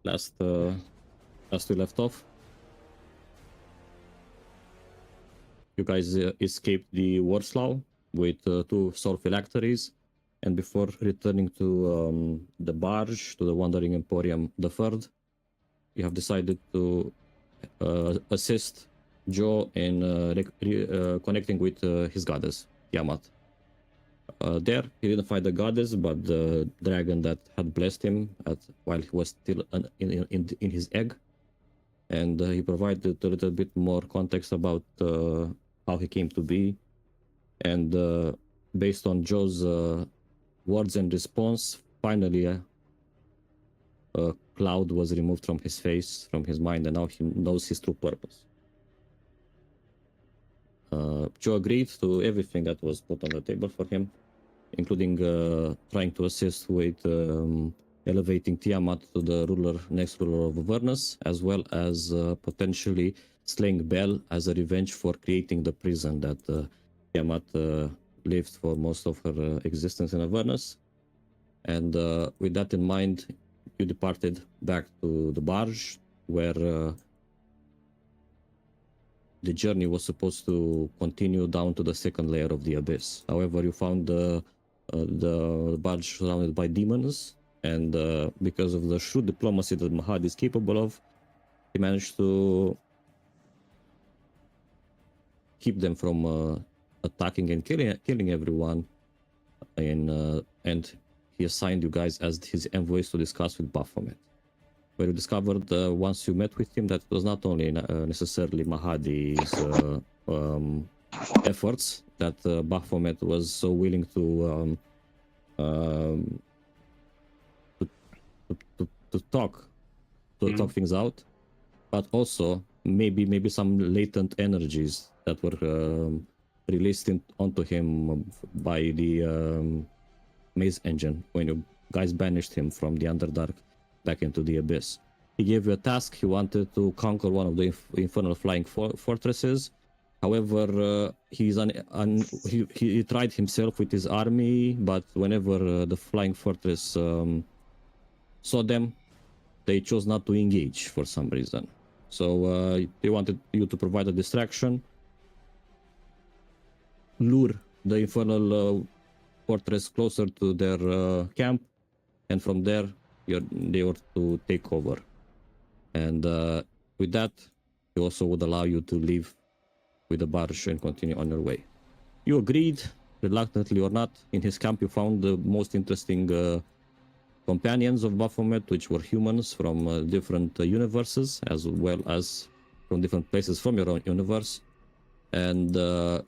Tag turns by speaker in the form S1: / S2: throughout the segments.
S1: last we left off. You guys escaped the Warslaw with 2 soul phylacteries, and before returning to the barge, to the Wandering Emporium III, you have decided to assist Joe in connecting with his goddess, Tiamat. There, he didn't find the goddess, but the dragon that had blessed him while he was still in his egg. And he provided a little bit more context about how he came to be. And based on Joe's words and response, finally a cloud was removed from his face, from his mind, and now he knows his true purpose. Joe agreed to everything that was put on the table for him, including trying to assist with elevating Tiamat to the next ruler of Avernus, as well as potentially slaying Bel as a revenge for creating the prison that Tiamat lived for most of her existence in Avernus. And with that in mind, you departed back to the barge, where the journey was supposed to continue down to the second layer of the abyss. However, you found the barge surrounded by demons, and because of the shrewd diplomacy that Mahad is capable of, he managed to keep them from attacking and killing everyone. And he assigned you guys as his envoys to discuss with Baphomet, where you discovered once you met with him that it was not only necessarily Mahadi's efforts that Baphomet was so willing to talk things out, but also maybe some latent energies that were released onto him by the maze engine when you guys banished him from the Underdark back into the abyss. He gave you a task. He wanted to conquer one of the infernal flying fortresses. However, he tried himself with his army, but whenever the flying fortress saw them, they chose not to engage for some reason. So they wanted you to provide a distraction, lure the infernal fortress closer to their camp, and from there they were to take over. And with that, he also would allow you to leave with the barge and continue on your way. You agreed, reluctantly or not. In his camp, you found the most interesting companions of Baphomet, which were humans from different universes, as well as from different places from your own universe. And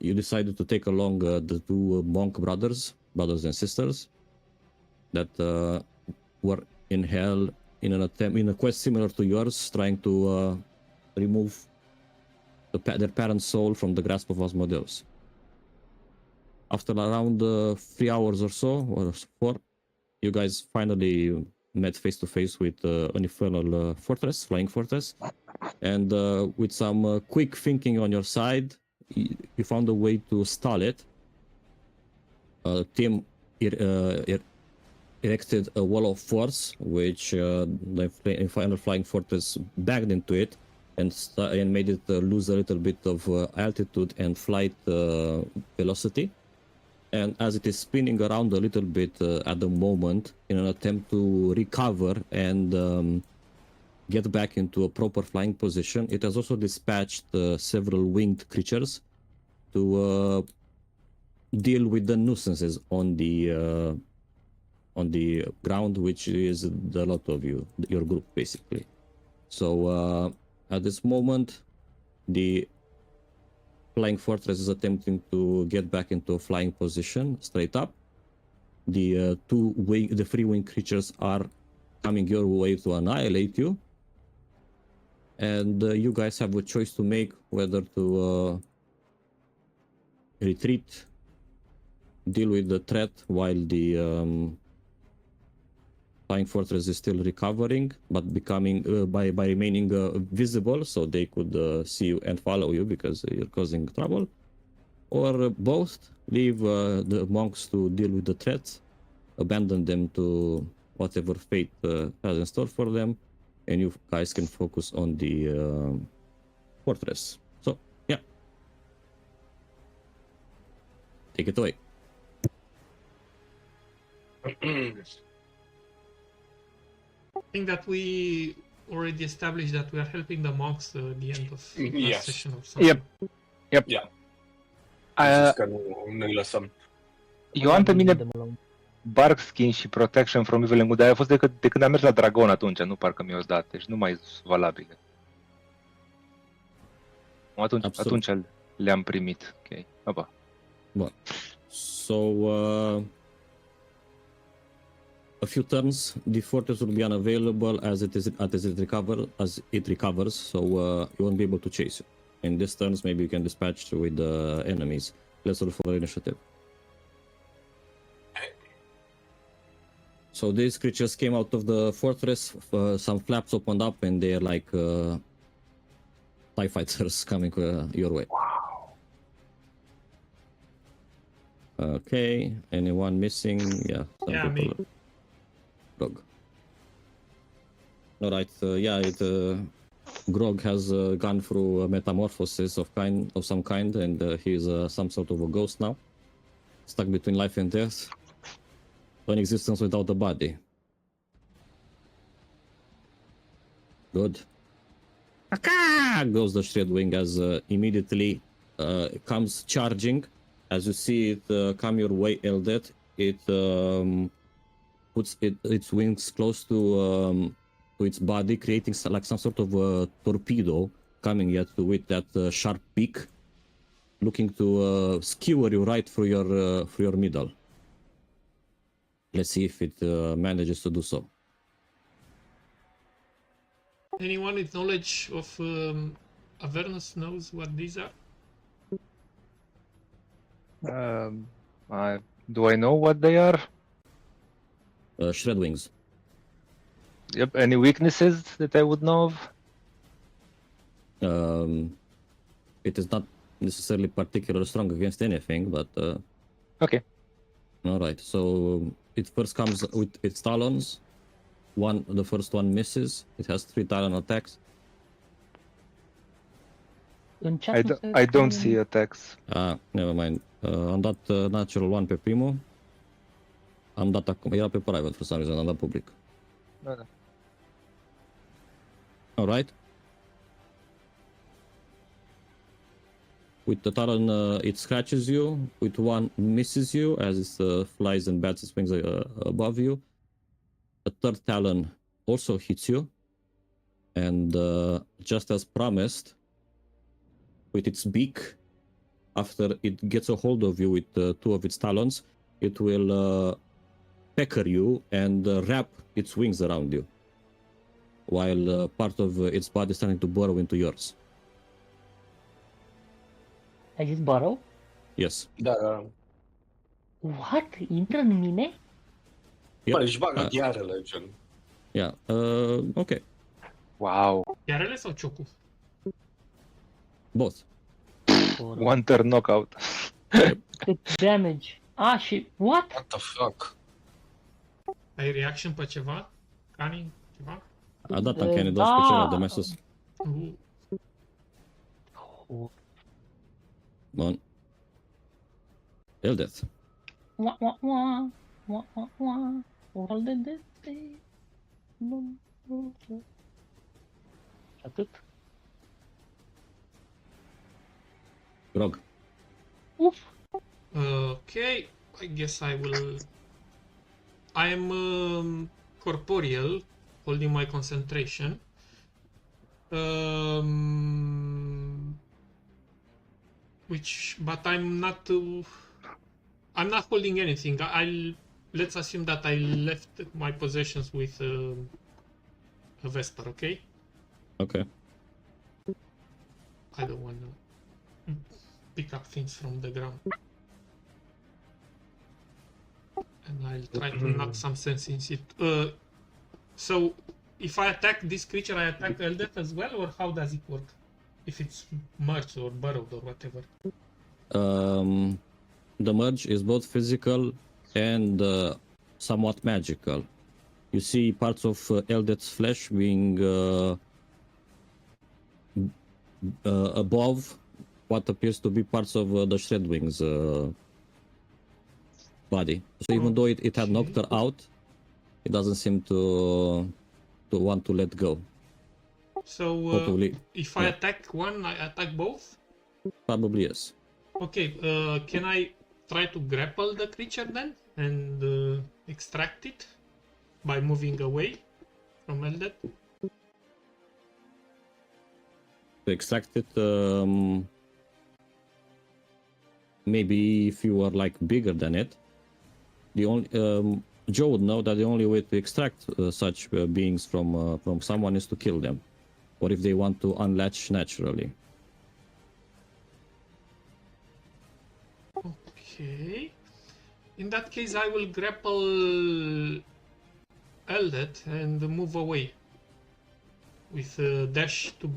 S1: you decided to take along the 2 monk brothers and sisters that were in hell in a quest similar to yours, trying to remove their parent's soul from the grasp of Asmodeus. After around 3 hours or so, or 4, you guys finally met face to face with an infernal flying fortress, and with some quick thinking on your side, you found a way to stall it. Tim erected a wall of force, which the infernal flying fortress backed into it and made it lose a little bit of altitude and flight velocity. And as it is spinning around a little bit at the moment in an attempt to recover and get back into a proper flying position, it has also dispatched several winged creatures to deal with the nuisances on the ground, which is the lot of your group basically. So at this moment, the flying fortress is attempting to get back into a flying position straight up. The 3 winged creatures are coming your way to annihilate you, and you guys have a choice to make, whether to retreat, deal with the threat while the flying fortress is still recovering, but becoming by remaining visible, so they could see you and follow you because you're causing trouble, or both leave the monks to deal with the threat, abandon them to whatever fate has in store for them, and you guys can focus on the fortress. So yeah, take it away.
S2: I think that we already established that we are helping the monks at the end of last
S3: Yes.
S2: session or something.
S3: Yep. Zis că nu-i lăsăm.
S4: Eu am pe mine Bark Skin și Protection from Evil and Good, dar a fost de când am mers la Dragon atunci, nu parcă mi-au dat, deci nu mai sunt valabile. Atunci le-am primit. Ok, aba.
S1: Bun. So a few turns, the fortress will be unavailable as it recovers, so you won't be able to chase you. In these turns, maybe you can dispatch with the enemies. Let's roll for initiative. So these creatures came out of the fortress, some flaps opened up, and they're like TIE fighters coming your way.
S4: Wow.
S1: Okay, anyone missing? Yeah, some people.
S2: Me.
S1: Grog. Alright, Grog has gone through a metamorphosis of some kind, and he's some sort of a ghost now, stuck between life and death, an existence without a body. Good. Aka! Goes the Shredwing as immediately comes charging. As you see it come your way, Eldet, it puts its wings close to its body, creating like some sort of a torpedo coming at you with that sharp beak, looking to skewer you right through your middle. Let's see if it manages to do so.
S2: Anyone with knowledge of Avernus knows what these are?
S4: Do I know what they are?
S1: Shredwings.
S4: Yep. Any weaknesses that I would know of?
S1: It is not necessarily particularly strong against anything, but
S4: Okay.
S1: all right. So it first comes with its talons. The first one misses. It has 3 talon attacks.
S4: I don't see attacks.
S1: Never mind. Am dat natural one pe primul. Am dat acum. Era pe private for some reason. Am dat public.
S4: Da.
S1: All right. With the talon, it scratches you. With one, misses you as it flies and bats its wings above you. A third talon also hits you. And just as promised, with its beak, after it gets a hold of you with 2 of its talons, it will pecker you and wrap its wings around you, while part of its body is starting to burrow into yours.
S5: I just burrow?
S1: Yes.
S3: Da.
S5: What? Intră în mine?
S1: Yep.
S3: Bă, își bagă ghearele, gen.
S1: Yeah. Okay.
S4: Wow.
S2: Iarele sau ciocul?
S1: Both.
S4: One turn knockout.
S5: Cât damage? Și what?
S3: What the fuck?
S2: Ai reaction pe ceva? Cunning? Ceva?
S1: A dat uncanny dodge pe celălalt de mai sus. Bun. Eldet.
S5: All the death. Atât?
S1: Grog.
S5: Uf.
S2: Okay, I guess I will... I am corporeal, holding my concentration. But I'm not holding anything. Let's assume that I left my possessions with a Vesper, okay?
S1: Okay.
S2: I don't want to pick up things from the ground. And I'll try to knock some sense into it. So, if I attack this creature, I attack Eldet as well, or how does it work? If it's merged or burrowed or whatever.
S1: The merge is both physical and somewhat magical. you see parts of Eldeth's flesh being above what appears to be parts of the Shredwing's body. So even though it had knocked her out, it doesn't seem to want to let go.
S2: So
S1: Hopefully,
S2: if I attack one, I attack both?
S1: probably yes.
S2: Okay, can I try to grapple the creature then and extract it by moving away from Eldeth?
S1: To extract it, maybe if you are like bigger than it, the only Joe would know that the only way to extract such beings from someone is to kill them, or if they want to unlatch naturally.
S2: Okay. In that case, I will grapple Eldeth and move away with dash to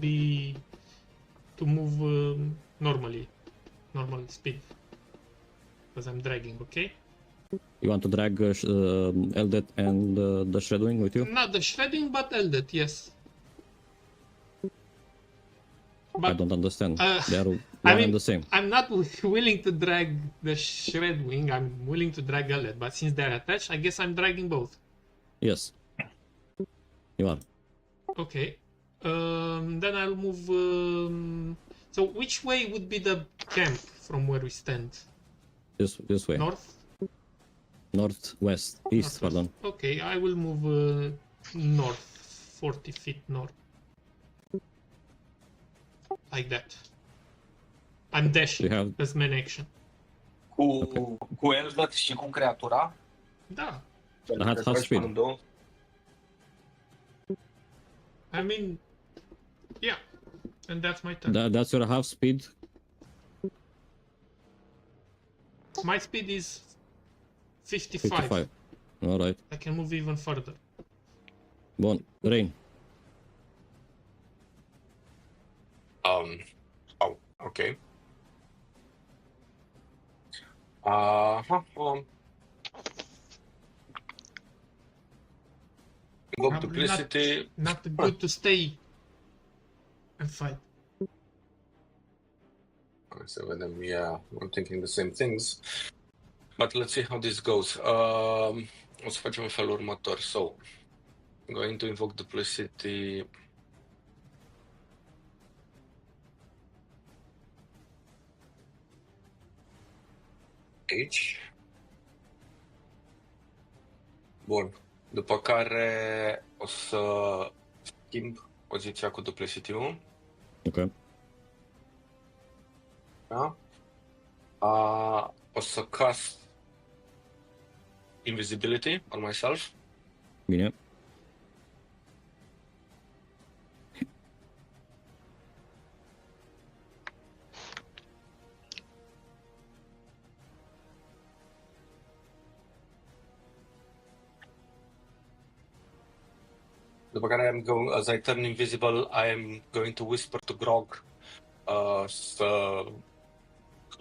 S2: move normally, normal speed, because I'm dragging. Okay.
S1: You want to drag Eldeth and the Shredwing with you?
S2: Not the shredding, but Eldeth, yes. But
S1: I don't understand. They are one
S2: I mean,
S1: and the same.
S2: I'm not willing to drag the Shredwing. I'm willing to drag Eldeth, but since they're attached, I guess I'm dragging both.
S1: Yes. You are.
S2: Okay. Then I'll move. So which way would be the camp from where we stand?
S1: This way.
S2: North?
S1: Northwest. East,
S2: Northwest.
S1: pardon.
S2: Okay, I will move north, 40 feet north. Like that. I'm dashing
S1: You have-
S2: as main action.
S3: Cu Eldeth și cu creatura.
S2: Da.
S3: Pentru
S1: Hat
S3: că
S1: half
S3: treci
S1: speed.
S3: amândouă.
S2: I mean, yeah. And that's my turn.
S1: That's your half speed.
S2: My speed is 55.
S1: 55. All right.
S2: I can move even further.
S1: Bun. Rain.
S3: Oh, okay. Go
S2: Probably
S3: duplicity.
S2: Not good to stay and fight.
S3: Hai să vedem, yeah, I'm thinking the same things. But let's see how this goes. O să facem în felul următor. So, I'm going to invoke duplicity. Aici. Bun. După care o să schimb poziția cu duplicity-ul.
S1: Ok.
S3: Da? O să cast invisibility on myself.
S1: Bine.
S3: După care as I turn invisible, I am going to whisper to Grog să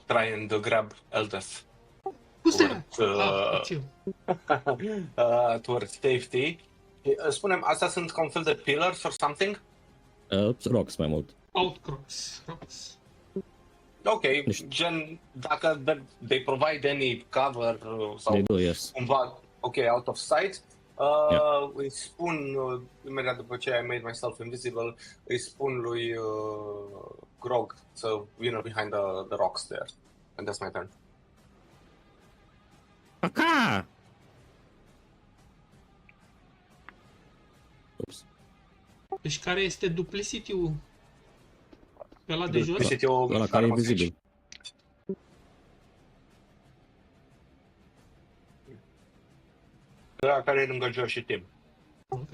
S3: try and grab Eldeth.
S2: Who's that?
S3: Towards,
S2: It's you.
S3: towards safety. Spune-mi, astea sunt ca un fel de pillars or something?
S1: Rocks mai mult.
S2: Outcrops. Rocks.
S3: Ok, gen, dacă they provide any cover sau
S1: They do, yes.
S3: cumva, ok, out of sight, îi spun, imediat după ce I made myself invisible, îi spun lui Grog să vină behind the rocks there. And that's my turn.
S1: Aka! Oops.
S2: Deci care este duplicity-ul? Pe ăla de jos?
S3: Duplicity-ul
S1: Ăla care e vizibil.
S3: Da, care e lângă Joe și Tim.
S2: Ok.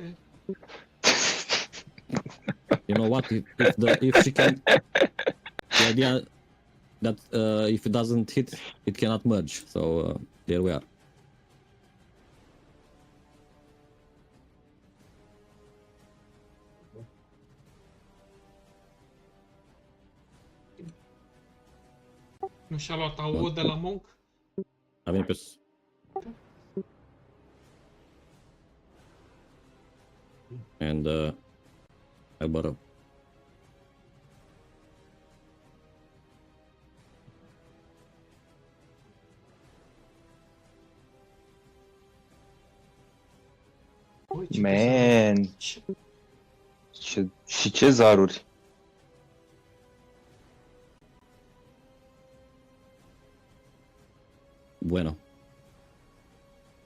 S1: You know what? If she can, the idea that if it doesn't hit, it cannot merge. So there we are.
S2: Nu și-a luat AO de la Monk?
S1: A venit pe And I borrow.
S2: Ui, ce
S4: Man,
S2: Ce-
S4: și ce zaruri.
S1: Bueno.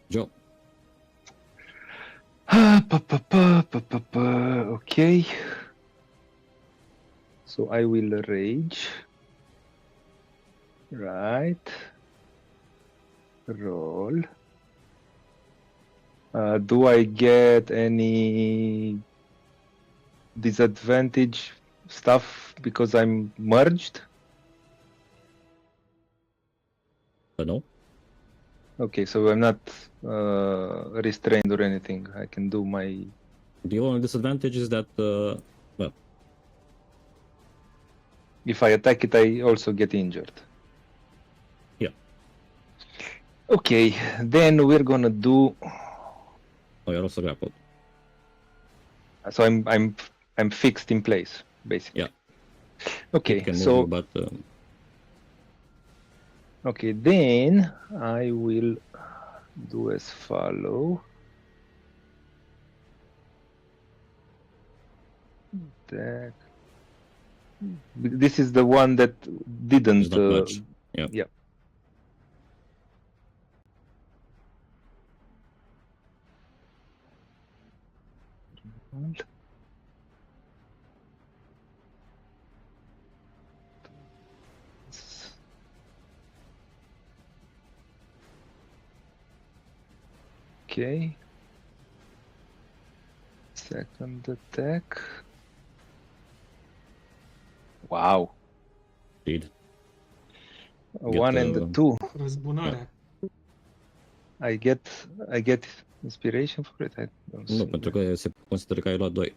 S1: Joe.
S4: Okay. So I will rage. Right. Roll. Do I get any disadvantage stuff because I'm merged?
S1: No.
S4: Okay, so I'm not restrained or anything. I can do my...
S1: The only disadvantage is that, well,
S4: If I attack it, I also get injured.
S1: Yeah.
S4: Okay, then we're gonna do...
S1: oh, you're also grappled.
S4: So I'm fixed in place, basically.
S1: Yeah.
S4: Okay,
S1: It can
S4: so
S1: move, but
S4: okay, then I will do as follow. Attack. This is the one that didn't.
S1: it's not much. Yeah.
S4: Yeah. Okay. Second attack. Wow.
S1: Did.
S4: A
S1: Get,
S4: 1 and a 2.
S2: Răzbunarea.
S4: I get inspiration for it. I don't
S1: Nu,
S4: see
S1: pentru
S4: that.
S1: că se consideră că ai luat 2.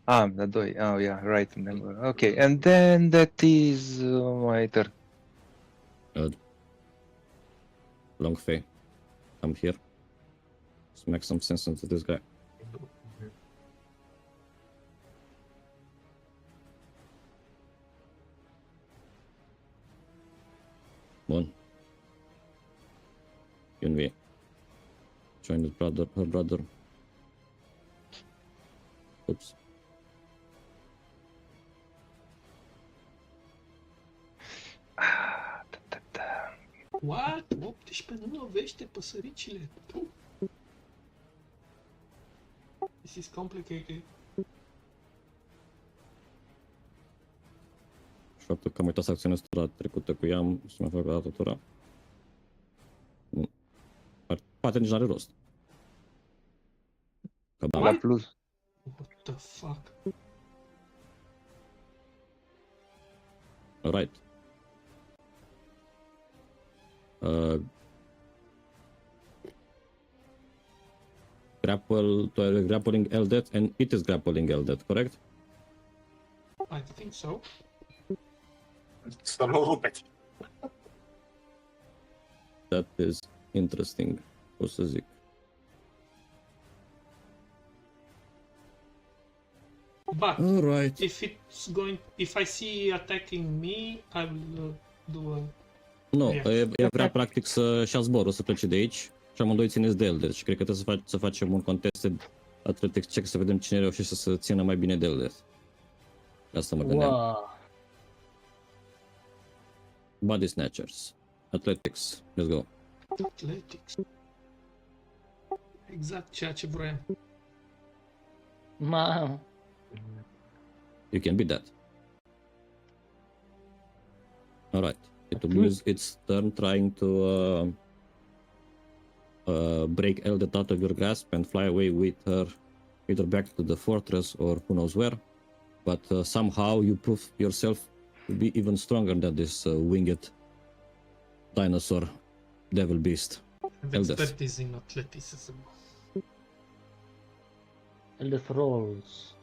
S4: Ah, the 2. Oh yeah, right. Okay, and then that is my turn.
S1: Good. Long Fei. I'm here. Let's make some sense into this guy. Bun. Yunvi. Join his brother, her brother. Oops.
S2: What? 18 nu lovește păsăricile. Tu. This is complicated.
S1: Și faptul că am uitat să acționez tura trecută cu ea, să mă fac o dată tura. Poate nici n-are rost. Că
S4: La
S2: What?
S4: plus.
S2: What the fuck?
S1: Alright. Grappling Eldet, and it is grappling Eldet, correct?
S2: I think so.
S3: Să nu rupeți.
S1: That is interesting. O să zic.
S2: But
S1: Alright.
S2: if I see attacking me, I will do a...
S1: Nu,
S2: Yeah.
S1: ea vrea practic să-și ia zborul, să plece de aici și amândoi țineți de Eldet și cred că trebuie să facem un contested athletics check să vedem cine reușește să țină mai bine de Eldet. Asta mă gândeam.
S5: Wow.
S1: Body snatchers. Athletics. Let's go.
S2: Athletics. Exact ceea ce vroiam.
S5: Mamă.
S1: You can beat that. Alright. It will use its turn trying to break Eldet out of your grasp and fly away with her either back to the fortress or who knows where. But somehow you prove yourself to be even stronger than this winged dinosaur devil beast.
S2: Have
S1: Eldest.
S2: expertise in athleticism.
S5: Eldeath rolls.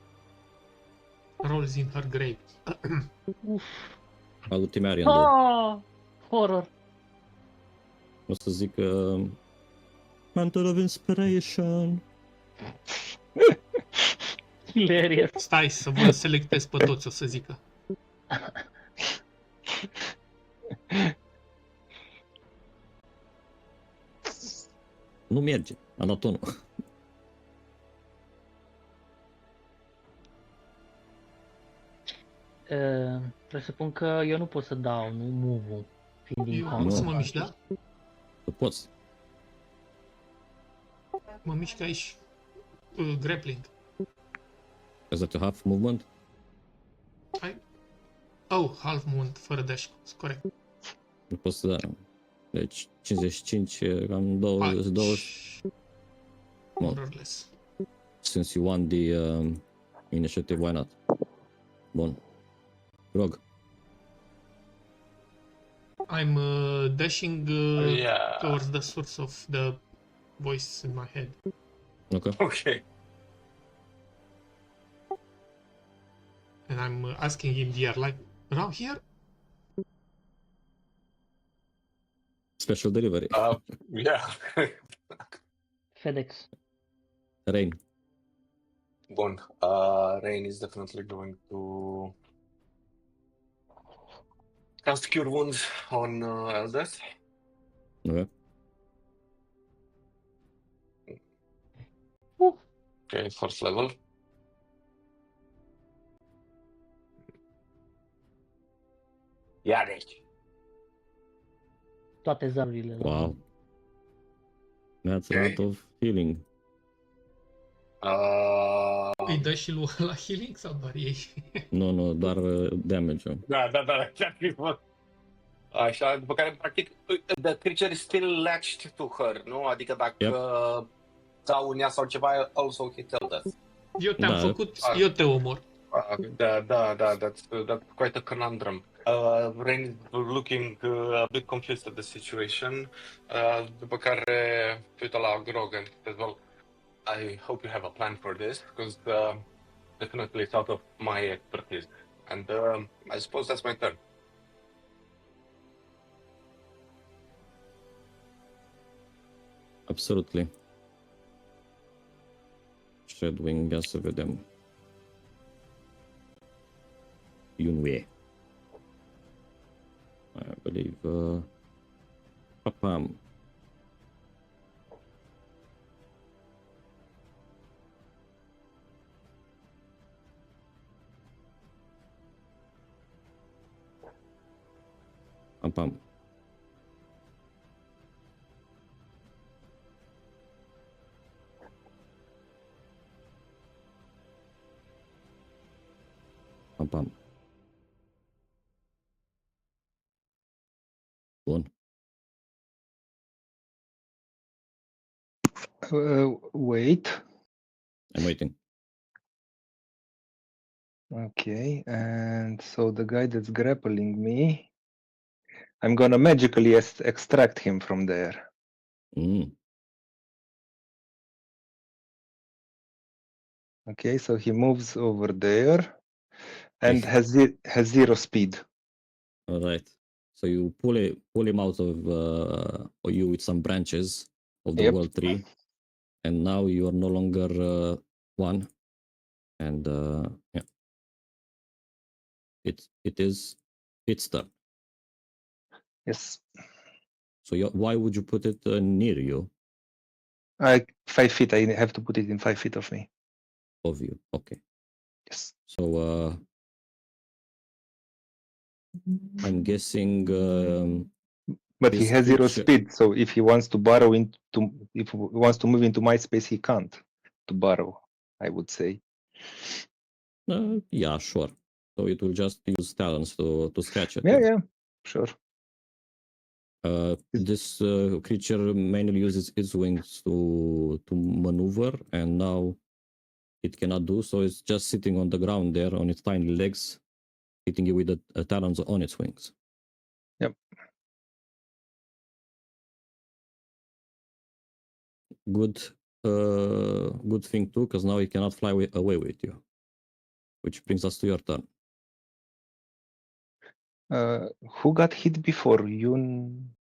S2: Rolls in her grave.
S5: Uf.
S1: Ultimarian.
S5: Ah! Horror.
S1: O să zic Mantle of Inspiration.
S5: Hilarious.
S2: Stai să vă selectez pe toți, o să zică.
S1: Nu merge, a luat unul.
S5: Presupun că eu nu pot să dau, nu move-ul, fiind din
S2: Eu
S5: combat.
S2: pot să mă mișc, da?
S1: Tu poți.
S2: Mă mișc aici. Grappling.
S1: Is that you have movement?
S2: Hai. Oh, half movement, fără dash. Corect.
S1: Nu poți să da. Deci 55, cam 20.
S2: More or less.
S1: Since you won the initiative, why not? Bun. Rog.
S2: I'm dashing
S3: Yeah.
S2: towards the source of the voice in my head.
S1: Ok.
S3: Okay.
S2: And I'm asking him the air, like, around here?
S1: Special delivery.
S3: Yeah.
S5: FedEx.
S1: Rain.
S3: Bun. Rain is definitely going to cast Cure Wounds on Eldeth.
S1: Ok.
S3: Okay, first level. Ia deci.
S5: Toate zarurile. la
S1: Wow. That's a lot of healing.
S2: Îi dă și lui la healing sau doar ei?
S1: Nu, doar damage-ul.
S3: Da, chiar fi fost. Așa, după care, practic, the creature is still latched to her, nu? Adică dacă sau unea sau ceva, also hit Eldeth.
S2: Eu te-am
S1: Da.
S2: făcut, eu te omor.
S3: Da, that's quite a conundrum. Rain is looking a bit confused at the situation. După care se uită la Grog and says, well, I hope you have a plan for this, because definitely it's out of my expertise. And I suppose that's my turn.
S1: Absolutely. Shadowing, ia să vedem. Yunwei. I believe. Papam. Pam. Pam. Bun.
S4: Wait.
S1: I'm waiting.
S4: Okay, and so the guy that's grappling me, I'm gonna magically extract him from there. Okay, so he moves over there and has zero speed.
S1: All right. So you pull him out of you with some branches of the
S4: Yep.
S1: world tree, and now you are no longer one. And yeah, it's turn.
S4: Yes.
S1: So why would you put it near you?
S4: 5 feet. I have to put it in 5 feet of me.
S1: Of you? Okay.
S4: Yes.
S1: So I'm guessing.
S4: But he
S1: This
S4: has zero
S1: creature-
S4: speed, so if he wants to move into my space, he can't to burrow, I would say.
S1: Yeah, sure. So it will just use talons to scratch at
S4: Yeah,
S1: you.
S4: yeah, sure.
S1: This creature mainly uses its wings to maneuver, and now it cannot do so. It's just sitting on the ground there on its tiny legs, hitting you with the talons on its wings.
S4: Yep.
S1: Good thing too, because now it cannot fly away with you. Which brings us to your turn.
S4: Who got hit before? Yun?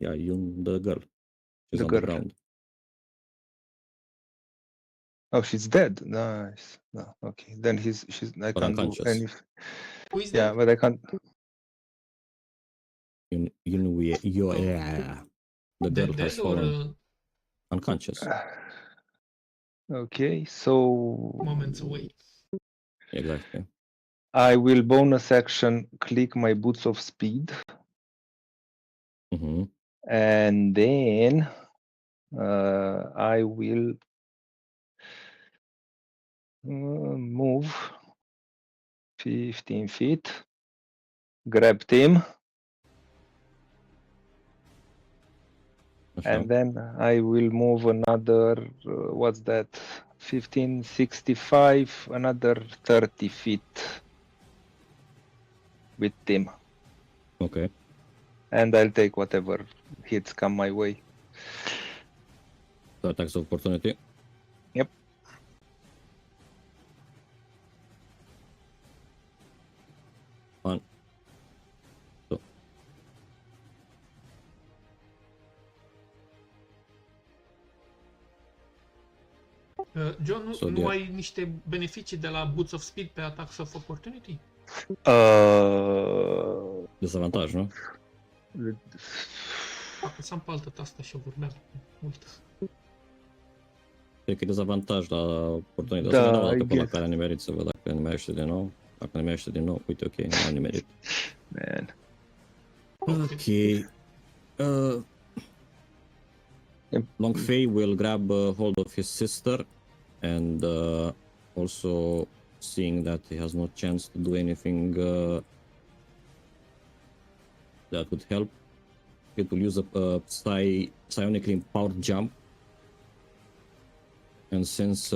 S1: Yeah, Yun, the girl. She's
S4: The
S1: on
S4: girl.
S1: the ground.
S4: Oh, she's dead. Nice. No, okay. Then she's. I
S1: But
S4: can't do
S1: unconscious.
S4: any.
S2: Who is
S4: Yeah,
S2: that?
S4: but I can't.
S1: Yeah. The girl has
S2: Dead or
S1: fallen unconscious.
S4: Okay, so
S2: moments away?
S1: Exactly.
S4: I will bonus action click my boots of speed,
S1: Mm-hmm.
S4: and then I will move 15 feet, grab Tim, and then I will move another, what's that, 15, 65, another 30 feet with Tim.
S1: Okay.
S4: And I'll take whatever hits come my way.
S1: So attacks of opportunity.
S4: Yep.
S1: One. Two.
S2: John,
S1: So
S2: nu
S1: the-
S2: ai niște beneficii de la Boots of Speed pe Attacks of Opportunity?
S1: Dezavantaj, nu?
S2: Apăsam pe altă tastă și o vorbeam mult.
S1: Cred că e dezavantaj la oportunitate.
S4: Da,
S1: Să ne dau o dată
S4: I
S1: pe la
S4: guess.
S1: care a nimerit să văd dacă nimerește din nou. Dacă nimerește din nou, uite, ok, nu a nimerit.
S4: Man.
S1: Ok.
S4: Yep.
S1: Long Fei will grab hold of his sister and also seeing that he has no chance to do anything that would help, it will use a psionically empowered jump. And since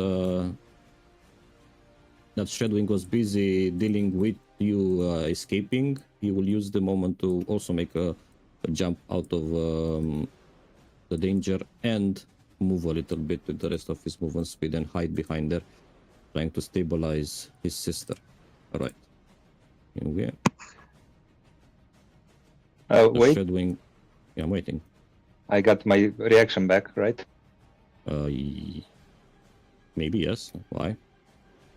S1: that Shredwing was busy dealing with you escaping, he will use the moment to also make a jump out of the danger and move a little bit with the rest of his movement speed and hide behind there, trying to stabilize his sister. All right. Here we are.
S4: Wait,
S1: Shredwing. Yeah, I'm waiting.
S4: I got my reaction back, right?
S1: Maybe yes. Why?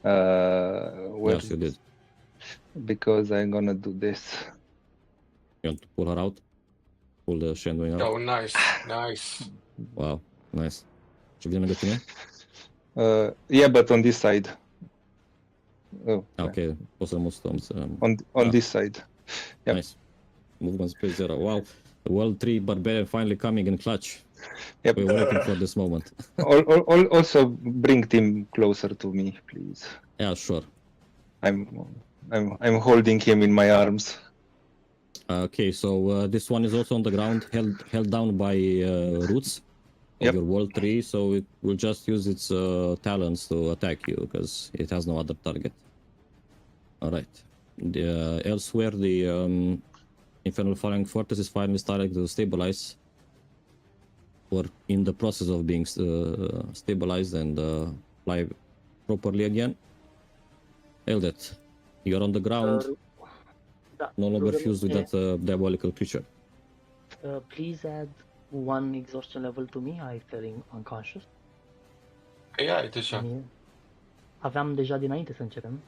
S4: Where,
S1: Yes, you did.
S4: because I'm gonna do this.
S1: You want to pull her out? Pull the Shredwing out?
S3: Oh, nice, nice.
S1: Wow, nice. Ce vine lângă tine?
S4: Yeah, but on this side. Oh,
S1: Ok, poți să mutăm.
S4: on this side. Yep.
S1: Nice. Movement speed 0. Wow. The World 3 Barbarian finally coming in clutch.
S4: Yep.
S1: We were waiting for this moment.
S4: Also bring Tim closer to me, please.
S1: Yeah, sure.
S4: I'm holding him in my arms.
S1: Okay, so this one is also on the ground, held down by roots of
S4: Yep.
S1: your World 3, so it will just use its talons to attack you because it has no other target. All right. Elsewhere, the Infernal Falling Fortress is finally starting to stabilize, or in the process of being stabilized and fly properly again. Eldet, you're on the ground,
S5: Da,
S1: no longer
S5: rugămintea,
S1: fused with that diabolical creature.
S5: please add 1 exhaustion level to me. I fell unconscious.
S3: Ia, uite așa.
S5: Aveam deja dinainte să începem.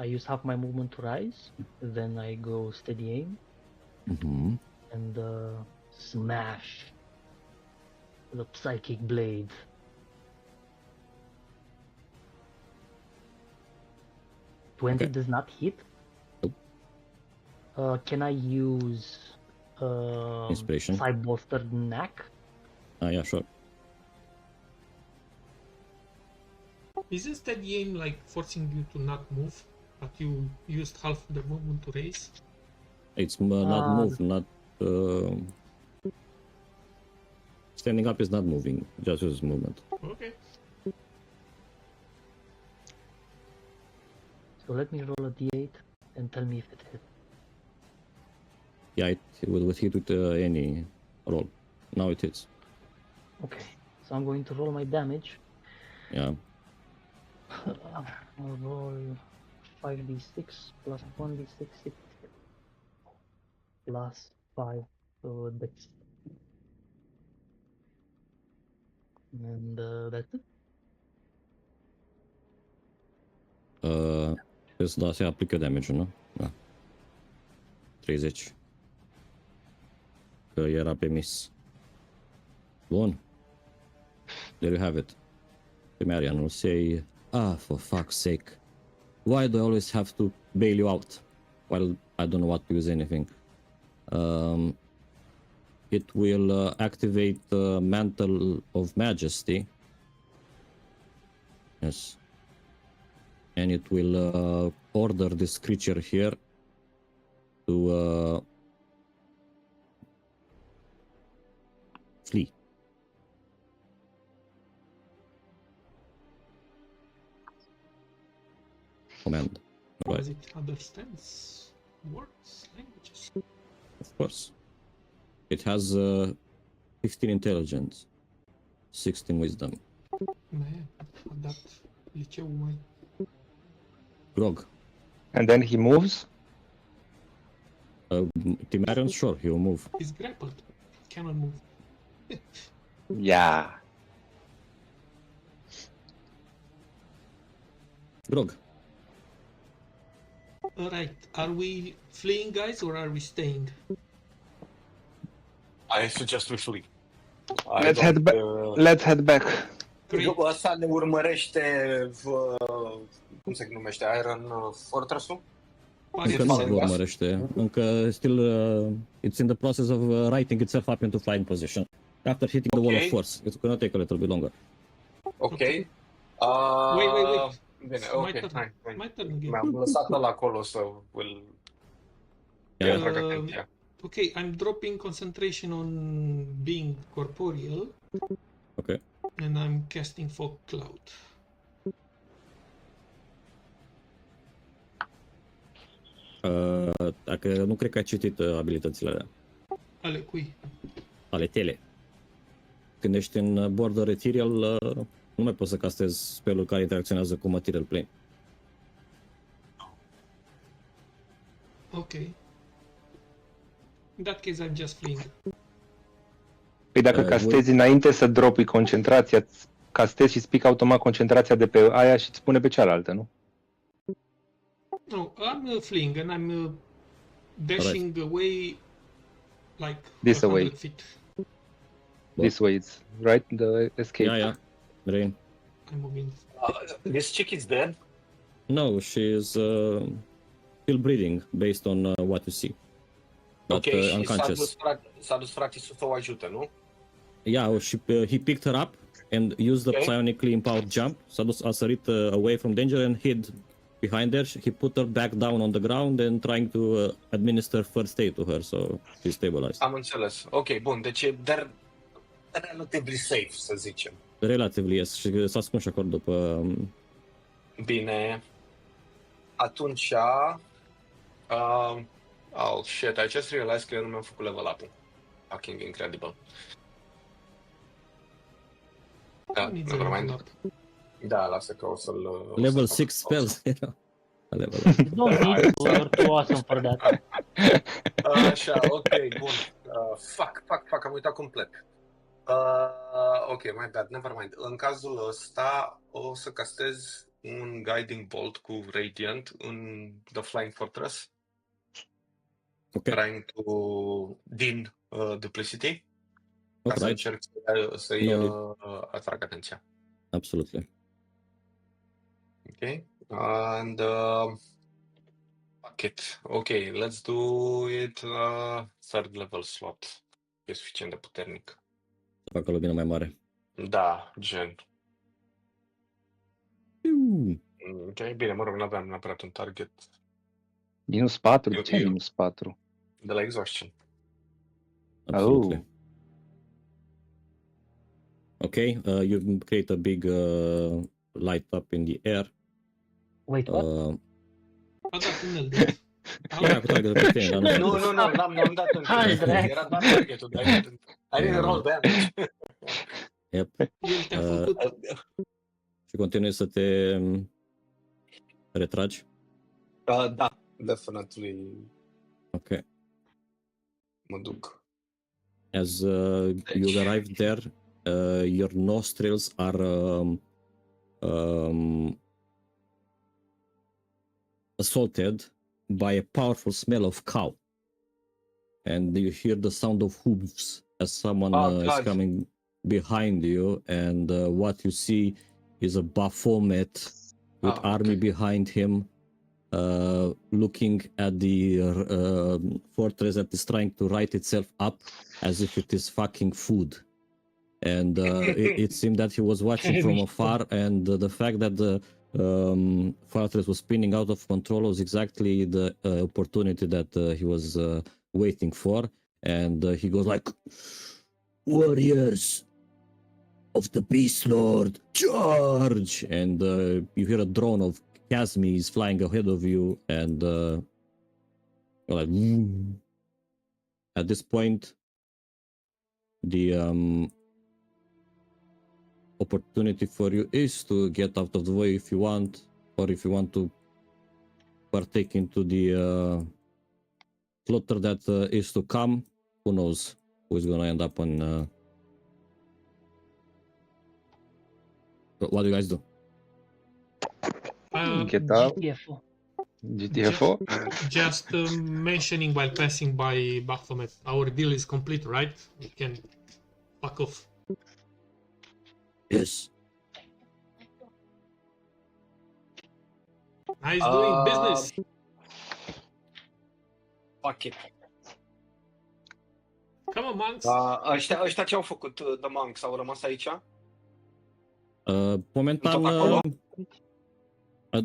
S5: I use half my movement to rise, then I go steady aim
S1: Mm-hmm.
S5: and smash the psychic blade.
S1: Okay.
S5: Does not hit.
S1: Nope.
S5: Can I use
S1: Inspiration.
S5: Cybolstered Knack?
S1: Yeah, sure.
S2: Isn't steady aim like forcing you to not move, but you used half the movement to raise?
S1: It's not move, not... standing up is not moving, just use movement.
S2: Okay.
S5: So let me roll a d8 and tell me if it hits.
S1: Yeah, it will hit with any roll. Now it hits.
S5: Okay, so I'm going to roll my damage.
S1: Yeah.
S5: I'll roll 5d6 plus 1d6 plus 5 dex. And that's it.
S1: Trebuie să dau să aplic eu damage-ul, nu? Da. 30. Că era pe miss. Bun. There you have it. Marian will say, for fuck's sake. Why do I always have to bail you out? Well, I don't know what to use anything. It will activate Mantle of Majesty. Yes. And it will order this creature here to flee. Command. Right.
S2: Does it understands words, languages?
S1: Of course. It has 15 intelligence, 16 wisdom.
S2: Man, a dat liceul mai...
S1: Grog.
S4: And then he moves.
S1: Timarion, sure, he will move.
S2: He's grappled. Cannot move.
S4: Yeah.
S1: Grog.
S2: Alright, are we fleeing, guys, or are we staying?
S3: I suggest we flee.
S4: Let's head back. Let's head back.
S2: Great.
S3: Asta ne urmărește, cum se numește, Iron Fortress-ul?
S1: Încă nu vă urmărește. Încă still it's in the process of writing itself up into flying position. After hitting the wall of force, it's gonna take a little bit longer.
S3: Ok.
S2: Wait.
S3: Bine,
S2: It's
S3: ok,
S2: my turn.
S3: hai.
S2: My turn again.
S3: Mi-am lăsat ăla acolo să îl atrag atenția.
S2: Okay, I'm dropping concentration on being corporeal.
S1: Okay.
S2: And I'm casting Fog Cloud.
S1: Dacă nu cred că ai citit abilitățile alea.
S2: Ale cui?
S1: Ale tale. Când ești în border ethereal, nu mai poți să castezi spell-uri care interacționează cu material plane.
S2: Okay. In that case, I'm just fleeing.
S4: Păi dacă castezi înainte să dropi concentrația, castezi și spic automat concentrația de pe aia și îți pune pe cealaltă, nu?
S2: No, I'm fleeing and I'm dashing away like
S4: This
S2: 100
S4: away.
S2: feet.
S4: This way it's right, the escape.
S1: Yeah. Rain.
S2: I'm moving.
S3: This chick is dead?
S1: No, she is still breathing based on what you see. But
S3: Ok, și
S1: unconscious.
S3: s-a dus fratisul să o ajute, nu?
S1: Yeah, he picked her up and used the psionically empowered jump. S-a dus, a sărit away from danger and hid behind her. He put her back down on the ground and trying to administer first aid to her, so she's stabilized.
S3: Am înțeles. Ok, bun, deci e relatively safe, să zicem.
S1: Relatively, yes. Și s-a ascuns și acolo după...
S3: Bine. Atunci... oh, shit, I just realized că eu nu mi-am făcut level up-ul. Fucking incredible. Da,
S2: Needs a
S3: never
S2: level
S3: mind.
S2: up.
S3: Da, lasă că o să-l...
S1: Level 6 spells. Level
S5: You don't need to, you're too awesome for that.
S3: Așa, ok, bun. Fuck, am uitat complet. Ok, my bad, never mind. În cazul ăsta o să castez un Guiding Bolt cu Radiant în The Flying Fortress.
S1: Okay.
S3: Trying to din Duplicity. Ca să
S1: Right.
S3: încerc să-i atrag atenția.
S1: Absolutely.
S3: Ok. And fuck it. Ok, let's do it third level slot. E suficient de puternic.
S1: Să facă o lumină mai mare.
S3: Da, gen. Ok, bine, mă rog, nu aveam neapărat un target
S4: Minus 4? De ce e minus 4?
S3: de la exhaustion.
S1: Absolutely.
S4: Oh.
S1: Okay, you create a big light up in the air.
S5: Wait, what?
S2: A dat un elde.
S1: Ia cu targetul pe tine, dar
S3: Nu, n-am dat încă.
S5: Hai, dracu.
S3: Era doar targetul, dar I didn't roll damage.
S1: Yep.
S2: El te-a făcut.
S1: Și continui să te retragi.
S3: Da, definitely
S1: Okay.
S3: mă duc.
S1: As you arrive there, your nostrils are assaulted by a powerful smell of cow, and you hear the sound of hooves as someone is
S3: God.
S1: coming behind you, and what you see is a Baphomet with army behind him, looking at the fortress that is trying to right itself up as if it is fucking food. And it seemed that he was watching from afar, and the fact that the fortress was spinning out of control was exactly the opportunity that he was waiting for. And he goes like, "Warriors of the Beast Lord, charge!" And you hear a drone of Casmies flying ahead of you, and you're like, at this point, the opportunity for you is to get out of the way if you want, or if you want to partake into the slaughter that is to come. Who knows who is going to end up on. What do you guys do?
S4: Get out.
S5: GTFO.
S4: GTFO?
S2: Just mentioning while passing by Baphomet, our deal is complete, right? We can fuck off.
S1: Yes.
S2: Nice doing business.
S3: Fuck it.
S2: Come on, monks.
S3: Ăștia ce au făcut, The Monks? Au rămas aici?
S1: Momentan,
S3: Tot acolo?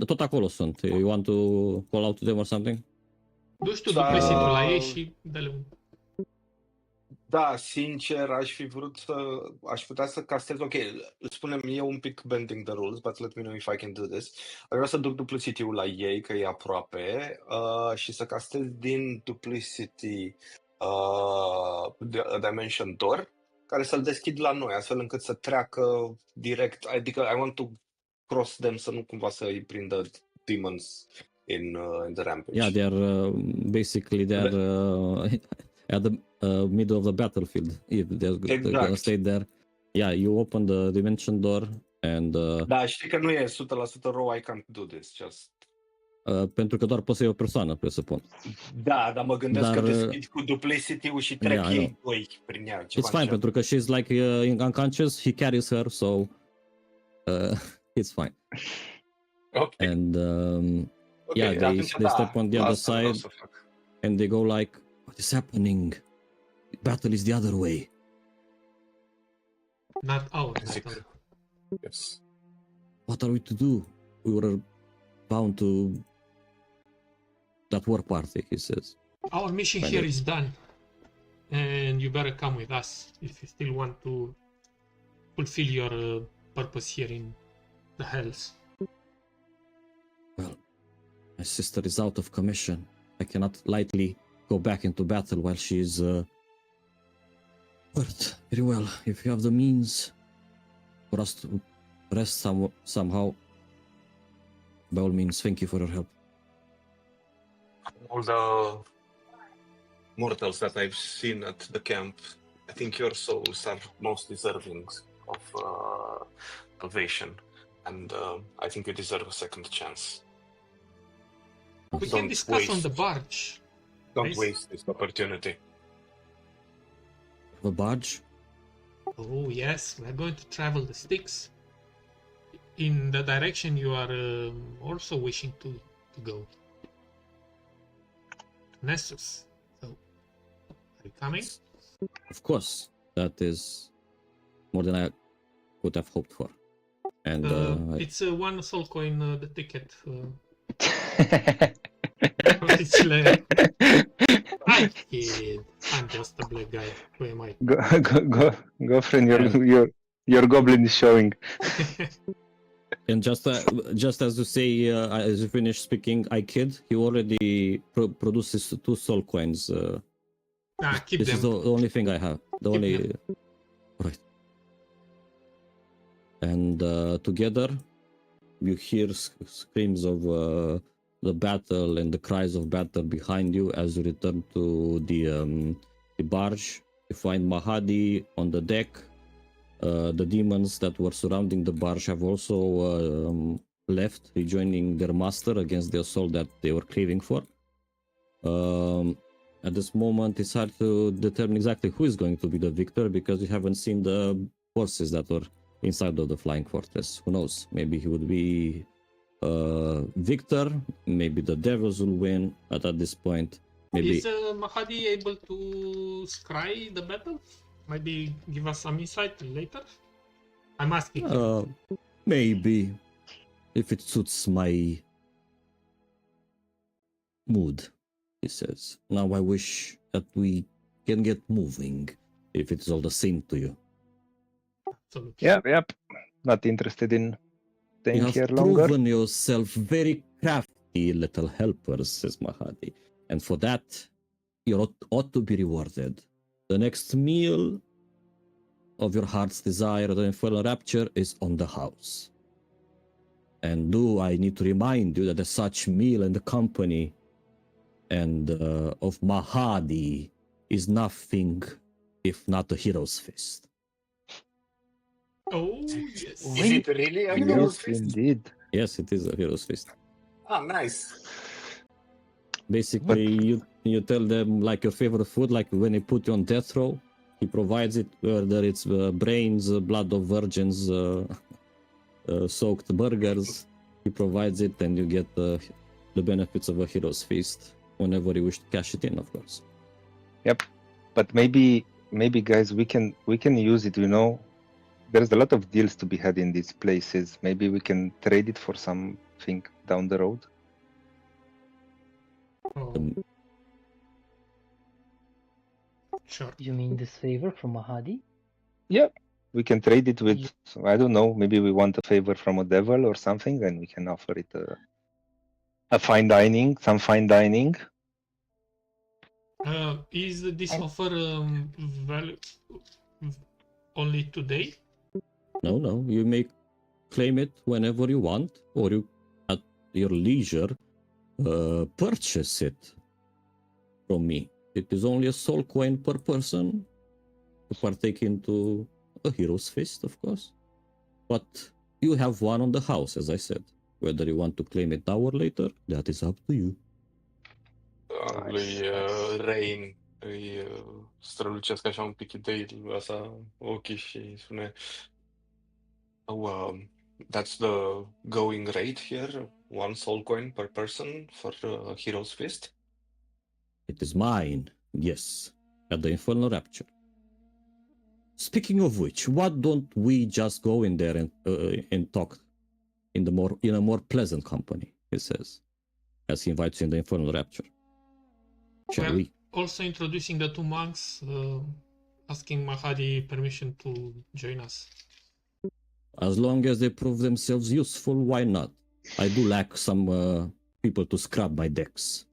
S1: tot acolo sunt. You want to call out to them or something?
S2: Duci tu duplesitul la ei și dă-le un...
S3: Da, sincer, aș putea să castez, ok, spunem eu un pic bending the rules, but let me know if I can do this. Aș vrea să duc duplicity-ul la ei, că e aproape, și să castez din duplicity dimension door, care să-l deschid la noi, astfel încât să treacă direct, adică I want to cross them, să nu cumva să îi prindă demons in the rampage.
S1: Yeah, they're basically at the middle of the battlefield. If they're gonna stay there, yeah, you open the dimension door and.
S3: Da, știi că nu e 100% raw. I can't do this. Just.
S1: Pentru că doar poți să iei o persoană, presupun.
S3: Da, dar mă gândesc că deschid cu duplicity-ul și trec ei doi prin ea.
S1: It's fine, pentru că she's like unconscious. He carries her, so it's fine.
S3: Okay.
S1: And yeah, they step on the other side, and they go like, "What is happening? Battle is the other way."
S2: Not our battle.
S3: Yes.
S1: What are we to do? We were bound to that war party, he says.
S2: Our mission here is done, and you better come with us if you still want to fulfill your purpose here in the hells.
S1: Well, my sister is out of commission. I cannot lightly go back into battle while she is hurt. Very well, if you have the means for us to rest somehow, by all means, thank you for your help.
S3: All the mortals that I've seen at the camp, I think your souls are most deserving of salvation, and I think you deserve a second chance.
S2: We can discuss on the barge.
S3: Don't waste this opportunity.
S1: The barge?
S2: Oh yes, we're going to travel the Styx in the direction you are also wishing to go. Nessus. So, are you coming?
S1: Of course, that is more than I would have hoped for. And
S2: it's one soul coin the ticket. I kid. I'm just a black guy. Who am I?
S4: Go, friend. Your goblin is showing.
S1: And just as you say, as you finish speaking, I kid. He already produces 2 soul coins.
S2: Keep
S1: this
S2: them.
S1: is the only thing I have. Right. And together, you hear screams of the battle and the cries of battle behind you as you return to the barge. You find Mahadi on the deck, The demons that were surrounding the barge have also left, rejoining their master against the assault that they were craving for. At this moment, it's hard to determine exactly who is going to be the victor because we haven't seen the forces that were inside of the flying fortress. Who knows? Maybe he would be victor. Maybe the devils will win. But at this point, maybe
S2: Is Mahadi able to scry the battle? Maybe give us some insight later? I'm asking him.
S1: maybe if it suits my mood, he says. Now I wish that we can get moving, if it's all the same to you.
S2: Absolutely.
S4: Yep. Not interested in staying
S1: You have
S4: here longer.
S1: proven yourself very crafty, little helpers, says Mahadi. And for that, you ought to be rewarded. The next meal of your heart's desire, the infernal rapture, is on the house. And do I need to remind you that a such meal in the company and of Mahadi is nothing if not a hero's feast.
S2: Oh, yes.
S3: Is it really a hero's
S4: Yes,
S3: feast?
S4: indeed.
S1: Yes, it is a hero's feast.
S3: Ah, nice.
S1: Basically, you tell them like your favorite food, like when they put you on death row, he provides it, whether it's brains, blood of virgins, soaked burgers. He provides it, and you get the benefits of a hero's feast whenever you wish to cash it in, of course.
S4: Yep. But maybe guys, we can use it. You know, there's a lot of deals to be had in these places. Maybe we can trade it for something down the road.
S2: Oh, sure.
S5: You mean this favor from Mahadi?
S4: Yeah, we can trade it with, I don't know, maybe we want a favor from a devil or something, and we can offer it a fine dining, some fine dining.
S2: Is this offer valid only today?
S1: No, you may claim it whenever you want, or you, at your leisure, purchase it from me. It is only a soul coin per person to partake into a hero's feast, of course. But you have one on the house, as I said. Whether you want to claim it now or later, that is up to you.
S3: Lui Rain îi strălucesc așa un pic ideile asta ochii și spune that's the going rate here, 1 soul coin per person for Hero's Feast.
S1: It is mine, yes, at the Infernal Rapture. Speaking of which, why don't we just go in there and talk in a more pleasant company, he says, as he invites you in the Infernal Rapture. Shall
S2: Well,
S1: we?
S2: also introducing the two monks, asking Mahadi permission to join us.
S1: As long as they prove themselves useful, why not? I do lack some people to scrub my decks.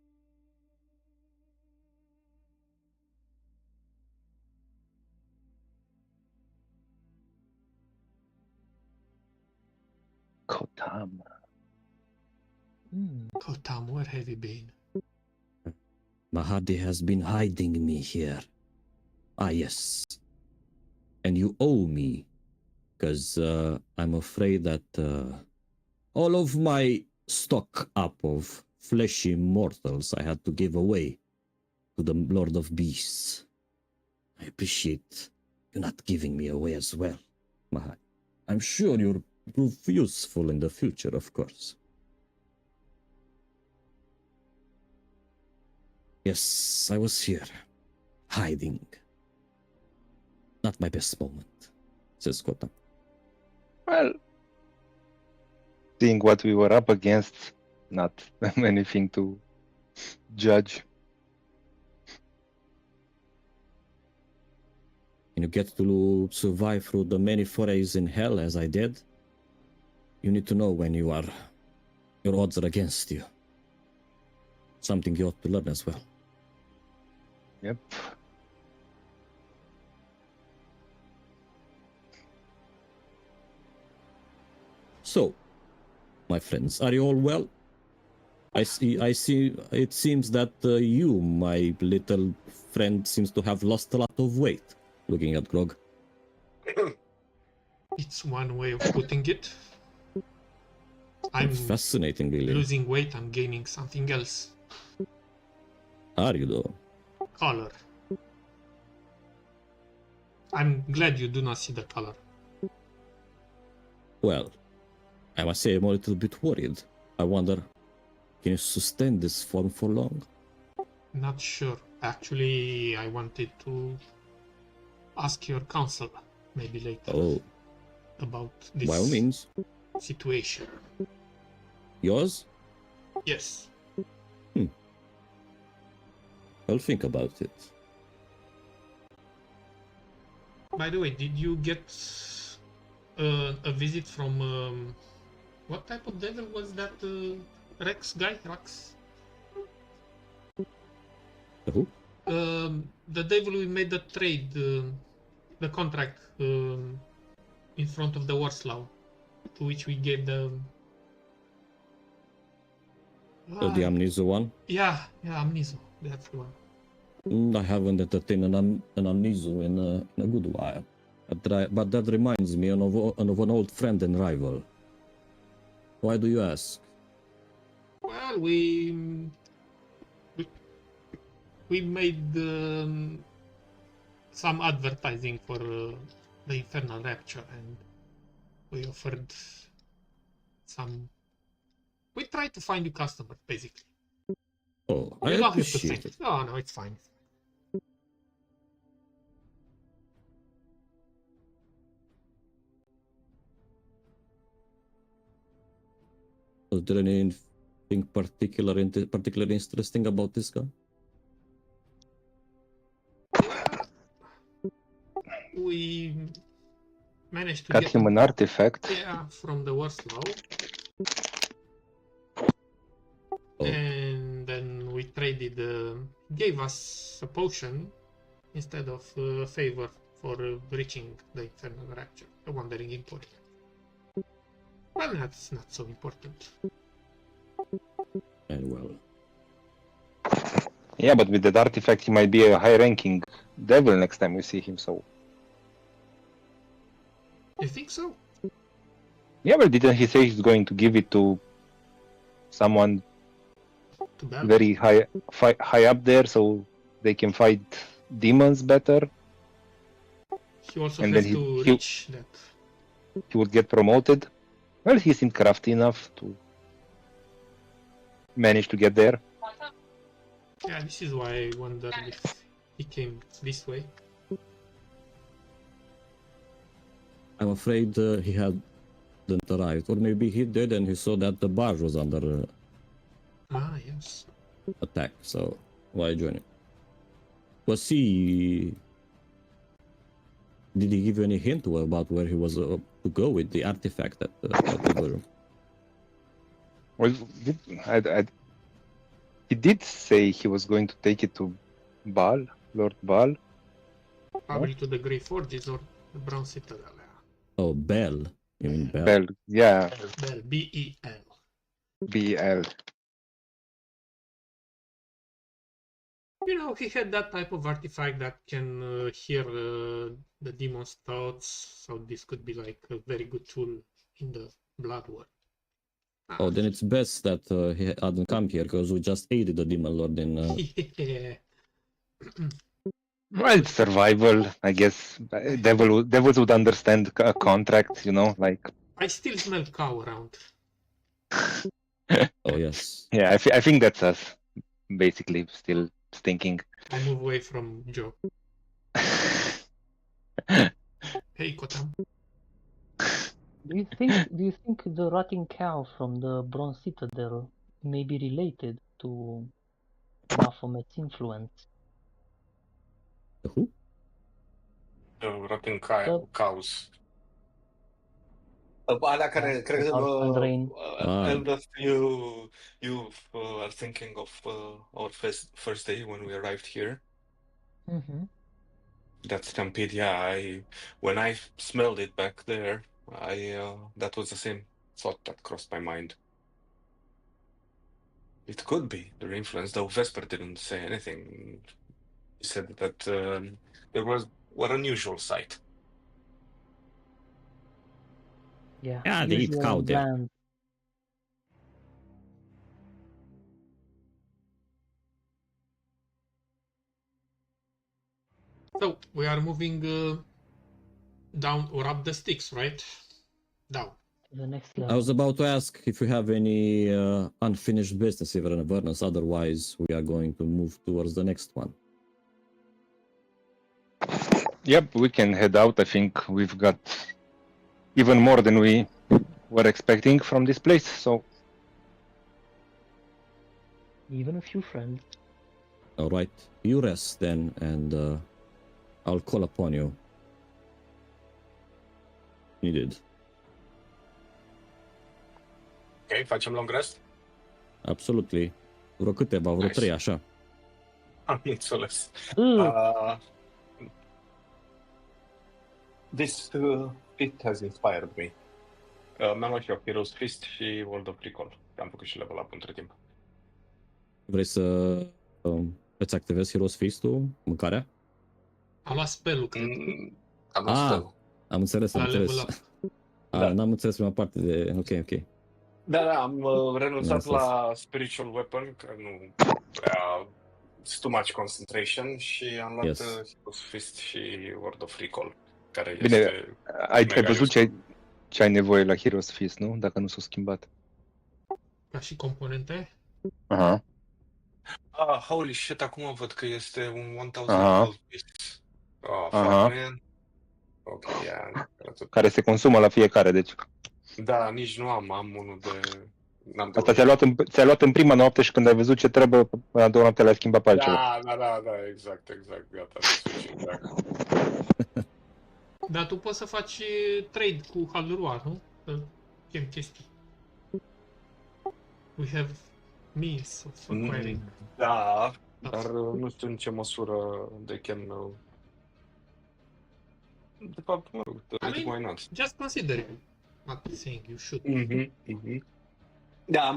S4: Kotam.
S2: Kotam, where have you been?
S1: Mahadi has been hiding me here. Ah, yes. And you owe me, because I'm afraid that all of my stock up of fleshy mortals I had to give away to the Lord of Beasts. I appreciate you not giving me away as well, Mahadi. I'm sure you'll prove useful in the future, of course. Yes, I was here, hiding. Not my best moment, says Kota.
S4: Well, seeing what we were up against, not anything to judge.
S1: And you get to survive through the many forays in hell as I did. You need to know when your odds are against you. Something you ought to learn as well.
S4: Yep.
S1: So, my friends, are you all well? I see. It seems that you, my little friend, seems to have lost a lot of weight. Looking at Grog.
S2: It's one way of putting it. I'm
S1: Fascinating, really.
S2: losing weight, I'm gaining something else.
S1: Are you though?
S2: Color. I'm glad you do not see the color.
S1: Well, I must say I'm a little bit worried. I wonder, can you sustain this form for long?
S2: Not sure. Actually, I wanted to ask your counsel, maybe later,
S1: Oh,
S2: about
S1: by all
S2: this
S1: means.
S2: situation.
S1: Yours?
S2: Yes.
S1: I'll think about it.
S2: By the way, did you get a visit from what type of devil was that Rex guy? Rex?
S1: Who?
S2: The devil we made the trade, the contract in front of the Warslaw, to which we gave the.
S1: The Amnesia one?
S2: Yeah, Amneso. That's the one.
S1: I haven't entertained an Amnesia in a good while. But that reminds me of an old friend and rival. Why do you ask?
S2: Well, we made some advertising for the Infernal Rapture, and we offered some. We tried to find you customers, basically.
S1: Oh, I
S2: You don't have to
S1: appreciate
S2: thank.
S1: it.
S2: Oh no, it's fine.
S1: Was there anything particularly interesting about this guy?
S2: We managed to
S4: Got
S2: get
S4: him an artifact.
S2: Yeah, from the Warslaw.
S1: Oh.
S2: And then we traded, gave us a potion instead of a favor for reaching the Infernal Rapture, the Wandering Emporium. Well, that's not so important.
S1: And well,
S4: Yeah, but with that artifact, he might be a high-ranking devil next time we see him. So
S2: You think so?
S4: yeah, but didn't he say he's going to give it to someone
S2: To Bell?
S4: very high up there, so they can fight demons better?
S2: He also
S4: And
S2: has
S4: then
S2: to reach that.
S4: he would get promoted. Well, he seemed crafty enough to manage to get there.
S2: Yeah, this is why I wondered if he came this way.
S1: I'm afraid he hadn't arrived. Or maybe he did and he saw that the barge was under
S2: Ah, yes.
S1: attack, so why join it? Was he... Did he give you any hint about where he was to go with the artifact at the room?
S4: Well, he did say he was going to take it to Baal, Lord Baal.
S2: Probably to the Grey Forges or the Brown Citadel.
S1: Oh, Bell. You mean Bell?
S4: Bel, yeah,
S2: Bell, B-E-L.
S4: BL.
S2: You know, he had that type of artifact that can hear the demon's thoughts, so this could be like a very good tool in the Blood War.
S1: Oh, then it's best that he hadn't come here, because we just aided the Demon Lord in...
S2: Yeah.
S4: Well, it's survival, I guess. Devils would understand a contract, you know, like.
S2: I still smell cow around.
S1: Oh, yes.
S4: Yeah, I think that's us, basically, still stinking.
S2: I move away from Joe. Hey, Kotam.
S5: Do you think the rotting cow from the Bronze Citadel may be related to Baphomet's influence?
S1: Who?
S3: Rotting
S5: The-
S3: cows. Alea care, cred că,
S5: Aldrain.
S3: Eldest, you are thinking of our first day when we arrived here.
S5: Mm-hmm.
S3: That stampede, yeah. When I smelled it back there, that was the same thought that crossed my mind. It could be their influence, though Vesper didn't say anything. He said that there was one unusual sight.
S5: Yeah.
S1: Yeah, they eat
S5: Usual
S1: cow
S5: and
S1: there.
S5: bland.
S2: So we are moving down or up the sticks, right? Down.
S5: To the next
S1: I
S5: level.
S1: was about to ask if you have any unfinished business here in Avernus. Otherwise, we are going to move towards the next one.
S4: Yep, we can head out. I think we've got even more than we were expecting from this place. So
S5: Even a few friends.
S1: All right, you rest then, and I'll call upon you. Needed.
S3: Ok, facem long rest?
S1: Absolutely. Vreo câteva, vreo
S3: Nice.
S1: 3, așa.
S3: Am înțeles.
S5: Ugh.
S3: This feat has inspired me. Mi-am luat și eu Hero's Feast și World of Recall. Am făcut și level up între timp.
S1: Vrei să îți activezi Hero's Feast-ul, mâncarea?
S2: Am luat spell-ul, cred.
S3: Am luat spell.
S1: Am înțeles, am
S2: La level
S1: înțeles.
S2: up.
S3: Da.
S1: N-am înțeles prima parte de... Ok.
S3: Da, am renunțat
S1: Nice.
S3: la Spiritual Weapon, că nu prea... It's too much concentration și am luat
S1: Yes.
S3: Hero's Feast și World of Recall, care
S4: Bine,
S3: este...
S4: ai
S3: mega
S4: văzut ce ai nevoie la Hero's Feast, nu? Dacă nu s-a schimbat.
S2: Ca și componente.
S4: Aha.
S3: Holy shit, acum văd că este un 1000
S4: Aha.
S3: gold piece. Fuck,
S4: Aha.
S3: man. Ok, yeah.
S4: Care se consumă la fiecare, deci.
S3: Da, nici nu am unul de... N-am de
S4: Asta ți-a luat în prima noapte și când ai văzut ce trebuie, în a doua noapte l-ai schimbat pe altceva.
S3: Da, exact, gata, switching back.
S2: Dar tu poți să faci trade cu Halurua, nu? Să chem chestii. We have means of acquiring.
S3: Da, dar nu știu în ce măsură they can... De fapt, mă rog, why not?
S2: Just consider it. Not saying you should.
S3: Da,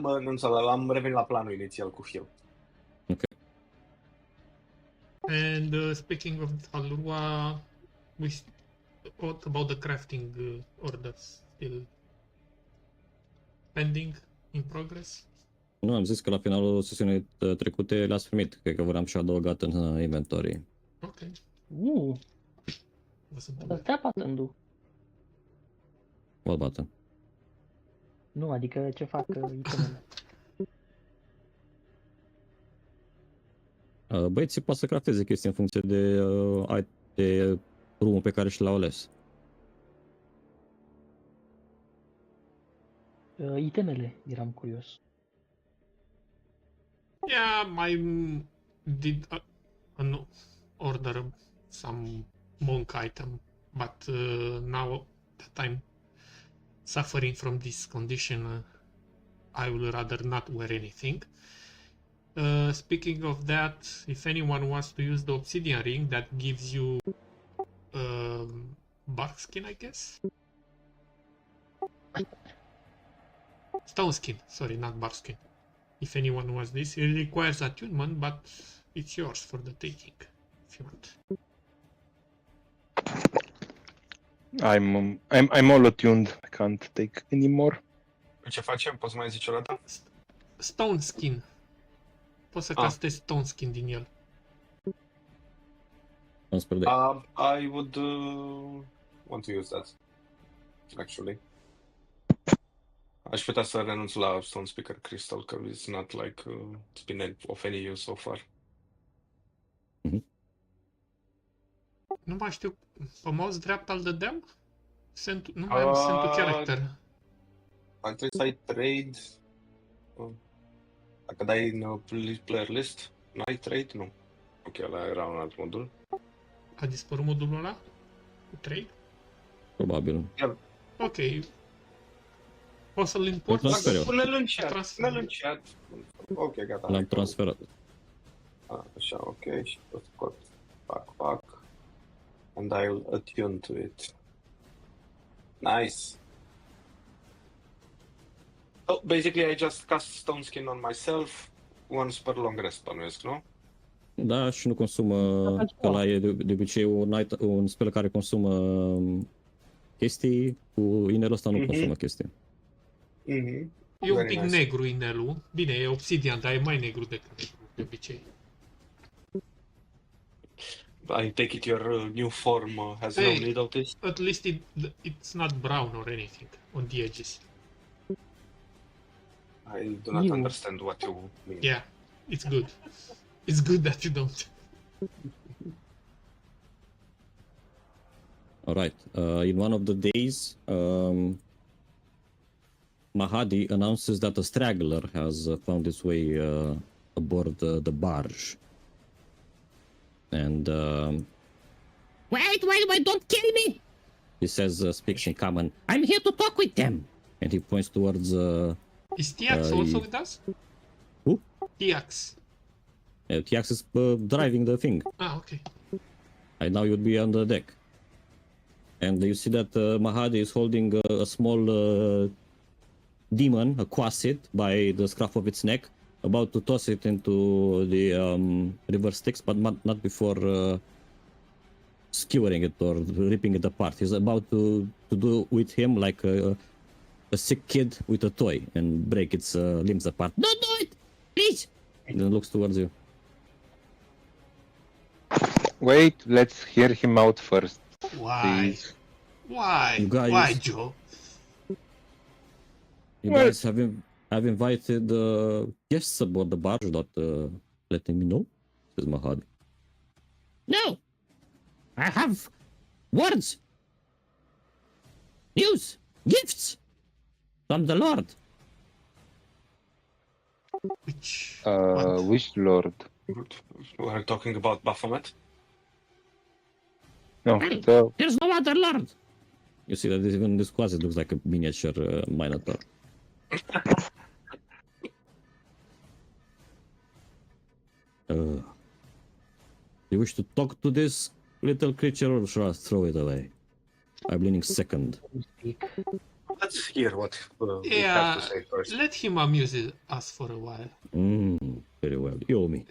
S3: am revenit la planul inițial cu heal.
S2: And speaking of Halurua, what about the crafting orders? Still pending, in progress?
S1: Nu, am zis că la finalul sesiunii trecute le-ați primit. Cred că v-am și adăugat în inventory.
S2: Ok.
S5: Dar stai button-ul.
S1: What button?
S5: Nu, adică ce fac itemele.
S1: Băieții poate să crafteze chestii în funcție de drumul pe care și l-au ales.
S5: Itemele, eram curios.
S2: Yeah, I did order some monk item, but now that I'm suffering from this condition, I will rather not wear anything. Speaking of that, if anyone wants to use the obsidian ring, that gives you bark skin, I guess? Stone skin, sorry, not bark skin. If anyone wants this, it requires attunement, but it's yours for the taking, if you want.
S4: I'm all attuned. I can't take any more.
S3: Ce facem? Poți mai zici o dată?
S2: Stone skin. Poți să castezi stone skin din el.
S3: I would want to use that, actually. Aș putea să renunț la Stone Speaker Crystal, că it's not like it's been of any use so far.
S2: Nu mai știu, pe mouse dreapta îl dădeam? Nu mai am send to character.
S3: Ar trebui să ai trade. Dacă dai în player list, n-ai trade? Nu. Ok, ăla era un alt modul.
S2: A dispărut modulul ăla? Cu trade?
S1: Probabil.
S2: Ok. O să-l import?
S3: Pune-l în chat. Ok, gata.
S1: L-am transferat.
S3: Așa, ok, și pot scot back. And I'll attune to it. Nice. So basically I just cast Stone Skin on myself once per long rest, bănuiesc, nu?
S1: Da, și nu consumă, că ăla e de obicei un spell care consumă chestii, cu inelul ăsta nu consumă chestii.
S3: Mhm.
S2: E un
S3: Very
S2: pic
S3: nice.
S2: negru inelul. Bine, e obsidian, dar e mai negru decât negru, de obicei.
S3: I take it your new form has no
S2: Hey.
S3: need of this.
S2: At least it's not brown or anything on the edges.
S3: I do not
S5: You.
S3: understand what you mean.
S2: Yeah, it's good. It's good that you don't.
S1: All right. In one of the days, Mahadi announces that a straggler has found its way aboard the barge. And wait, don't kill me! He says, speaks in common. I'm here to talk with them. And he points towards.
S2: Is Tiax also with us?
S1: Who?
S2: Tiax.
S1: Tiax is driving the thing.
S2: Ah, okay.
S1: And now you'd be on the deck. And you see that Mahadi is holding a small demon, a quasit, by the scruff of its neck, about to toss it into the river Styx, but not before skewering it or ripping it apart. He's about to do with him like a sick kid with a toy and break its limbs apart. Don't do it, please. And then looks towards you.
S4: Wait, let's hear him out first.
S2: Why?
S4: Please.
S2: Why?
S1: You guys-
S2: Why, Joe?
S1: You guys have invited guests aboard the barge without letting me know, says Mahadi. No, I have words, news, gifts from the Lord.
S2: Which?
S4: Which lord?
S3: We're talking about Baphomet.
S4: No,
S1: Well,
S4: so
S1: there's no other Lord. You see that even this quasi looks like a miniature Minotaur. You wish to talk to this little creature, or shall I throw it away? I'm leaning second.
S5: Speak.
S3: Let's hear what we have
S2: Yeah,
S3: to say first.
S2: let him amuse us for a while.
S1: Very well. You owe me.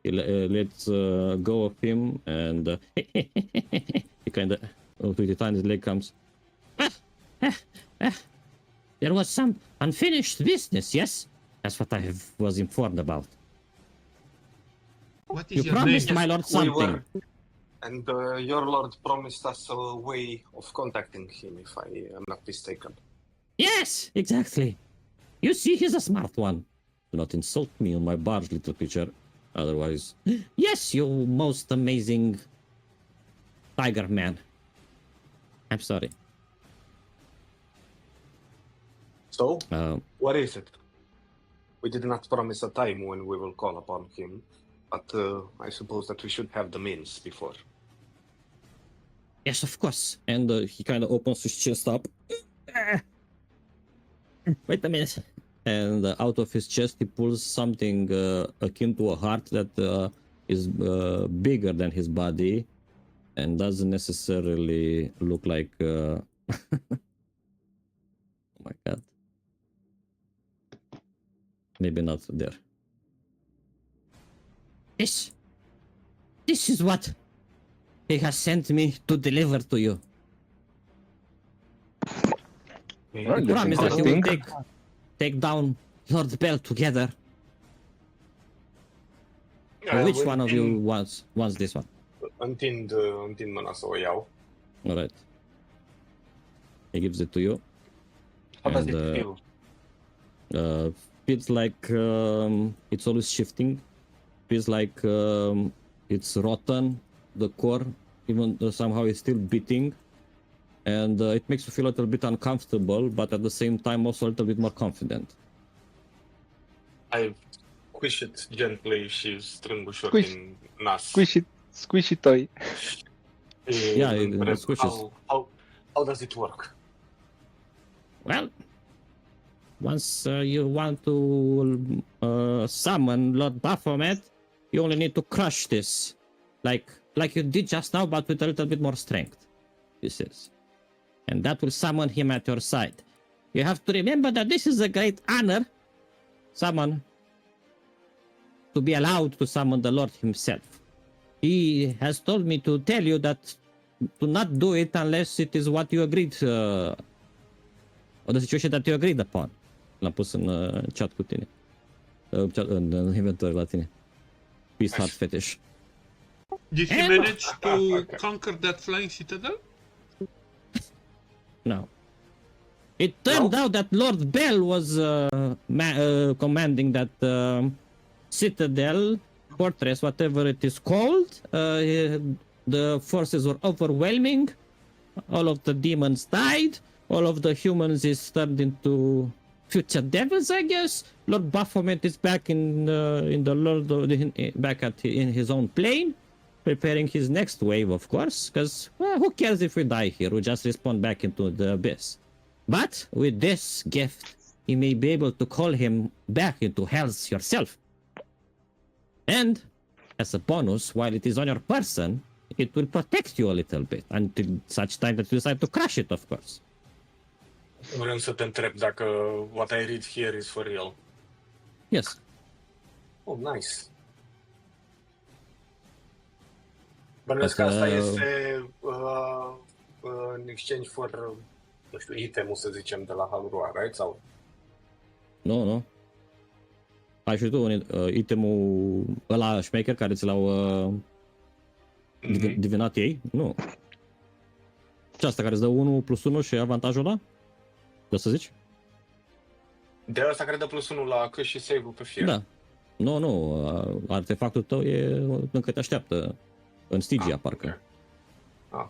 S1: Let's go of him, and he kind of with the time his leg comes. There was some unfinished business, yes? That's what was informed about.
S2: What
S1: You
S2: is your
S1: promised
S2: name?
S1: my lord
S3: We
S1: something.
S3: were, and your lord promised us a way of contacting him, if I am not mistaken.
S1: Yes, exactly. You see, he's a smart one. Do not insult me on my barge, little creature. Otherwise, yes, you most amazing tiger man. I'm sorry.
S3: So,
S1: Um,
S3: what is it? We did not promise a time when we will call upon him, but I suppose that we should have the means before.
S1: Yes, of course. And he kind of opens his chest up. Wait a minute. And out of his chest, he pulls something akin to a heart that is bigger than his body and doesn't necessarily look like. Oh my god. Maybe not there. This is what he has sent me to deliver to you.
S4: well,
S1: He
S4: that's
S1: promised that he will
S4: interesting.
S1: take down Lord Bell together. Which one of you wants this one?
S3: Întind mâna să o iau.
S1: All right. He gives it to you.
S3: How does
S1: And,
S3: it feel?
S1: Feels like it's always shifting. Feels like it's rotten, the core, even though somehow it's still beating. And it makes you feel a little bit uncomfortable, but at the same time also a little bit more confident.
S3: I squish it gently și strâng ușor
S4: Squish.
S3: din nas.
S4: Squishy toy.
S3: Și
S1: Yeah, it
S3: întreb,
S1: squishes.
S3: how does it work?
S1: Well, once you want to summon Lord Baphomet, you only need to crush this, like you did just now, but with a little bit more strength. He says, and that will summon him at your side. You have to remember that this is a great honor, to be allowed to summon the Lord himself. He has told me to tell you that to not do it unless it is what you agreed, or the situation that you agreed upon. L-am pus în chat cu tine. În inventory la tine. Peace Heart Fetish.
S2: Did he manage to conquer that flying citadel?
S1: No. It turned out that Lord Bell was commanding that citadel, fortress, whatever it is called. The forces were overwhelming. All of the demons died. All of the humans is turned into future devils, I guess. Lord Baphomet is back in the Lord back in his own plane, preparing his next wave, of course. Because who cares if we die here? We just respawn back into the abyss. But with this gift, you may be able to call him back into hells yourself. And as a bonus, while it is on your person, it will protect you a little bit until such time that you decide to crush it, of course.
S3: Vreau să te întreb dacă what I read here is for real.
S1: Yes.
S3: Oh, nice. Bănuiesc că asta este în exchange for, nu știu, itemul, să zicem, de la Halurua, right? Sau?
S1: Nu. Ai și tu itemul ăla șmecher care ți l-au divinat ei? Nu. Și asta care îți dă 1+1 și avantajul ăla? O să zici?
S3: De asta care dă +1 la cât și save-ul pe fier.
S1: Da. Nu. Artefactul tău e încă te așteaptă. În Stygia, parcă.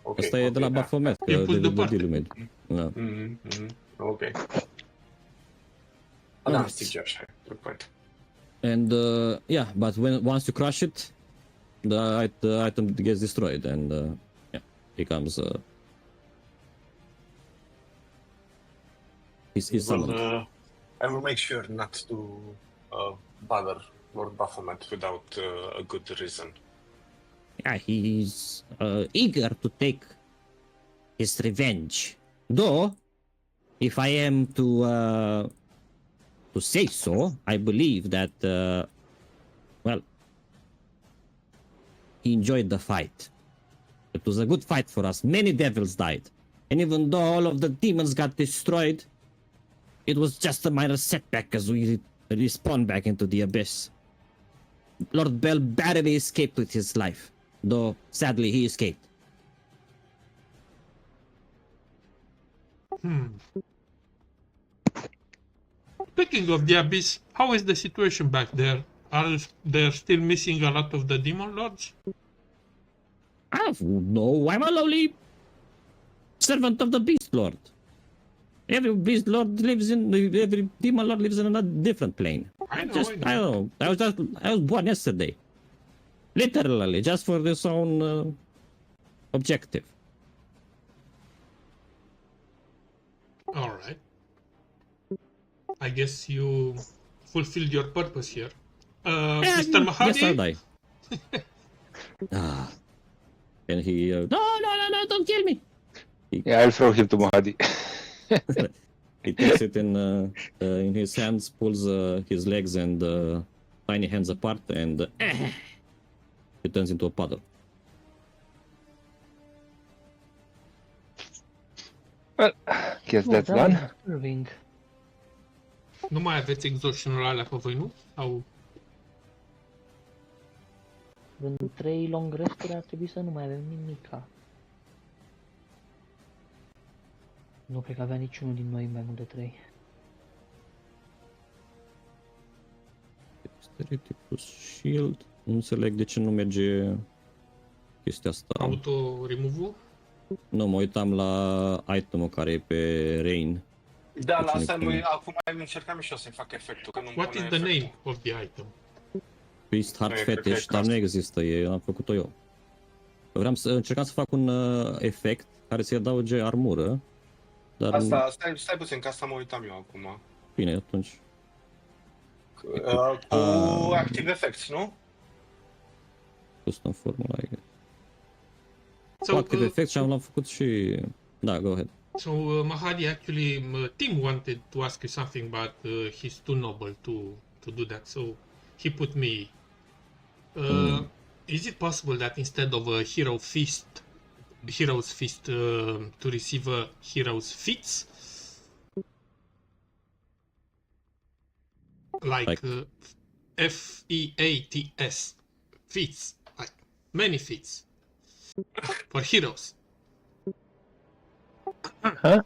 S3: Okay,
S1: asta e de la Baphomet.
S2: E pus deoparte.
S1: Da.
S3: Ok. Da, Stygia, așa. Good point.
S1: And yeah, but once you crush it, the item gets destroyed and becomes is summoned.
S3: I will make sure not to bother Lord Baphomet without a good reason.
S1: Yeah, he's eager to take his revenge. Though, if I am to say so, I believe that well, he enjoyed the fight. It was a good fight for us. Many devils died, and even though all of the demons got destroyed, it was just a minor setback as we respawned back into the abyss. Lord Bell barely escaped with his life, though sadly he escaped.
S2: Speaking of the abyss, how is the situation back there? Are they still missing a lot of the demon lords?
S1: No, I'm a lowly servant of the Beast Lord. Every Beast Lord every demon lord lives in a different plane.
S2: I know.
S1: I don't know. I was born yesterday. Literally, just for this own objective.
S2: Alright. I guess you fulfilled your purpose here. Mr. Mahadi?
S1: Yes, I'll die. And he... No, don't kill me!
S4: Yeah, I'll throw him to Mahadi.
S1: He takes it in his hands, pulls his legs and tiny hands apart, and it turns into a puddle.
S4: Well, guess that's done.
S5: Disturbing.
S2: Nu mai aveți exhaustion-ul alea pe voi, nu? Sau...
S5: În 3 long resturi ar trebui să nu mai avem nimica. Nu cred că avea niciunul din noi mai mult de 3.
S1: Dexterity plus shield. Nu înțeleg de ce nu merge chestia asta.
S2: Auto-remove-ul?
S1: Nu, mă uitam la itemul care e pe Rain.
S3: Da, la asta acum încercam și eu să-i fac efectul. Că
S2: What is the name of the item?
S1: Beast Heart Fetish, dar nu există, am făcut-o eu. Încercam să fac un efect care să-i adauge armură. Dar
S3: asta, stai puțin, că asta mă uitam eu acum.
S1: Bine, atunci.
S3: Cu Active Effects, nu?
S1: Custom formula.
S2: So,
S1: Cu Active Effects și l-am făcut și... Da, go ahead.
S2: So, Mahadi, actually, Tim wanted to ask you something, but he's too noble to do that, so he put me. Is it possible that instead of a hero feast, Hero's Fist to receive a Hero's Feats. Like Feats. Feats. Like many feats. For heroes.
S4: Huh?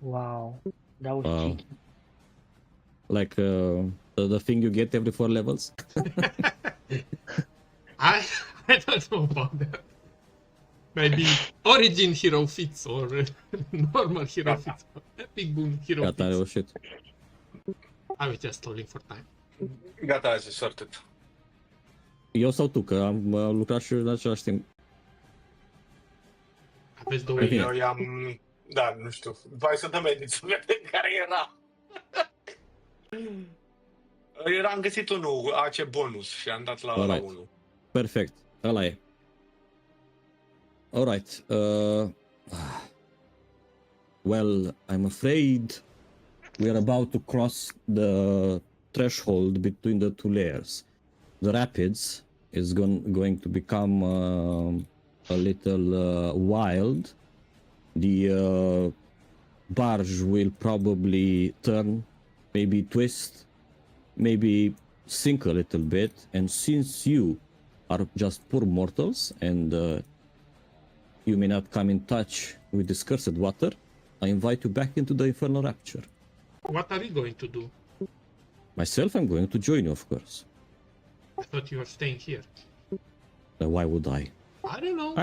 S5: Wow, that was
S1: Wow.
S5: cheeky.
S1: Like the thing you get every 4 levels.
S2: I don't know about that. Maybe Origin Hero Feats or normal Hero Feats. Epic Boom Hero
S1: Gata, am
S2: Feats.
S1: reușit.
S2: I was just stalling for time.
S3: Gata, azi e sorted.
S1: Eu sau tu, că am lucrat și în același timp.
S2: Aveți două
S1: Bine.
S2: idei.
S3: Eu i-am... Da, nu știu. Hai să dăm edit să vedem care era. Am găsit unul, AC bonus și am dat la
S1: Alright.
S3: 1.
S1: Perfect, ăla e. Alright. Well, I'm afraid we are about to cross the threshold between the 2 layers. The rapids is going to become a little wild. The barge will probably turn, maybe twist, maybe sink a little bit. And since you are just poor mortals and you may not come in touch with this cursed water, I invite you back into the Infernal Rapture.
S2: What are you going to do?
S1: Myself, I'm going to join you, of course.
S2: I thought you were staying here.
S1: Why would I?
S2: I don't know.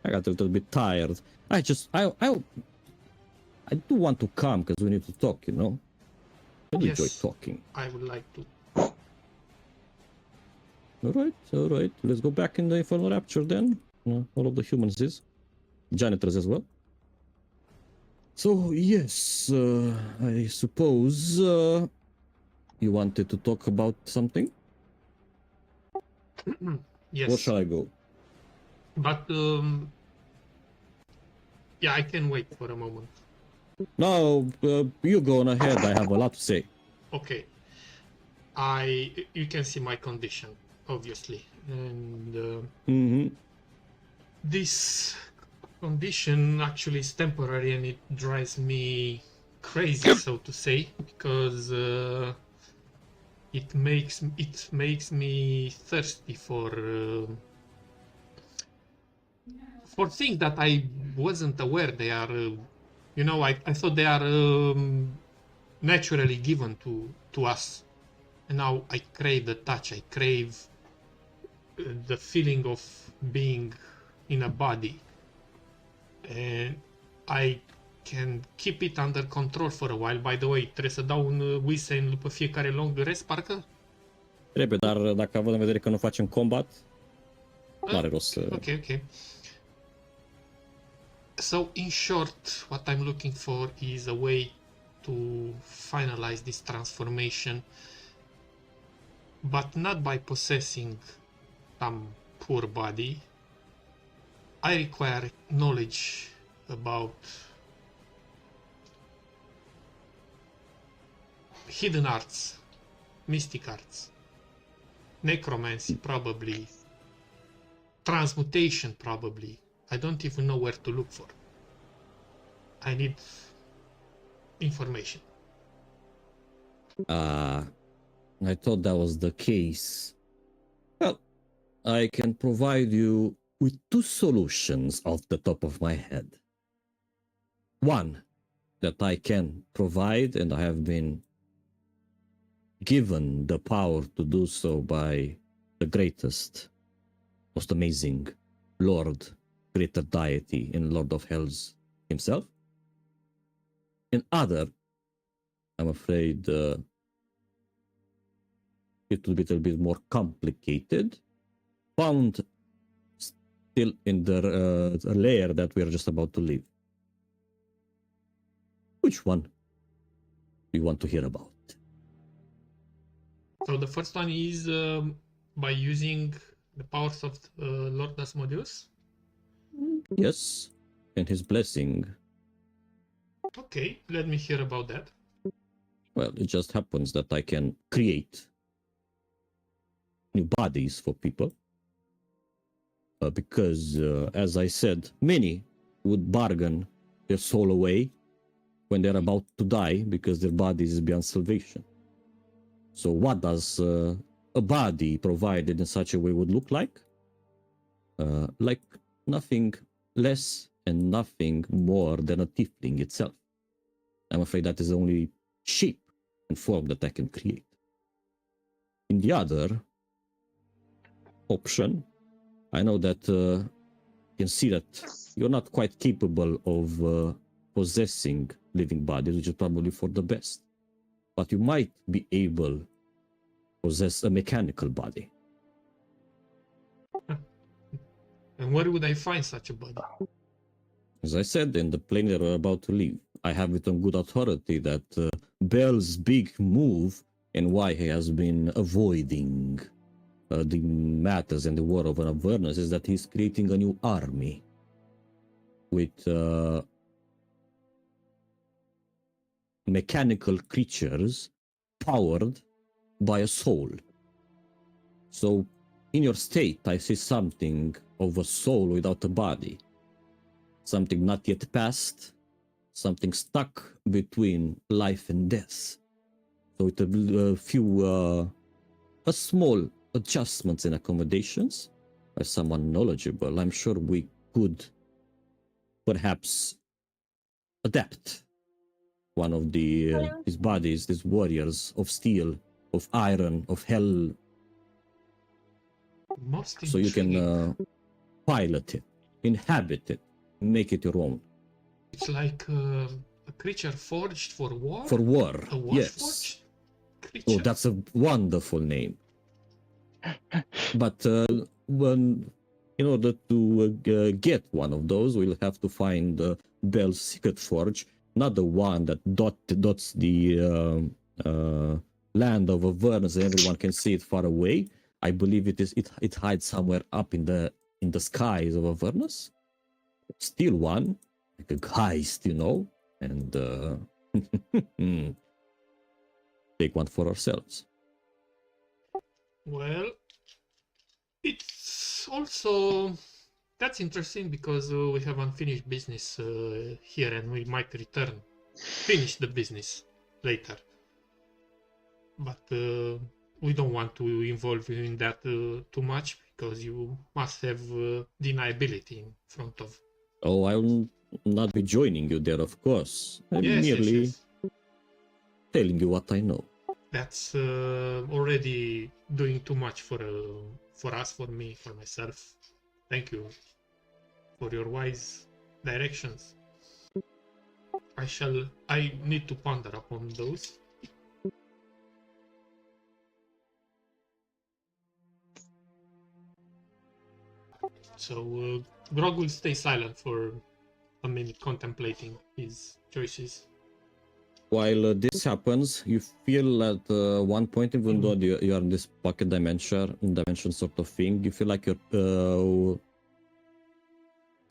S1: I got a little bit tired. I do want to come because we need to talk, you know? I
S2: Yes.
S1: enjoy talking.
S2: I would like to.
S1: All right. Let's go back in the Infernal Rapture then. All of the humans is. Janitors as well. So, yes, I suppose you wanted to talk about something?
S2: Yes.
S1: Where shall I go?
S2: But yeah, I can wait for a moment.
S1: No, you go on ahead. I have a lot to say.
S2: Okay. You can see my condition, obviously, and this condition actually is temporary, and it drives me crazy, so to say, because it makes me thirsty for things that I wasn't aware they are. I thought they are naturally given to us, and now I crave the touch. I crave the feeling of being in a body, and I can keep it under control for a while. By the way, trebuie să dau un whistle după fiecare long rest, parcă?
S1: Trebuie, dar dacă având în vedere că nu facem combat, nu are rost să...
S2: Okay. So, in short, what I'm looking for is a way to finalize this transformation, but not by possessing some poor body. I require knowledge about hidden arts, mystic arts, necromancy probably, transmutation probably. I don't even know where to look for. I need information.
S1: I thought that was the case. Well, I can provide you with 2 solutions off the top of my head. One that I can provide, and I have been given the power to do so by the greatest, most amazing Lord, greater deity, and Lord of Hells himself. And other, I'm afraid, it will be a little bit more complicated, found still in the layer that we are just about to leave. Which one do you want to hear about?
S2: So the first one is by using the powers of Lord Asmodeus.
S1: Yes, and his blessing.
S2: Okay, let me hear about that.
S1: Well, it just happens that I can create new bodies for people, because, as I said, many would bargain their soul away when they're about to die because their body is beyond salvation. So what does a body provided in such a way would look like? Like nothing less and nothing more than a tiefling itself. I'm afraid that is the only shape and form that I can create. In the other option, I know that you can see that you're not quite capable of possessing living bodies, which is probably for the best. But you might be able to possess a mechanical body.
S2: And where would I find such a body?
S1: As I said, in the plane that we're about to leave, I have it on good authority that Bell's big move and why he has been avoiding the matters and the war of Avernus is that he's creating a new army with mechanical creatures powered by a soul. So in your state, I see something of a soul without a body. Something not yet past, something stuck between life and death. So with a few, a small adjustments and accommodations by someone knowledgeable, I'm sure we could perhaps adapt one of these bodies, these warriors of steel, of iron, of hell,
S2: Most
S1: so you can pilot it, inhabit it, make it your own.
S2: It's like a creature forged for war?
S1: For war,
S2: A war
S1: yes.
S2: forged creature?
S1: Oh, that's a wonderful name. But when, in order to get one of those, we'll have to find Bell's secret forge, not the one that dots the land of Avernus and everyone can see it far away. I believe it hides somewhere up in the skies of Avernus. Steal one, like a heist, you know, and take one for ourselves.
S2: Well, it's also... That's interesting because we have unfinished business here and we might finish the business later. But we don't want to involve you in that too much because you must have deniability in front of...
S1: Oh, I will not be joining you there, of course. I'm merely telling you what I know.
S2: That's already doing too much for us, for me, for myself. Thank you for your wise directions. I need to ponder upon those. So Grog will stay silent for a minute, contemplating his choices.
S1: While this happens, you feel at one point, even though you are in this pocket dimension sort of thing, you feel like you're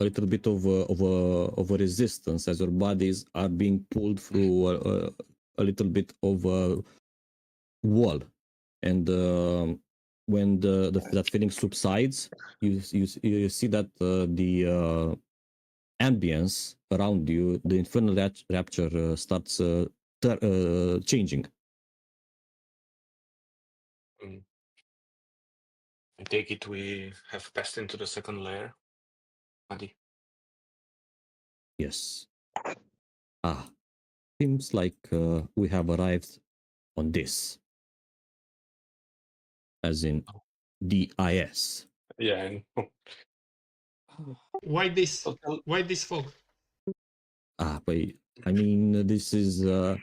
S1: a little bit of a resistance as your bodies are being pulled through a little bit of a wall, and when that feeling subsides, you see that the ambience around you, the infernal rapture starts changing.
S3: I take it we have passed into the second layer, Adi.
S1: Yes. Seems like we have arrived on this. As in DIS.
S3: Yeah, I know.
S2: Why this? Why this fog?
S1: But I mean, this is the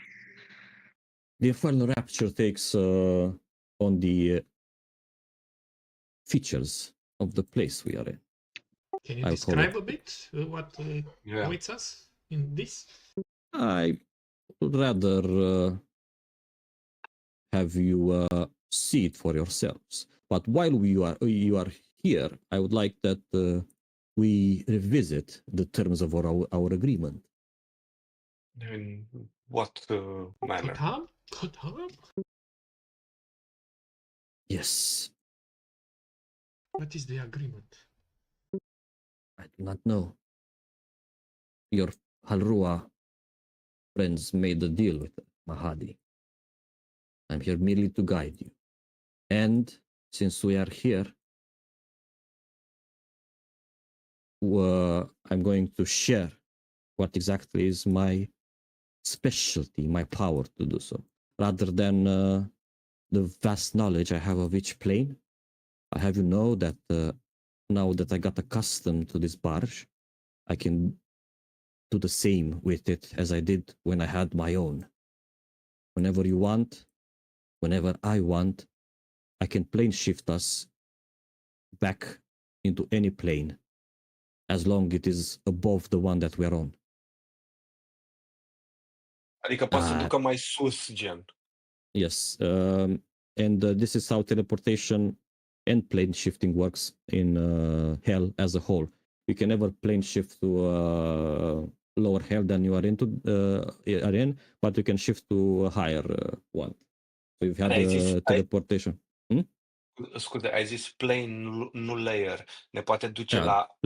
S1: infernal rapture takes on the features of the place we are in.
S2: Can you describe a bit what awaits us in this?
S1: I would rather have you see it for yourselves. But while you are here, I would like that we revisit the terms of our agreement.
S3: In what manner?
S2: Kotam?
S1: Yes.
S2: What is the agreement?
S1: not know. Your Halrua friends made a deal with Mahadi. I'm here merely to guide you. And since we are here, I'm going to share what exactly is my specialty, my power to do so, rather than the vast knowledge I have of each plane. I have you know that now that I got accustomed to this barge, I can do the same with it as I did when I had my own. Whenever you want, whenever I want, I can plane shift us back into any plane as long it is above the one that we're on.
S3: Adică poate să ducă mai sus, gen.
S1: Yes, and this is how teleportation and plane shifting works in Hell as a whole. You can never plane shift to lower Hell than you are in, but you can shift to a higher one. So you've had teleportation.
S3: Scuze, ai zis plane, nu layer. Ne poate duce la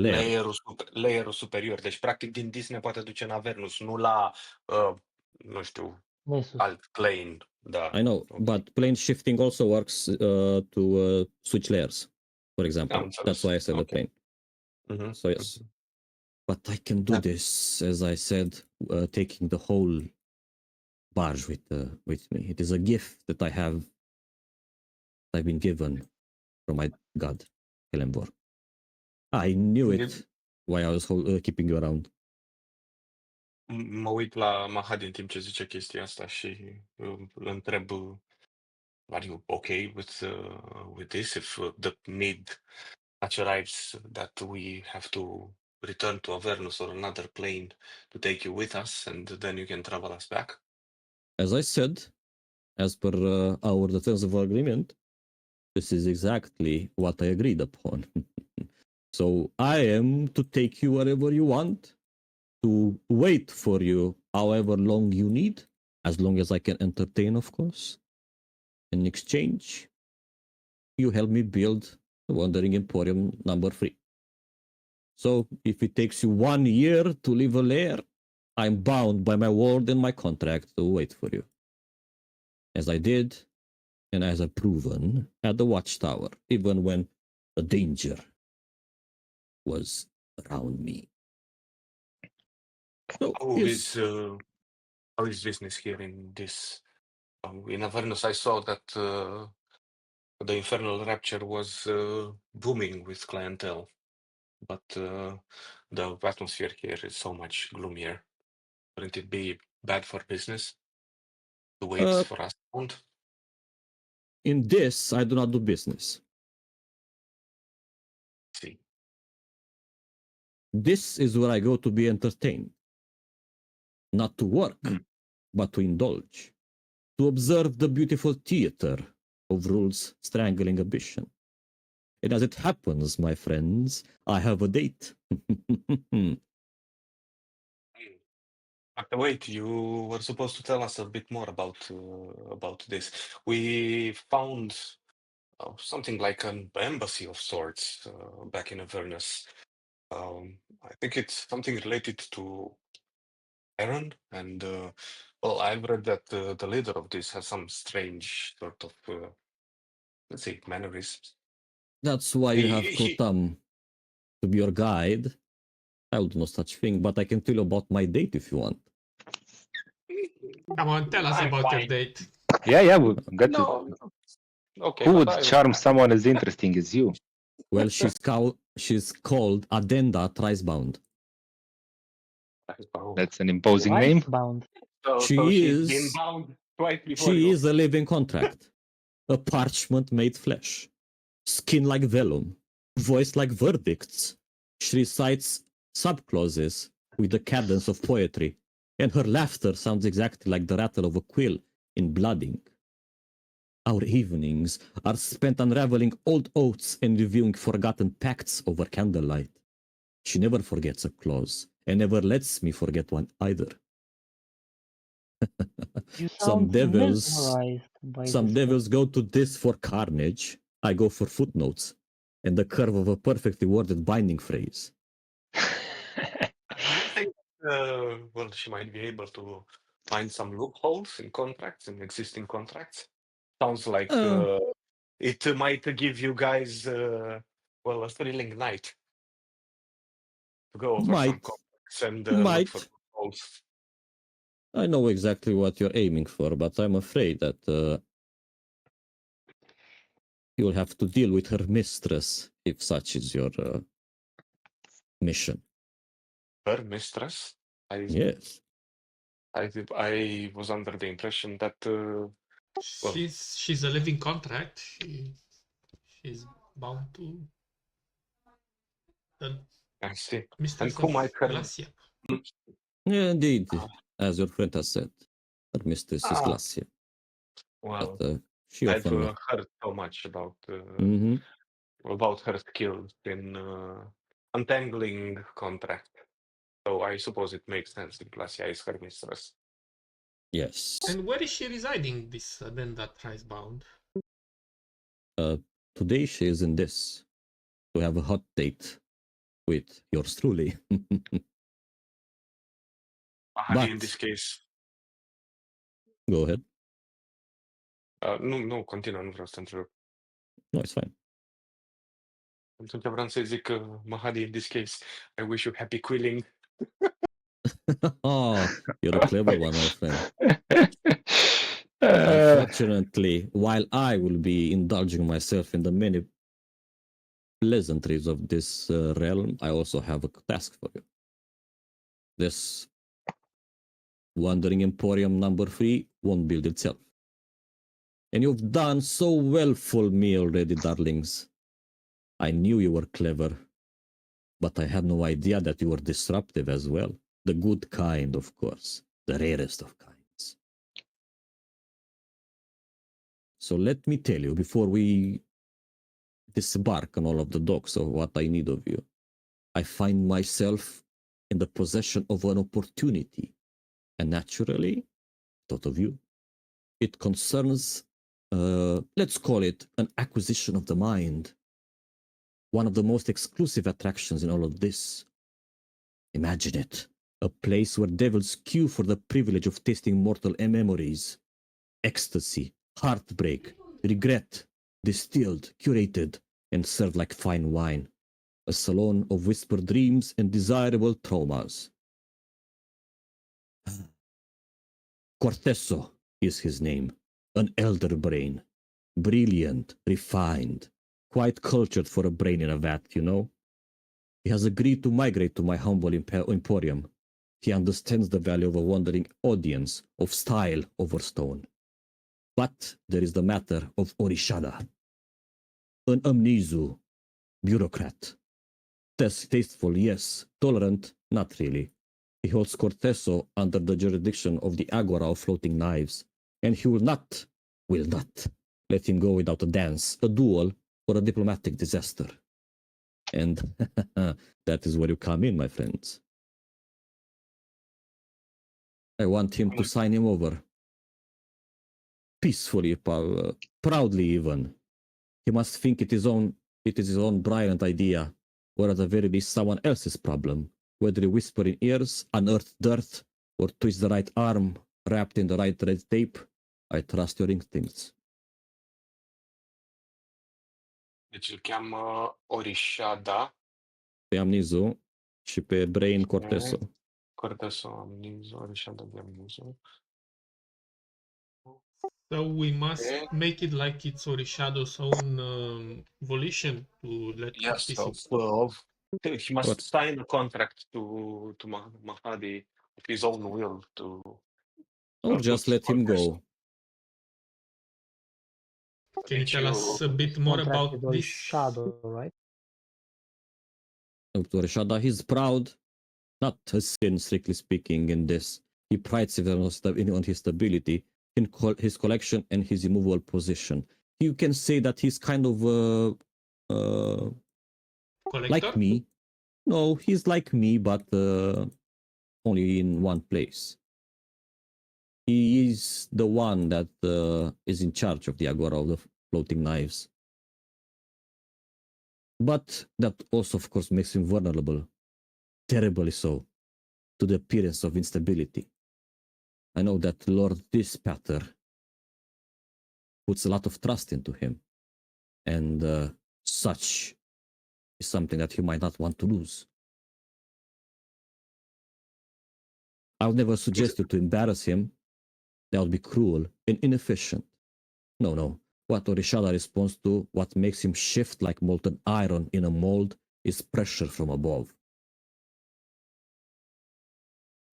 S3: layerul superior. Deci, practic, din dis ne poate duce în Avernus, nu la, nu știu, alt plane. Da.
S1: I know, but plane shifting also works to switch layers, for example. That's why I said the plane.
S3: Mm-hmm.
S1: So yes, but I can do this, as I said, taking the whole barge with me. It is a gift that I've been given from my god, Helembor. I knew it while I was keeping you around.
S3: Mă uit la Mahadi în timp ce zice chestia asta și îl întreb, are you okay with this? If the need arrives that we have to return to Avernus or another plane to take you with us, and then you can travel us back?
S1: As I said, as per our defensive agreement, this is exactly what I agreed upon. So I am to take you wherever you want, to wait for you however long you need, as long as I can entertain, of course. In exchange, you help me build the Wandering Emporium number 3. So if it takes you 1 year to leave a lair, I'm bound by my word and my contract to wait for you. As I did, and as I've proven at the Watchtower, even when the danger was around me. So,
S3: how is business here in this? In Avernus, I saw that the Infernal Rapture was booming with clientele, but the atmosphere here is so much gloomier. Wouldn't it be bad for business to wait for us?
S1: In this, I do not do business.
S3: See.
S1: This is where I go to be entertained. Not to work, but to indulge. To observe the beautiful theater of rules strangling ambition. And as it happens, my friends, I have a date.
S3: But wait, you were supposed to tell us a bit more about this. We found something like an embassy of sorts back in Avernus. I think it's something related to Aaron, and well, I've read that the leader of this has some strange sort of, let's say, mannerisms.
S1: That's why you have Kotam to be your guide. I will do no such thing, but I can tell you about my date if you want.
S2: Come on, tell us about your date.
S4: Yeah, we got to.
S3: Okay.
S4: Who would charm someone as interesting as you?
S1: Well, she's called Addenda Thricebound.
S4: That's an imposing name.
S1: She is a living contract, a parchment made flesh, skin like vellum, voice like verdicts. She recites subclauses with the cadence of poetry, and her laughter sounds exactly like the rattle of a quill in blood ink. Our evenings are spent unraveling old oaths and reviewing forgotten pacts over candlelight. She never forgets a clause, and never lets me forget one either. Some devils go to this for carnage. I go for footnotes and the curve of a perfectly worded binding phrase.
S3: Do you think, well, she might be able to find some loopholes in contracts, in existing contracts? Sounds like it might give you guys, well, a thrilling night to go over some
S1: Might,
S3: contracts and look for
S1: might.
S3: loopholes.
S1: I know exactly what you're aiming for, but I'm afraid that you'll have to deal with her mistress if such is your mission.
S3: Her mistress?
S1: Yes.
S3: I was under the impression that, well,
S2: She's a living contract. She's bound to the
S3: I see. And
S2: mistress
S3: who
S2: of
S3: might her...
S2: Glacia.
S1: Yeah, indeed. As your friend has said, her mistress is
S3: Ah,
S1: Glacia.
S3: well,
S1: But she
S3: I've
S1: often...
S3: heard so much about
S1: Mhm.
S3: her skills in untangling contract. So I suppose it makes sense that Glacia is her mistress.
S1: Yes.
S2: And where is she residing, this Addenda Thrice-bound?
S1: Today she is in this to have a hot date with yours truly.
S3: Mahadi in
S1: But
S3: this case.
S1: go ahead.
S3: Nu, continuă, nu vreau să te întrerup.
S1: No, it's fine.
S3: Atunci vreau să zic că Mahadi in this case, I wish you happy quilling.
S1: Oh, you're a clever one, my friend. Unfortunately, while I will be indulging myself in the many pleasantries of this realm, I also have a task for you. This Wandering Emporium number 3 won't build itself. And you've done so well for me already, darlings. I knew you were clever, but I had no idea that you were disruptive as well. The good kind, of course. The rarest of kinds. So let me tell you, before we disembark on all of the docks of what I need of you, I find myself in the possession of an opportunity. And naturally, thought of you. It concerns, let's call it an acquisition of the mind. One of the most exclusive attractions in all of this. Imagine it. A place where devils queue for the privilege of tasting mortal memories. Ecstasy, heartbreak, regret, distilled, curated, and served like fine wine. A salon of whispered dreams and desirable traumas. Corteso is his name, an elder brain. Brilliant, refined, quite cultured for a brain in a vat, you know? He has agreed to migrate to my humble emporium. He understands the value of a wandering audience, of style over stone. But there is the matter of Orishada. An amnesu, bureaucrat. Tasteful, yes. Tolerant, not really. He holds Corteso under the jurisdiction of the Agora of Floating Knives, and he will not let him go without a dance, a duel, or a diplomatic disaster. And that is where you come in, my friends. I want him to sign him over. Peacefully, proudly even. He must think it is his own brilliant idea, or at the very least someone else's problem. Whether you whisper in ears, unearth dirt, or twist the right arm, wrapped in the right red tape, I trust your instincts.
S3: Deci îl cheamă Orishada.
S1: Pe Amnizu și pe Brain Corteso.
S3: Corteso, Amnizu, Orishada de Amnizu.
S2: So we must make it like it's Orishado's own volition to let
S3: Yes,
S2: participate.
S3: he must sign a contract to Mahadi of his own will to...
S1: Or just let him go.
S2: Can you tell us a bit more about this?
S5: Shadow, right?
S1: Orishada, he's proud, not a sin, strictly speaking, in this. He prides on his stability, in his collection, and his immovable position. You can say that he's kind of like me. No, he's like me, but only in one place. He is the one that is in charge of the Agora of the Floating Knives. But that also, of course, makes him vulnerable. terribly so, to the appearance of instability. I know that Lord Dispater puts a lot of trust into him, and such is something that he might not want to lose. I would never suggest you to embarrass him. That would be cruel and inefficient. No. What Orishada responds to, what makes him shift like molten iron in a mold, is pressure from above.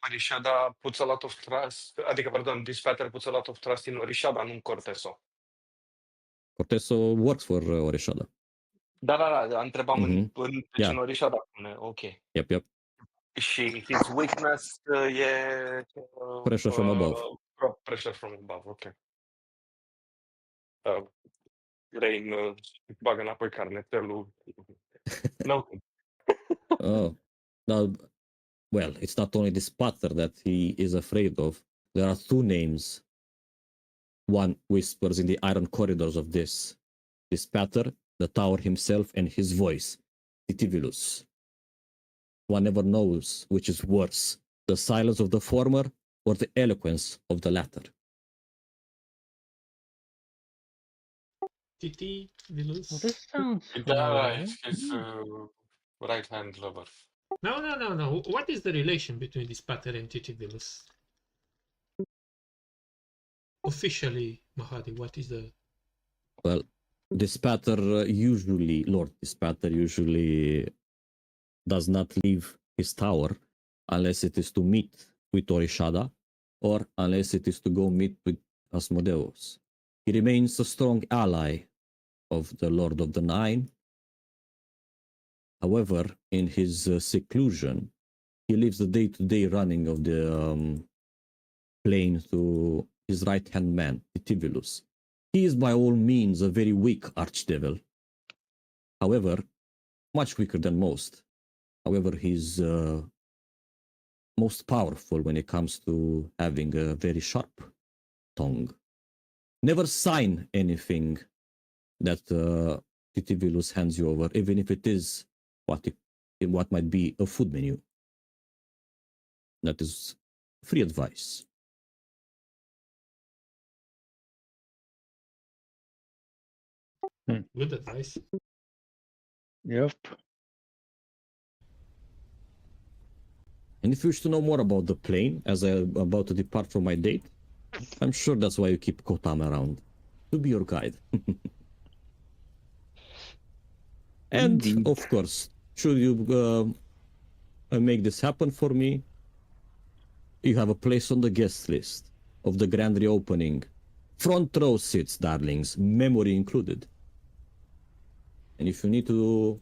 S3: Orishada puts a lot of trust, adică, pardon, Dispater puts a lot of trust in Orishada, nu în Corteso.
S1: Corteso works for Orishada.
S3: Da, întrebam
S1: Mhm.
S3: deci în Orishada. Ok.
S1: Yep.
S3: Și his weakness e...
S1: Pressure from above.
S3: Pressure from above, ok. Rain bagă înapoi carnetelul. No.
S1: Oh. Now, well, it's not only this Pater that he is afraid of. There are two names. One whispers in the iron corridors of this Pater, the tower himself, and his voice, Titivillus. One never knows which is worse, the silence of the former or the eloquence of the latter.
S2: Titi, Vilus.
S5: Well, this sounds
S3: Da,
S5: familiar.
S3: it's his right hand lover.
S2: No. What is the relation between this pattern and Titi Vilus? Officially, Mahadi, what is the...
S1: Well, Lord Dispater usually does not leave his tower unless it is to meet with Orishada or unless it is to go meet with Asmodeus. He remains a strong ally of the Lord of the Nine. However, in his seclusion, he leaves the day-to-day running of the plane to his right-hand man, Titivillus. He is by all means a very weak archdevil. However, much weaker than most. However, he's most powerful when it comes to having a very sharp tongue. Never sign anything that Titivillus hands you over, even if it is what might be a food menu. That is free advice.
S2: Good advice.
S4: Yep.
S1: And if you wish to know more about the plane, as I'm about to depart from my date, I'm sure that's why you keep Kotam around, to be your guide. And,
S4: Indeed.
S1: of course, should you make this happen for me, you have a place on the guest list of the grand reopening. Front row seats, darlings, memory included. And if you need to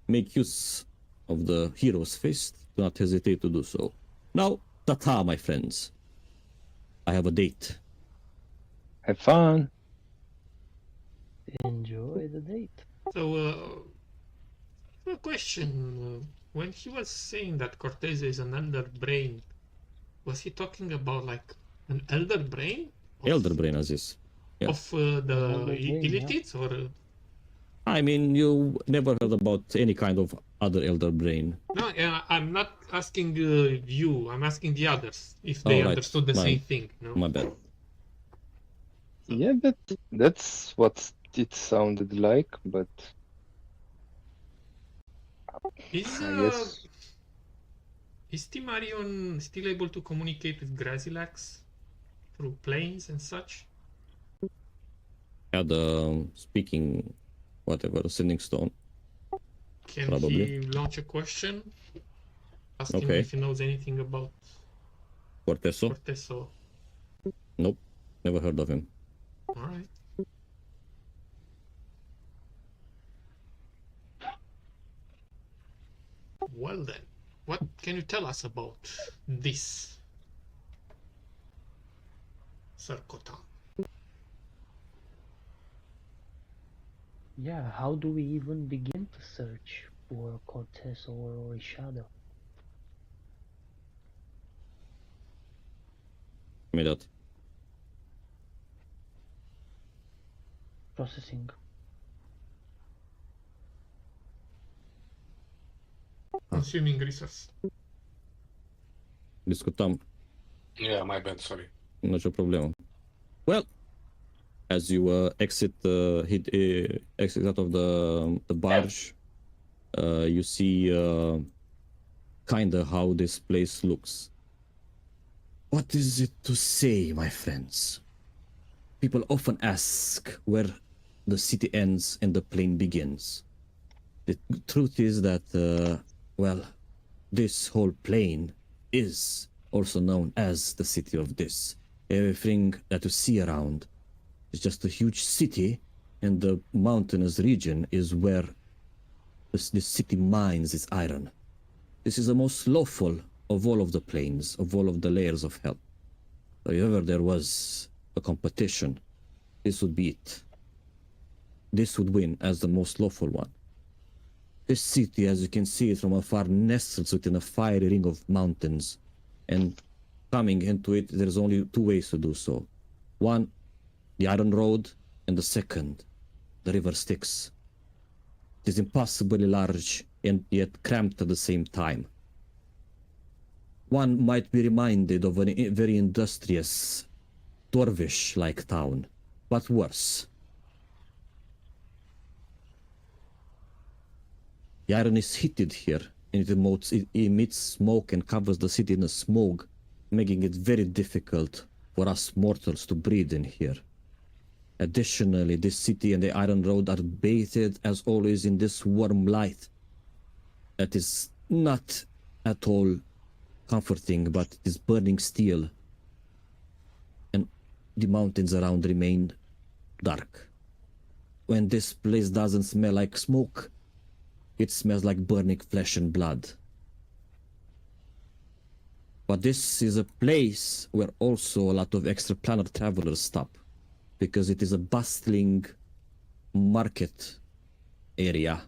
S1: make use of the hero's fist, do not hesitate to do so. Now, ta-ta, my friends. I have a date.
S4: Have fun.
S5: Enjoy the date.
S2: So, a question. When he was saying that Cortez is an elder brain, was he talking about like an elder brain?
S1: Elder brain, Aziz. Yeah.
S2: Of the
S5: elder brain, yeah.
S2: Illitids, or...
S1: I mean, you never heard about any kind of other elder brain.
S2: No, I'm not asking you. I'm asking the others if they
S1: right.
S2: understood the same thing. No?
S1: My bad.
S4: Yeah, that's what it sounded like, but
S2: Is
S4: I guess
S2: is Timarion still able to communicate with Grazilax through planes and such?
S1: Yeah, the speaking, whatever, sending stone.
S2: Can
S1: Probably.
S2: he launch a question? Ask him
S1: Okay.
S2: if he knows anything about
S1: Corteso?
S2: Corteso.
S1: Nope, never heard of him.
S2: Alright. Well then, what can you tell us about this, Sir Kotan?
S5: Yeah, how do we even begin to search for Cortez or Orishada?
S1: Give me that.
S5: Processing.
S2: consuming resource.
S1: Discutăm,
S3: Yeah, my bad, sorry.
S1: nicio problemă. Well, as you exit out of the barge, you see kind of how this place looks. What is it to say, my friends? People often ask where the city ends and the plain begins. The truth is that, well, this whole plain is also known as the city of this. Everything that you see around is just a huge city, and the mountainous region is where this city mines its iron. This is the most lawful of all of the planes, of all of the layers of hell. If ever there was a competition, this would be it. This would win as the most lawful one. This city, as you can see it from afar, nestles within a fiery ring of mountains, and coming into it, there's only two ways to do so. One, the Iron Road, and the second, the River Styx. It is impossibly large and yet cramped at the same time. One might be reminded of a very industrious, dwarvish-like town, but worse. The iron is heated here, and it emits smoke and covers the city in a smog, making it very difficult for us mortals to breathe in here. Additionally, this city and the Iron Road are bathed, as always, in this warm light that is not at all comforting, but it is burning steel, and the mountains around remain dark. When this place doesn't smell like smoke, it smells like burning flesh and blood. But this is a place where also a lot of extraplanar travelers stop, because it is a bustling market area.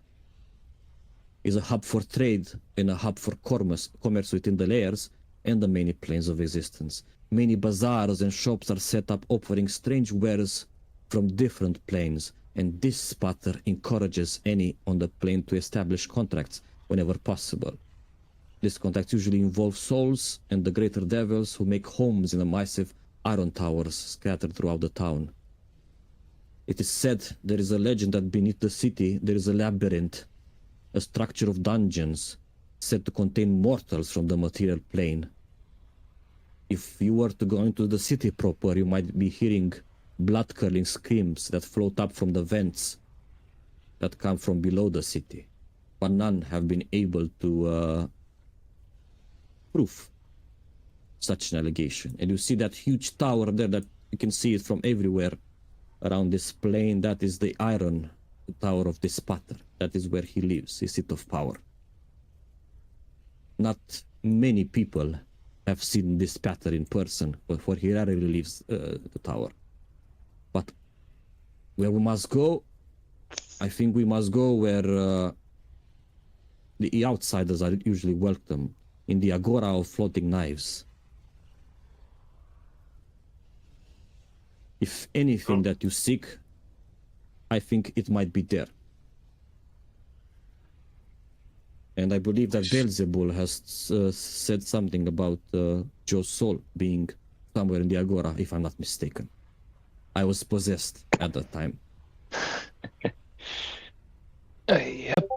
S1: It's a hub for trade and a hub for commerce within the layers and the many planes of existence. Many bazaars and shops are set up offering strange wares from different planes, and this spotter encourages any on the plane to establish contracts whenever possible. These contracts usually involve souls and the greater devils who make homes in the massive iron towers scattered throughout the town. It is said there is a legend that beneath the city there is a labyrinth, a structure of dungeons said to contain mortals from the material plane. If you were to go into the city proper, you might be hearing blood-curdling screams that float up from the vents that come from below the city, but none have been able to prove such an allegation. And you see that huge tower there that you can see it from everywhere around this plane. That is the iron tower of the spotter. That is where he lives, his seat of power. Not many people have seen this spatter in person, for he rarely leaves the tower. But where we must go, I think we must go where the outsiders are usually welcome, in the Agora of Floating Knives. If anything that you seek, I think it might be there. And I believe that Beelzebul has said something about Joe's soul being somewhere in the Agora, if I'm not mistaken. I was possessed at that time.
S4: Yep.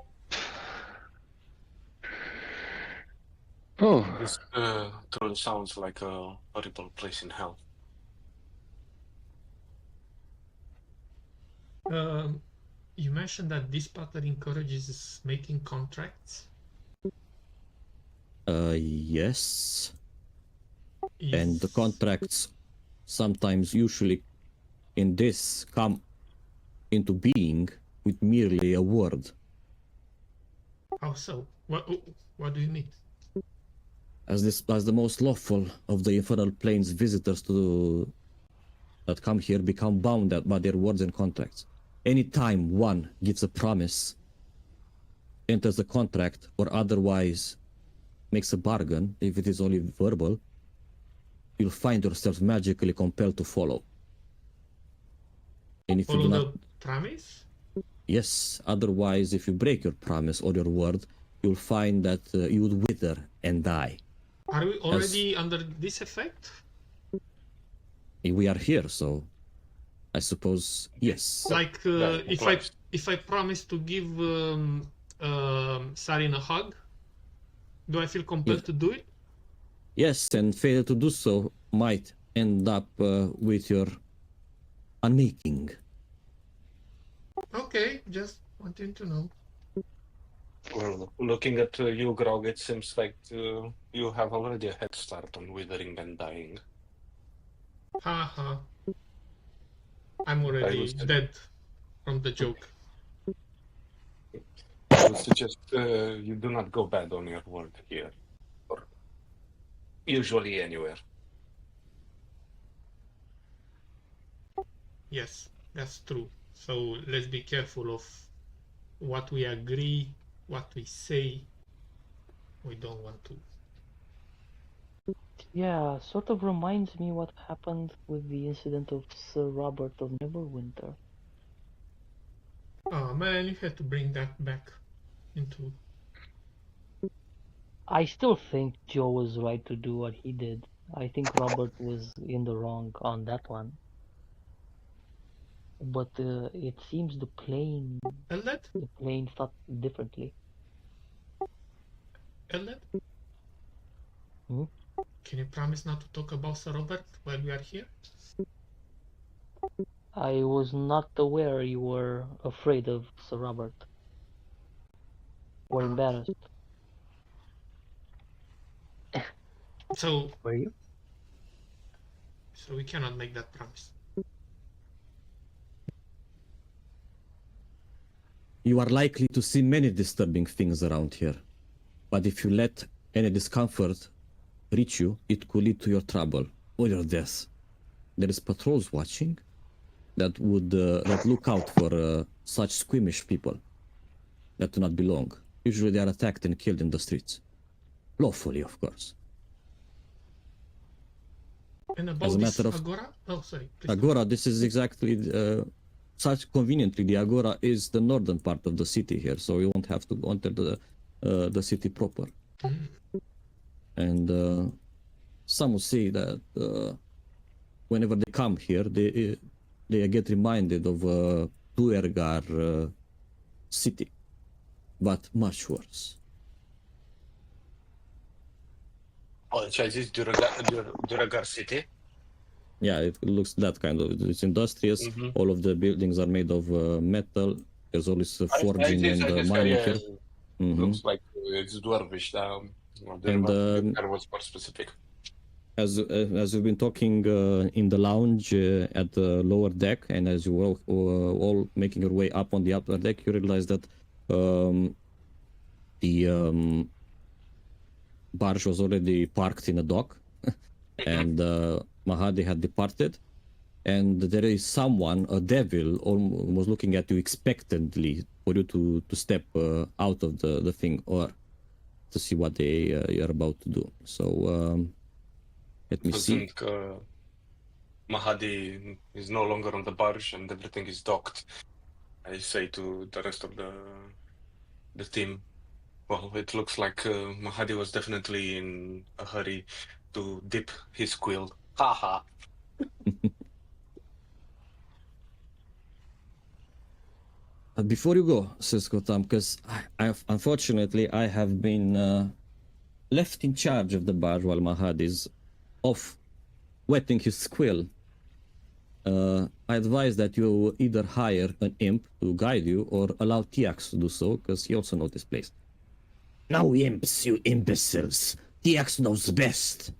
S4: Oh,
S3: This truly sounds like a horrible place in hell.
S2: You mentioned that this pattern encourages making contracts.
S1: Yes. And the contracts sometimes, usually in this, come into being with merely a word.
S2: How so? What do you mean?
S1: As the most lawful of the infernal planes visitors that come here become bound by their words and contracts. Anytime one gives a promise, enters the contract, or otherwise makes a bargain, if it is only verbal, you'll find yourself magically compelled to follow. And if
S2: Follow
S1: you do not,
S2: the promise?
S1: yes, otherwise, if you break your promise or your word, you'll find that you would wither and die.
S2: Are we already under this effect?
S1: We are here, so I suppose yes.
S2: Like if I promise to give Sarin a hug, do I feel compelled to do it?
S1: Yes, and failure to do so might end up with your unmaking.
S2: Okay, just wanting to know.
S3: Well, looking at you, Grog, it seems like you have already a head start on withering and dying.
S2: Haha. I'm already dead from the joke.
S3: I would suggest you do not go bad on your word here, or usually anywhere.
S2: Yes, that's true. So let's be careful of what we agree, what we say. We don't want to.
S5: Yeah, sort of reminds me what happened with the incident of Sir Robert of Neverwinter.
S2: Oh man, you had to bring that back into.
S5: I still think Joe was right to do what he did. I think Robert was in the wrong on that one. But it seems the plane thought differently.
S2: Elliot?
S5: Hmm?
S2: Can you promise not to talk about Sir Robert while we are here?
S5: I was not aware you were afraid of Sir Robert. Or embarrassed.
S2: So
S5: Were you?
S2: we cannot make that promise.
S1: You are likely to see many disturbing things around here, but if you let any discomfort reach you, it could lead to your trouble or your death. There is patrols watching that would that look out for such squeamish people that do not belong. Usually they are attacked and killed in the streets. Lawfully, of course.
S2: And about
S1: As a
S2: this
S1: matter of
S2: Agora? Oh, sorry. Please
S1: Agora, this is exactly such conveniently. The Agora is the northern part of the city here, so you won't have to enter the city proper. And some will say that whenever they come here, they get reminded of Duergar city, but much worse.
S3: Oh, ce ai zis Duragar City?
S1: Yeah, it looks that kind of. It's industrious.
S3: Mm-hmm.
S1: All of the buildings are made of metal. There's always forging and mining here.
S3: Looks like it's dwarvish.
S1: And
S3: Duragar was more specific.
S1: as we've been talking in the lounge at the lower deck, and as you were all making your way up on the upper deck, you realize that the barge was already parked in a dock, and Mahadi had departed, and there is someone, a devil, was looking at you expectantly for you to step out of the thing or to see what they are about to do. So let me see.
S3: I think Mahadi is no longer on the barge and everything is docked. I say to the rest of the team, well, it looks like Mahadi was definitely in a hurry to dip his quill. Haha.
S1: Before you go, says Kotam, because unfortunately I have been left in charge of the barge while Mahad is off wetting his quill. I advise that you either hire an imp to guide you or allow Tiax to do so, because he also knows this place. No imps, you imbeciles. Tiax knows best.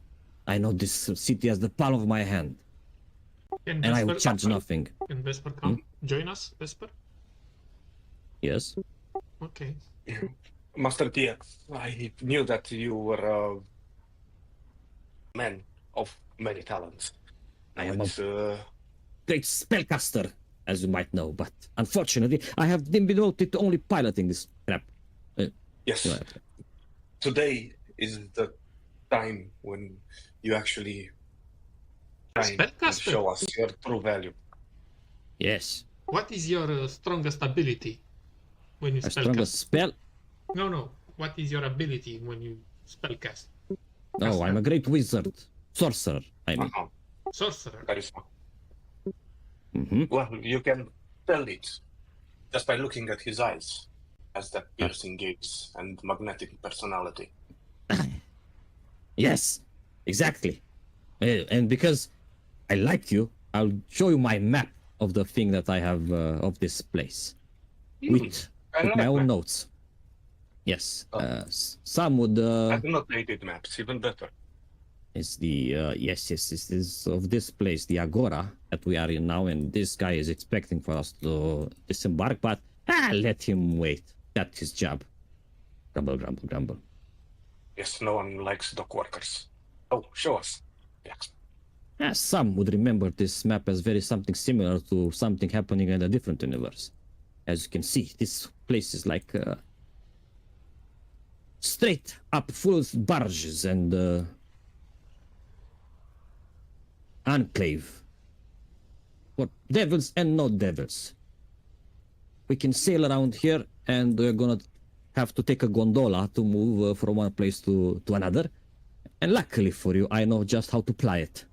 S1: I know this city as the palm of my hand. And I will charge nothing.
S2: Can Vesper come join us, Vesper?
S1: Yes.
S2: Okay.
S3: Master Tiax, I knew that you were a man of many talents.
S1: I am a great spellcaster, as you might know, but unfortunately, I have been devoted to only piloting this crap.
S3: Yes.
S1: No,
S3: Today is the time when you actually try and show us your true value.
S1: Yes.
S2: What is your strongest ability when you
S1: A strongest spell?
S2: No. what is your ability when you spellcast?
S1: Oh, I'm a great wizard. Sorcerer, I mean.
S3: Uh-huh.
S2: Sorcerer.
S3: Charisma.
S1: Mm-hmm.
S3: Well, you can tell it just by looking at his eyes. Has that piercing gaze and magnetic personality.
S1: Yes, exactly. And because I like you, I'll show you my map of the thing that I have of this place. With my own notes. Yes. Some would.
S3: Annotated maps, even better.
S1: Is the yes, this is of this place, the Agora that we are in now, and this guy is expecting for us to disembark, but let him wait. That's his job. Grumble, grumble, grumble.
S3: Yes, no one likes dock workers. Oh, show us. Yes.
S1: Some would remember this map as very something similar to something happening in a different universe. As you can see, this place is like straight up full of barges and enclave for devils and not devils. We can sail around here, and we're gonna have to take a gondola to move from one place to another. And luckily for you, I know just how to ply it.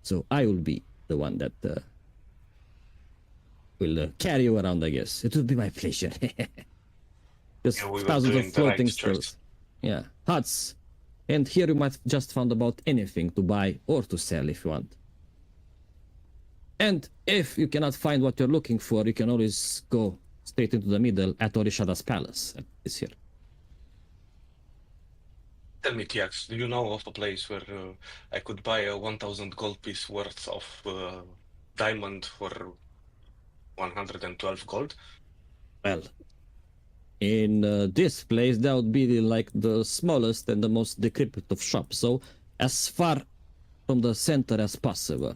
S1: So I will be the one that will carry you around, I guess. It will be my pleasure. Just thousands of floating stills. Yeah, huts. And here you might just find about anything to buy or to sell if you want. And if you cannot find what you're looking for, you can always go straight into the middle at Orishada's palace. It's here.
S3: Tell me, Tiax, do you know of a place where I could buy a 1,000 gold piece worth of diamond for 112 gold?
S1: Well, in this place, that would be like the smallest and the most decrepit of shops. So as far from the center as possible.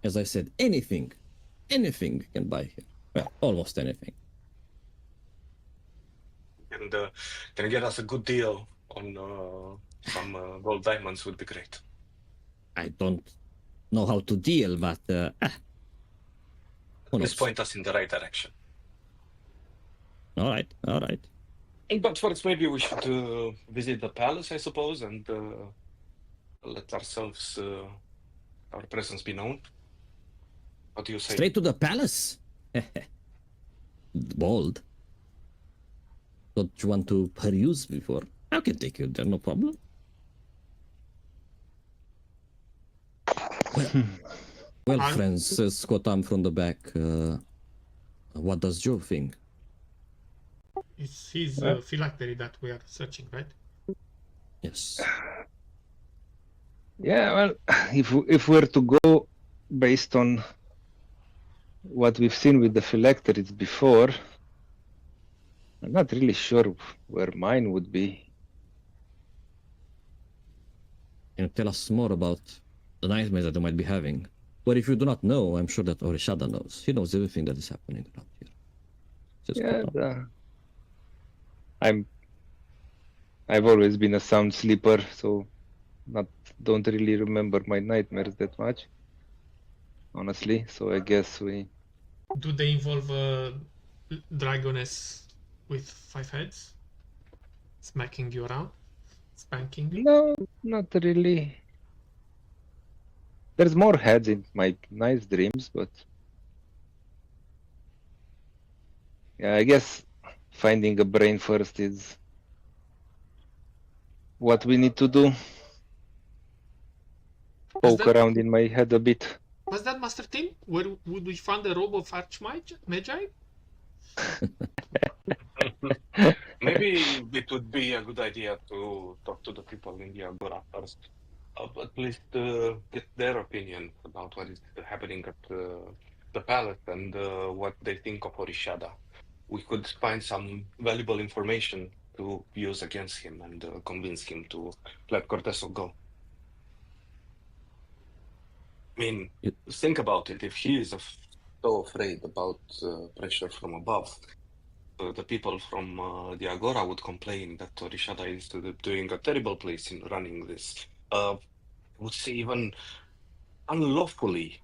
S1: As I said, anything you can buy here. Well, almost anything.
S3: And can you get us a good deal on some gold diamonds would be great.
S1: I don't know how to deal, but
S3: Please point us in the right direction.
S1: All right.
S3: But first, maybe we should visit the palace, I suppose, and let ourselves, our presence be known. What do you say?
S1: Straight to the palace? Bold. Don't you want to peruse before? I can take you there, no problem. Well, friends, says Skotam from the back. What does Joe think?
S2: It's his phylactery that we are searching, right?
S1: Yes.
S4: Yeah, well, if we're to go based on what we've seen with the phylacteries before, I'm not really sure where mine would be.
S1: Can you tell us more about the nightmares that you might be having? But if you do not know, I'm sure that Orishada knows. He knows everything that is happening around here. Just
S4: I've always been a sound sleeper, so don't really remember my nightmares that much, honestly. So I guess we.
S2: Do they involve a dragoness with 5 heads? Smacking you around? Spanking you?
S4: No, not really. There's more heads in my nice dreams, but yeah, I guess finding a brain first is what we need to do. Poke around in my head a bit.
S2: Was that Master Tim? Where would we find the robe of Archmagi?
S3: Maybe it would be a good idea to talk to the people in the Agora first. At least get their opinion about what is happening at the palace and what they think of Orishada. We could find some valuable information to use against him and convince him to let Corteso go. I mean, think about it. If he is so afraid about pressure from above, the people from the Agora would complain that Orishada is doing a terrible place in running this. Would say even unlawfully.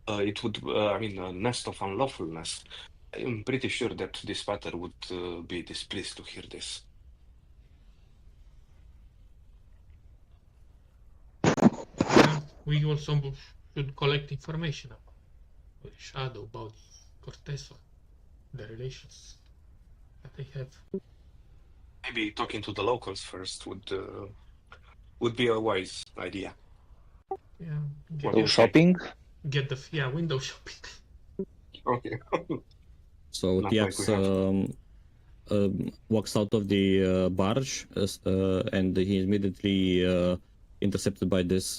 S3: It would, a nest of unlawfulness. I'm pretty sure that this pattern would be displeased to hear this.
S2: Yeah, we also should collect information about Shadow, about Corteso, the relations that they have.
S3: Maybe talking to the locals first would be a wise idea.
S2: Yeah,
S3: What do you say?
S4: shopping?
S2: get the window shopping.
S3: Okay.
S1: So
S3: Not like
S1: TX
S3: we have.
S1: walks out of the barge and he is immediately intercepted by this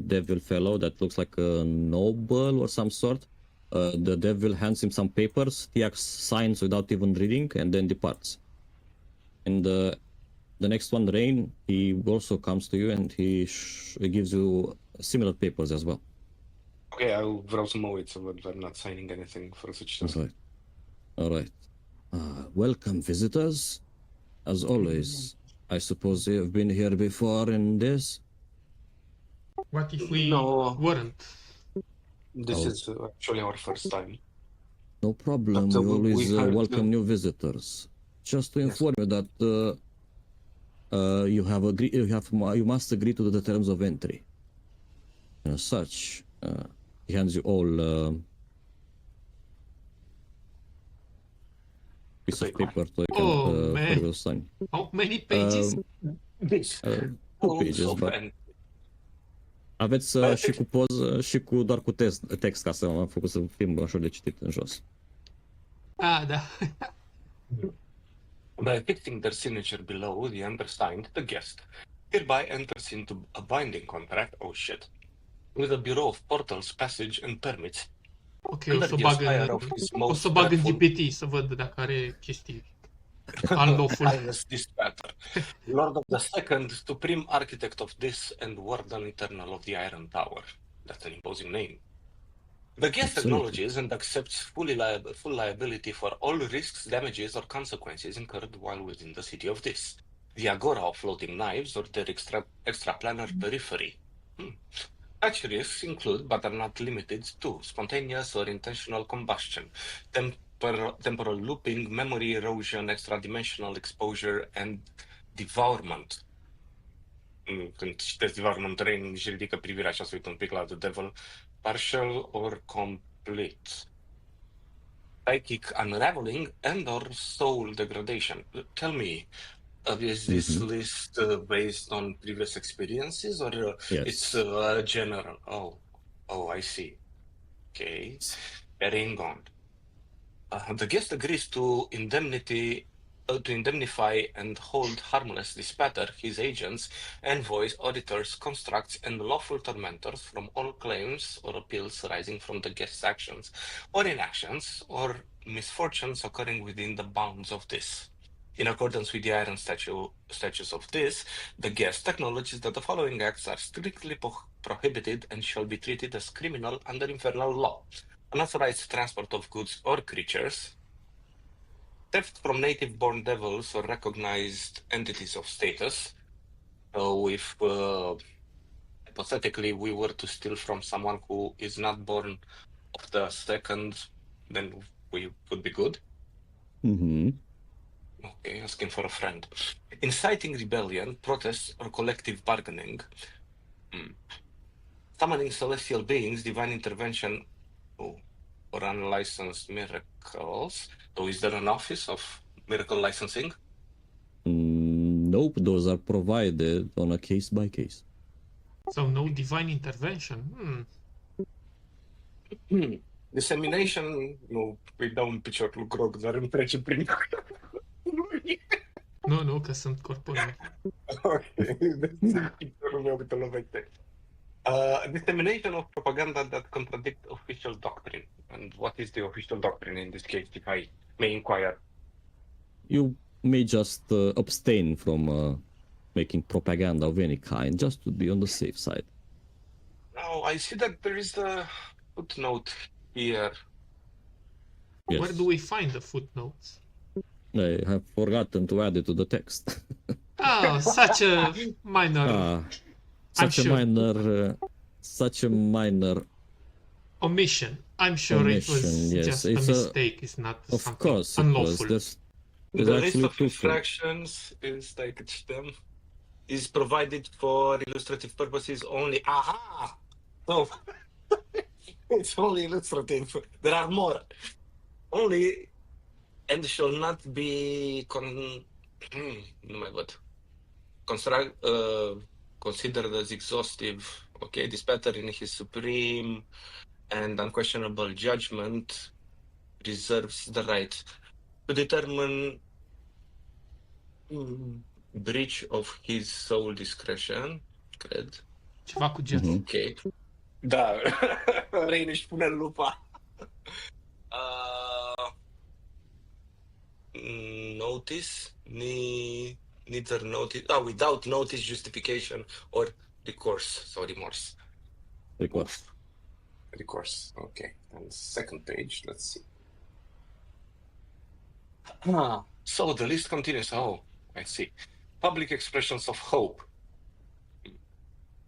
S1: devil fellow that looks like a noble or some sort. The devil hands him some papers. TX signs without even reading and then departs. And the next one, Rain, he also comes to you and he gives you similar papers as well.
S3: Okay, vreau să mă uit să văd, I'm not signing anything for such
S1: All right. All right. Welcome, visitors. As always, I suppose you have been here before in this?
S2: What if we
S3: No.
S2: weren't?
S3: This is actually our first time.
S1: No problem.
S3: But,
S1: We always
S3: we heard,
S1: welcome new visitors. Just to inform you that you must agree to the terms of entry. And as such, he hands you all piece of paper so you can for your sign.
S2: How many pages?
S3: This.
S1: 2 pages, but aveți și cu poză și cu doar cu text ca să am făcut să fim ușor de citit în jos.
S2: Ah, da.
S3: By affixing their signature below the undersigned, the guest hereby enters into a binding contract, with a Bureau of Portals, Passage and Permits.
S2: Ok, o să bag în GPT să văd dacă are chestii unlawful.
S3: This matter. Lord of the Second, Supreme Architect of this, and Warden Eternal of the Iron Tower. That's an imposing name. The guest acknowledges and accepts full liability for all risks, damages, or consequences incurred while within the city of this, the Agora of Floating Knives, or their extraplanar periphery. Such risks include, but are not limited to, spontaneous or intentional combustion, temporal looping, memory erosion, extra-dimensional exposure, and devourment. Când citesc devourment, Rain își ridică privirea și se uită un pic la The Devil. Partial or complete. Psychic unraveling and or soul degradation. Tell me, is this list based on previous experiences or
S1: Yes.
S3: it's general? Oh, I see. Okay, carrying on. The guest agrees to indemnify and hold harmless this patter, his agents, envoys, auditors, constructs, and lawful tormentors from all claims or appeals arising from the guest's actions or inactions or misfortunes occurring within the bounds of this. In accordance with the Iron Statutes of this, the guest acknowledges that the following acts are strictly prohibited and shall be treated as criminal under infernal law: unauthorized transport of goods or creatures, theft from native-born devils or recognized entities of status. So if hypothetically we were to steal from someone who is not born of the second, then we would be good. Okay, asking for a friend. Inciting rebellion, protests, or collective bargaining. Summoning celestial beings, divine intervention, or unlicensed miracles. So is there an office of miracle licensing?
S1: Nope, those are provided on a case by case.
S2: So no divine intervention.
S3: Dissemination, nu, îi dau un picior lui Grog, dar îmi trece prin...
S2: Nu, că sunt corporate.
S3: Ok, piciorul meu te lovește. Dissemination of propaganda that contradict official doctrine. And what is the official doctrine in this case, if I may inquire?
S1: You may just abstain from making propaganda of any kind, just to be on the safe side.
S3: Now, I see that there is a footnote here.
S1: Yes.
S2: Where do we find the footnotes?
S1: I have forgotten to add it to the text.
S2: Oh, such a minor
S1: Such a minor
S2: omission. I'm sure it was
S1: Omission, yes.
S2: just a
S1: It's
S2: mistake. It's not
S1: Of
S2: something
S1: course it
S2: unlawful.
S1: was. There's
S3: The list
S1: actually
S3: of
S1: two for
S3: instructions is like it's them is provided for illustrative purposes only. Aha! So it's only illustrative. There are more. Only and shall not be oh my god. Considered as exhaustive. Okay, this pattern in his supreme and unquestionable judgment reserves the right to determine breach of his sole discretion, cred.
S2: Ceva cu jazz.
S1: Mhm.
S3: Ok. Da, Rain își pune lupa. Notice, neither notice, without notice, justification, or recourse. So remorse.
S1: Recourse.
S3: Recourse. Okay. And second page, let's see. So the list continues. Oh, I see. Public expressions of hope.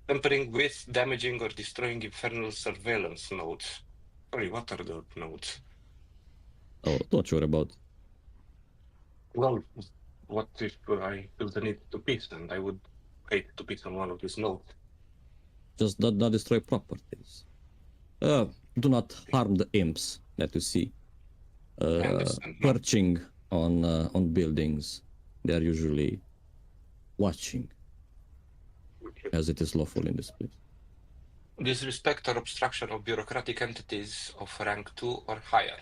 S3: Tampering with, damaging, or destroying infernal surveillance nodes. Sorry, what are the nodes?
S1: Oh, don't worry about it.
S3: Well, what if I feel the need to piss and I would hate to piss on one of these nodes?
S1: Just not destroy properties. Do not harm the imps that you see.
S3: understand, no.
S1: Perching on buildings. They are usually watching, as it is lawful in this place.
S3: Disrespect or obstruction of bureaucratic entities of rank 2 or higher.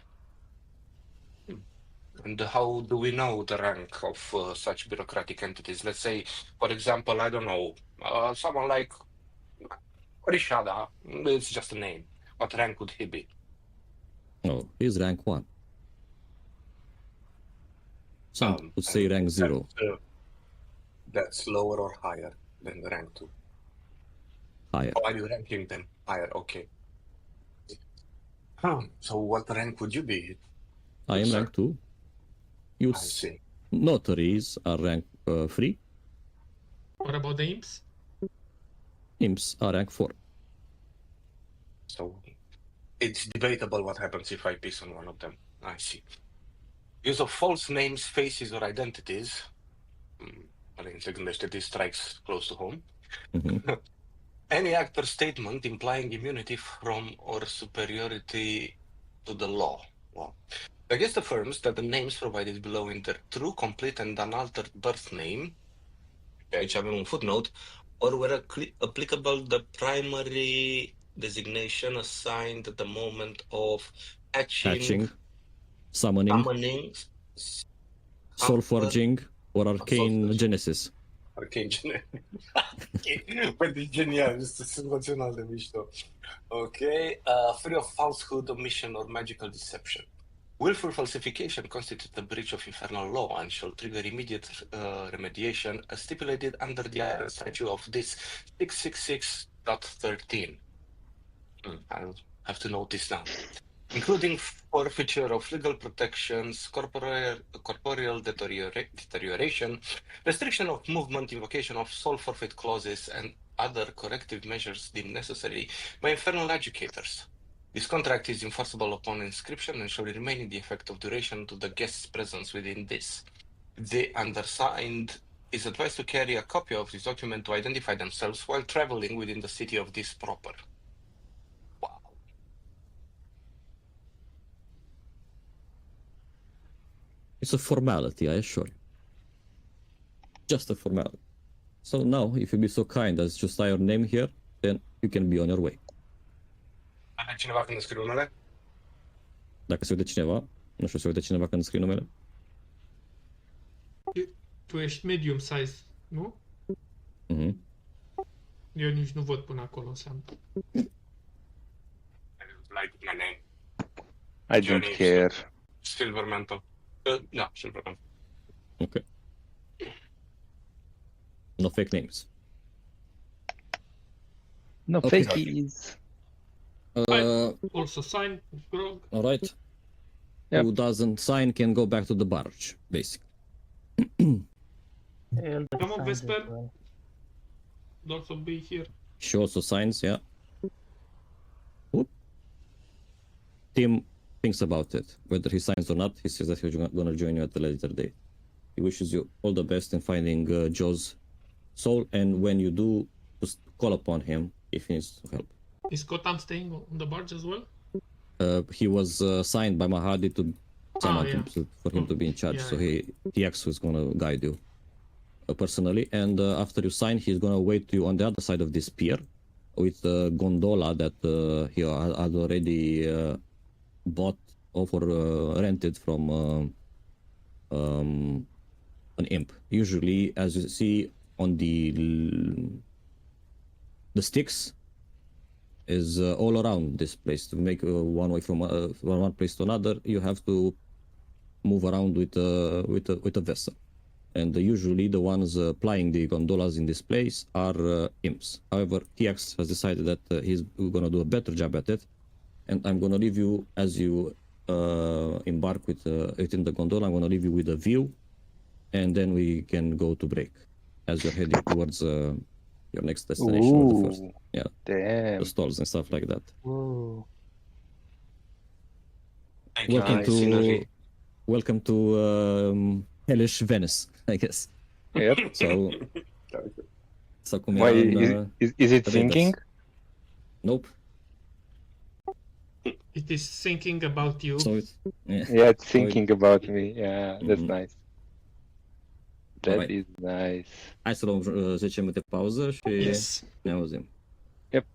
S3: And how do we know the rank of such bureaucratic entities? Let's say, for example, I don't know, someone like Rishada, it's just a name. What rank would he be?
S1: Oh, he's rank 1. Some would say rank 0.
S3: That's lower or higher than the rank 2.
S1: Higher.
S3: How are you ranking them? Higher, okay. So what rank would you be?
S1: I am
S3: Sir.
S1: rank 2.
S3: I
S1: You
S3: see.
S1: notaries are rank 3.
S2: What about the imps?
S1: Imps are rank 4.
S3: So it's debatable what happens if I piss on one of them. I see. Use of false names, faces, or identities. Se gândește, this strikes close to home.
S1: Mhm.
S3: Any act or statement implying immunity from or superiority to the law. Well, against affirms that the names provided below in their true, complete, and unaltered birth name, aici avem un footnote, or were applicable the primary designation assigned at the moment of
S1: Hatching, summoning, soul forging, or arcane genesis.
S3: Arcane genesis. Păi, e genial, este senzațional de mișto. Ok, free of falsehood, omission, or magical deception. Willful falsification constitutes a breach of infernal law and shall trigger immediate remediation as stipulated under the iron statute of this 666.13. I'll have to note this down. Including forfeiture of legal protections, corporeal deterioration, restriction of movement, invocation of soul forfeit clauses, and other corrective measures deemed necessary by infernal educators. This contract is enforceable upon inscription and shall remain in the effect of duration to the guest's presence within this. The undersigned is advised to carry a copy of this document to identify themselves while traveling within the city of this proper. Wow.
S1: It's a formality, I assure you. Just a formality. So now, if you be so kind as to sign your name here, then you can be on your way.
S3: Are cineva când scriu numele?
S1: Dacă se uite cineva, nu știu, se uite cineva când scrie numele?
S2: Tu ești medium size, nu?
S1: Mhm.
S3: Mm-hmm.
S2: Eu nici nu văd până acolo înseamnă.
S3: Like my name.
S4: I don't care.
S3: Silver Mantle. No, Silver Mantle.
S1: Okay. No fake names.
S4: No
S1: Okay.
S4: fakies.
S2: Also sign, Grog.
S1: All right.
S4: Yep.
S1: Who doesn't sign can go back to the barge, basically.
S5: Elder
S2: Come on,
S5: signed
S2: Vesper.
S5: as well.
S2: Lots of be here.
S1: She also signs, yeah. Whoop. Tim thinks about it, whether he signs or not. He says that he's gonna join you at a later date. He wishes you all the best in finding Joe's soul, and when you do, just call upon him if he needs help.
S2: Is Kotam staying on the barge as well?
S1: He was signed by Mahadi to someone for him to be in charge.
S2: Yeah,
S1: so TX was gonna guide you personally, and after you sign, he's gonna wait you on the other side of this pier with a gondola that he had already bought or rented from an imp. Usually, as you see on the sticks is all around this place. To make one way from one place to another, you have to move around with a vessel. And usually the ones plying the gondolas in this place are imps. However, TX has decided that he's going to do a better job at it, and I'm going to leave you as you embark within the gondola. I'm going to leave you with a view, and then we can go to break as you're heading towards your next destination or the first. Yeah,
S4: Damn.
S1: the stalls and stuff like that.
S5: Whoa.
S1: Welcome to hellish Venice, I guess.
S4: Yep.
S1: So
S4: Why is it sinking?
S1: Nope.
S2: It is thinking about you.
S1: So
S4: it's thinking about me. Yeah, that's nice. That is nice.
S1: Hai să luăm 10 minute pauză și ne auzim.
S4: Yep.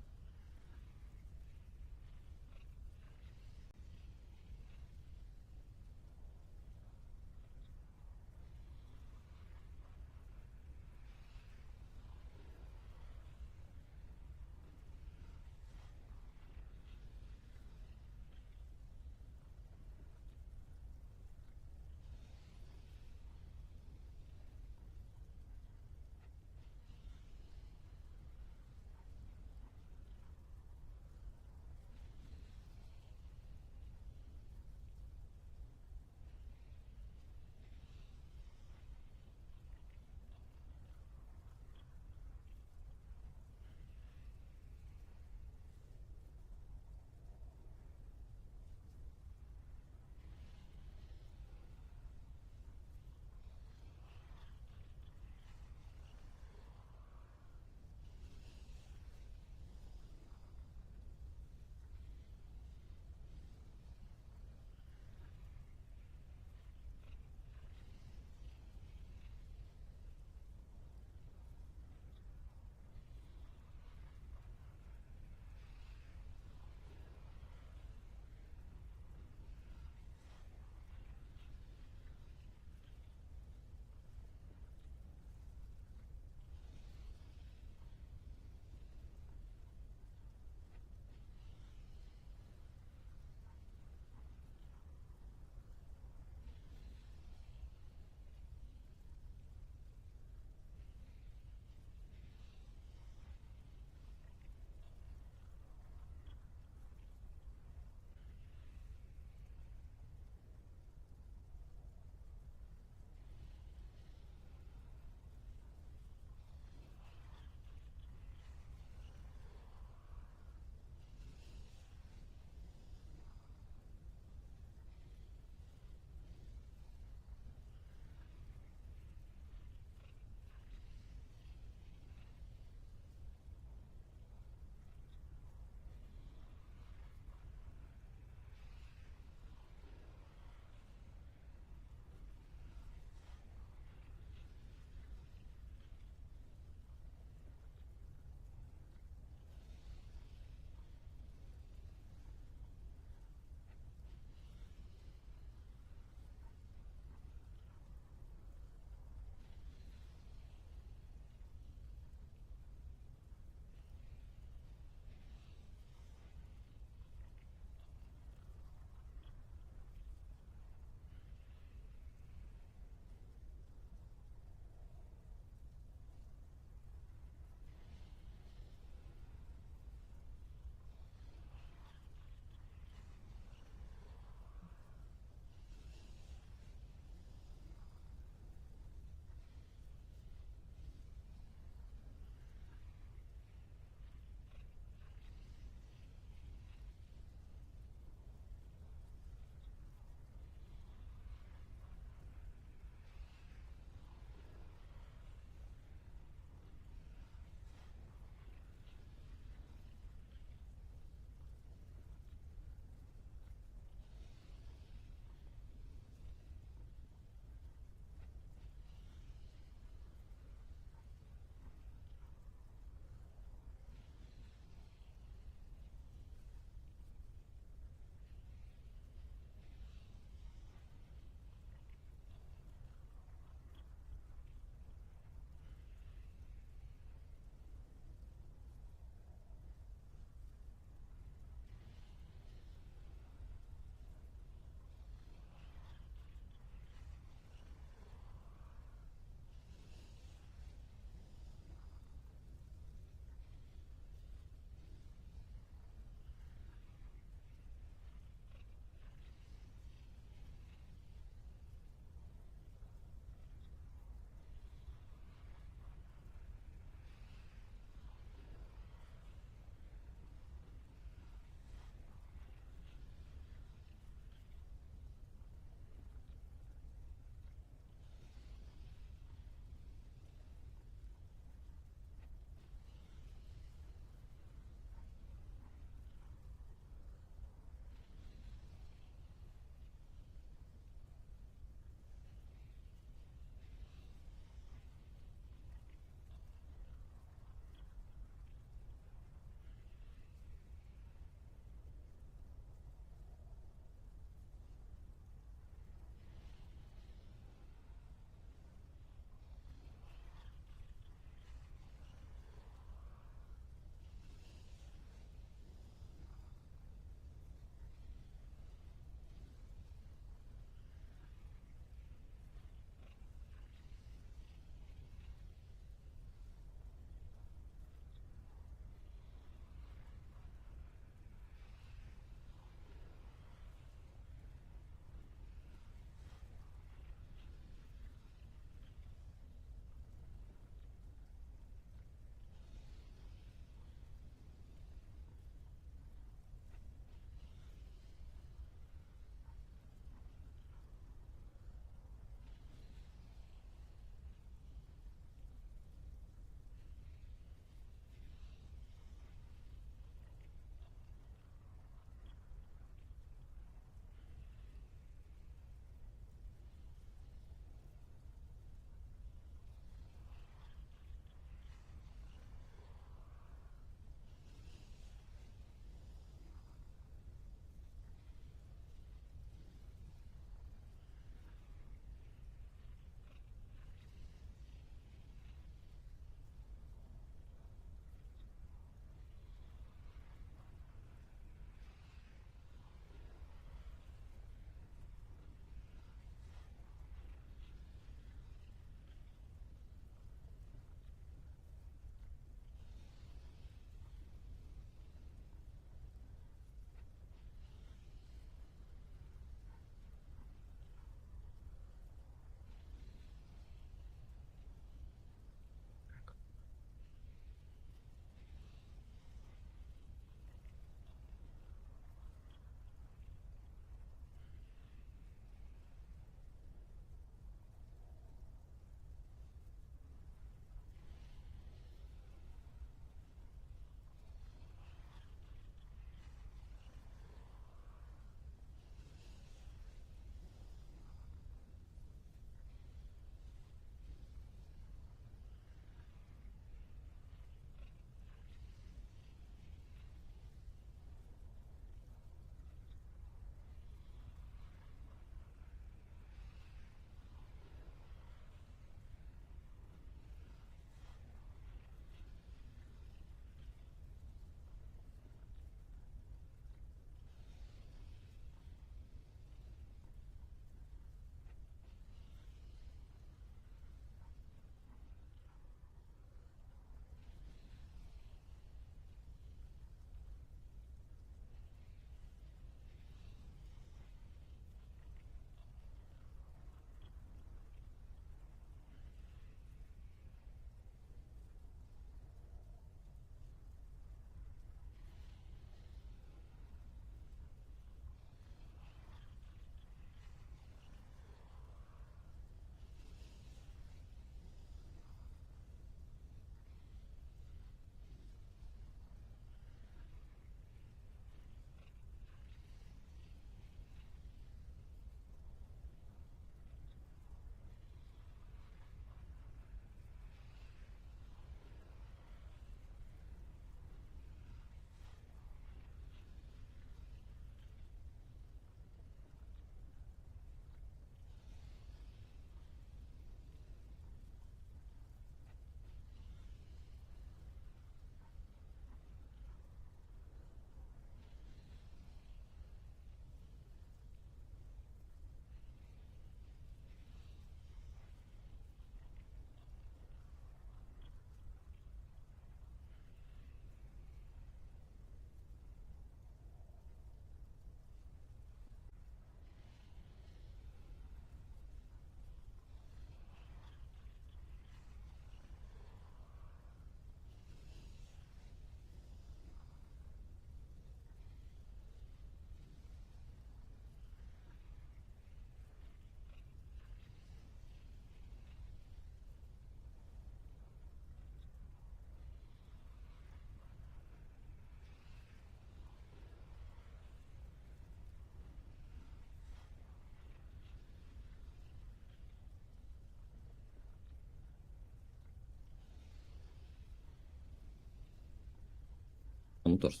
S1: am întors.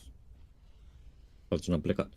S1: Altceva am plecat.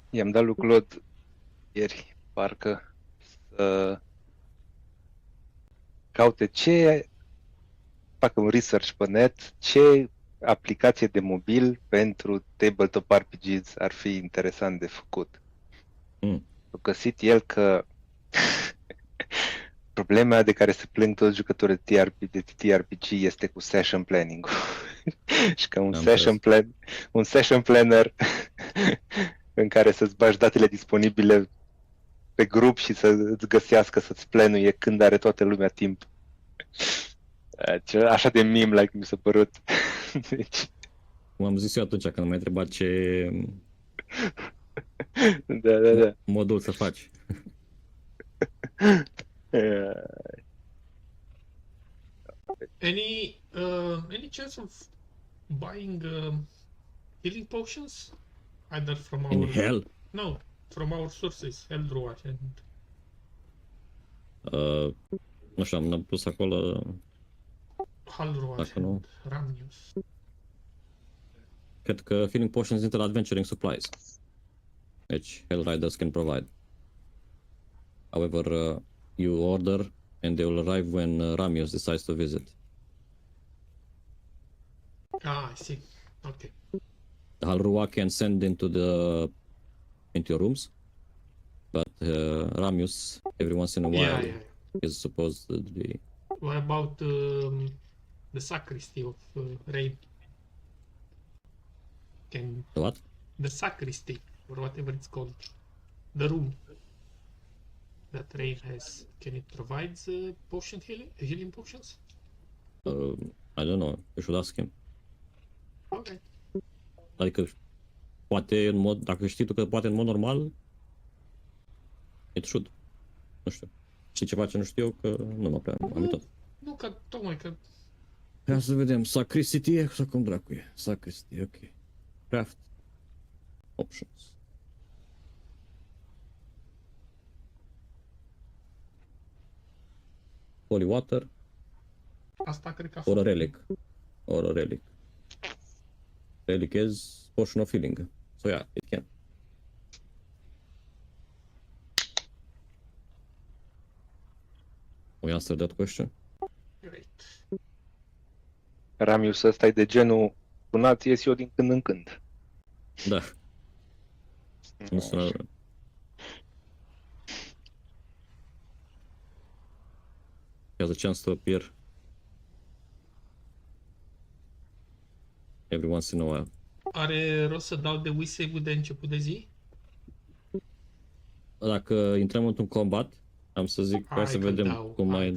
S4: I-am dat lui Claude ieri, parcă, să caute facă un research pe net, ce aplicație de mobil pentru tabletop RPGs ar fi interesant de făcut. A găsit el că problema de care se plâng toți jucătorii de TTRPG este cu session planning. Și că un session planner în care să-ți bagi datele disponibile pe grup și să-ți găsească, să-ți planuie când are toată lumea timp. Așa de meme-like mi s-a părut. Deci...
S1: Cum am zis eu atunci când m-ai întrebat ce
S4: Da.
S1: modul să faci.
S2: Any chance of buying healing potions? Either from our...
S1: In hell?
S2: No, from our sources, Eldruach and...
S1: Nu știu, am pus acolo...
S2: Halruach
S1: Dacă nu...
S2: and Ramnius.
S1: Cred că Healing Potions intră la Adventuring Supplies. Deci, Hellriders can provide. However, you order and they will arrive when Ramius decides to visit.
S2: Ah, I see. Okay.
S1: The Halruach can send into your rooms, but Ramius, every once in a while,
S2: Yeah.
S1: is supposed to be...
S2: What about the sacristy of Rain? Can
S1: What?
S2: the sacristy or whatever it's called, the room that Rain has, can it provide potion healing potions?
S1: I don't know, you should ask him.
S2: Okay.
S1: Adică, poate în mod, dacă știi tu că poate în mod normal, it should. Nu știu. Știi ceva ce nu știu eu, că nu mă prea am uitat.
S2: Nu, că tocmai că...
S1: Ia să vedem, Sacristi sau cum dracu e? Sacristi, ok. Craft. Options. Holy Water.
S2: Asta cred că a
S1: Or a
S2: fost.
S1: relic. Or a relic. Relic is potion of healing. So yeah, it can. We answer that question?
S2: Great.
S4: Ramius ăsta e de genul, sunați, ies eu din când în când.
S1: Da. Nu sună... He has a chance to appear every once in a while.
S2: Are rost să dau de wisave de început de zi?
S1: Dacă intrăm într-un combat, am să zic, hai să vedem cum mai...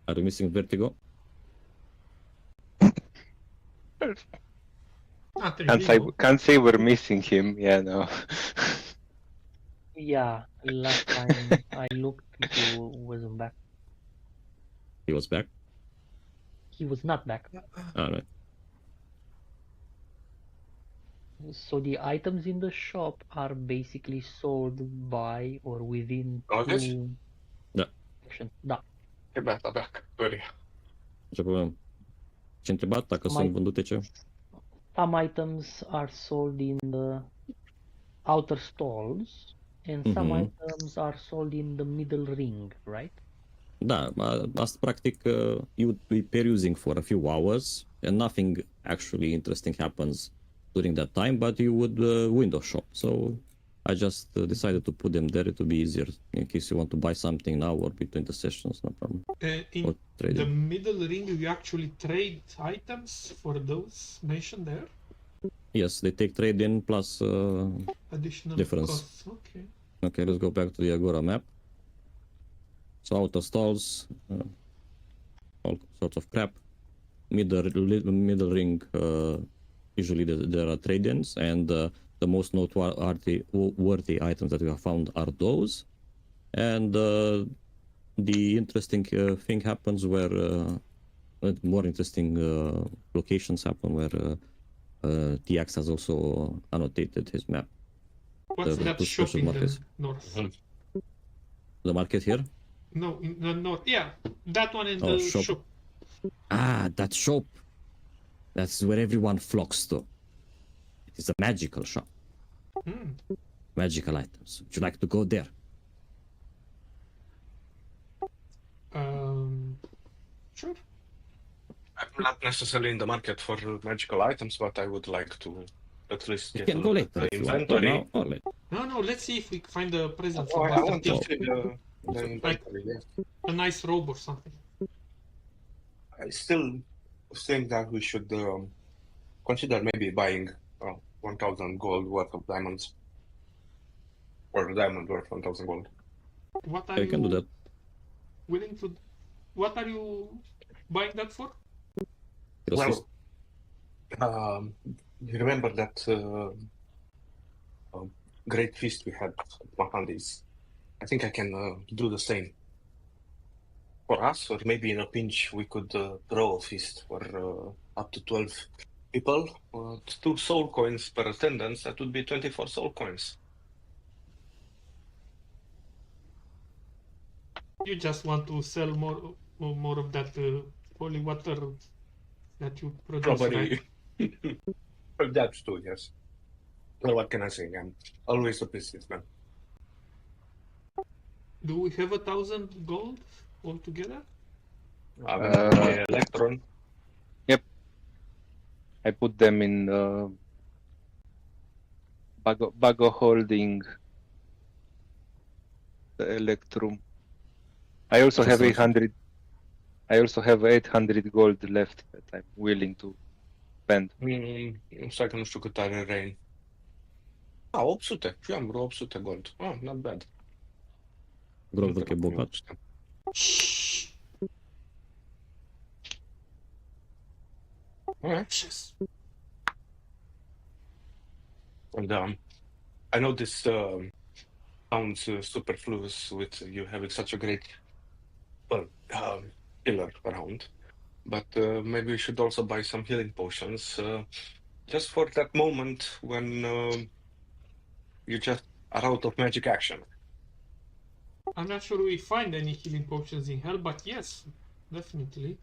S1: Are you missing vertigo?
S4: Can't say we're missing him, yeah, no.
S5: Yeah, last time I looked, he wasn't back.
S1: He was back?
S5: He was not back.
S1: Alright.
S5: So the items in the shop are basically sold by or within
S3: Knowledge?
S5: two
S1: Da.
S5: sections. Da.
S3: E abia căpătoria.
S1: Ce problemă? Ce întrebat dacă
S5: Mai-
S1: sunt vândute ce?
S5: Some items are sold in the outer stalls, and some
S1: Mhm.
S5: items are sold in the middle ring, right?
S1: Da, asta practic you would be perusing for a few hours and nothing actually interesting happens during that time, but you would window shop. So I just decided to put them there to be easier in case you want to buy something now or between the sessions, no problem.
S2: In
S1: Or trading.
S2: the middle ring, you actually trade items for those mentioned there?
S1: Yes, they take trade in plus
S2: Additional
S1: difference.
S2: costs. Okay.
S1: Okay, let's go back to the Agora map. So auto stalls, all sorts of crap. Middle ring, usually there are trade-ins, and the most noteworthy items that we have found are those. And the interesting thing happens where more interesting locations happen where TX has also annotated his map.
S2: What's
S1: The
S2: that
S1: two
S2: shop
S1: special
S2: in
S1: markets.
S2: the north?
S1: The market here?
S2: No, in the north. Yeah, that one in
S1: Oh,
S2: the
S1: shop.
S2: shop.
S1: Ah, that shop. That's where everyone flocks to. It's a magical shop.
S2: Hmm.
S1: Magical items. Would you like to go there?
S2: Sure.
S3: I'm not necessarily in the market for magical items, but I would like to at least
S1: You
S3: get
S1: can
S3: a
S1: go
S3: look
S1: later
S3: at the
S1: if you want. Or
S3: inventory.
S1: now or later.
S2: No, let's see if we find a present
S3: Oh,
S2: for
S3: I
S2: Master
S3: want to
S2: T.
S3: see the inventory, yes.
S2: A nice robe or something.
S3: I still think that we should consider maybe buying 1,000 gold worth of diamonds. Or a diamond worth 1,000 gold.
S2: What are
S1: Yeah, you can do that.
S2: willing to? What are you buying that for?
S1: Just
S3: Well, you remember that great feast we had at Mahandi's? I think I can do the same. For us, or maybe in a pinch, we could throw a feast for up to 12 people. 2 soul coins per attendance, that would be 24 soul coins.
S2: You just want to sell more of that holy water that you produce,
S3: Probably.
S2: right?
S3: That's true, yes. Well, what can I say? I'm always a businessman.
S2: Do we have 1,000 gold altogether?
S3: The electron.
S4: I put them in Bago holding the Electrum. I also have 800. I also have 800 gold left that I'm willing to spend.
S3: Stai că nu știu cât are Rain. 800. Și eu am vreo 800 gold. Not bad.
S1: Grog che bogat.
S3: Alright. And I know this sounds superfluous with you having such a great healer around, but maybe we should also buy some healing potions just for that moment when you just are out of magic action.
S2: I'm not sure we find any healing potions in hell, but yes, definitely.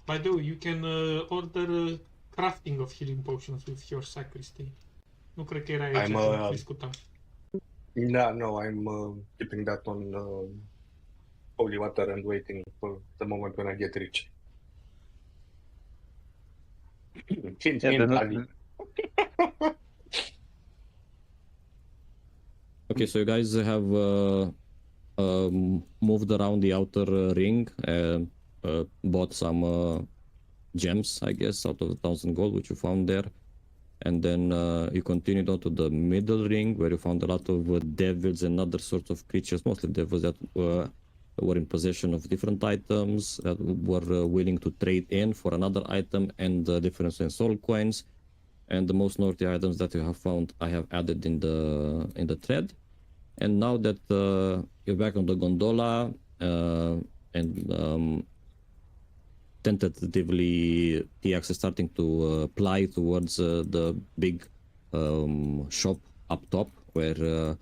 S2: By the way, you can order crafting of healing potions with your sacristy. Nu cred că era aici când discutam.
S3: No, I'm keeping that on holy water and waiting for the moment when I get rich.
S1: Okay, so you guys have moved around the outer ring and bought some gems, I guess, out of the 1,000 gold which you found there. And then you continued on to the middle ring where you found a lot of devils and other sorts of creatures, mostly devils that were in possession of different items, that were willing to trade in for another item, and the difference in soul coins. And the most noteworthy items that you have found, I have added in the thread. And now that you're back on the gondola and tentatively TX is starting to ply towards the big shop up top, where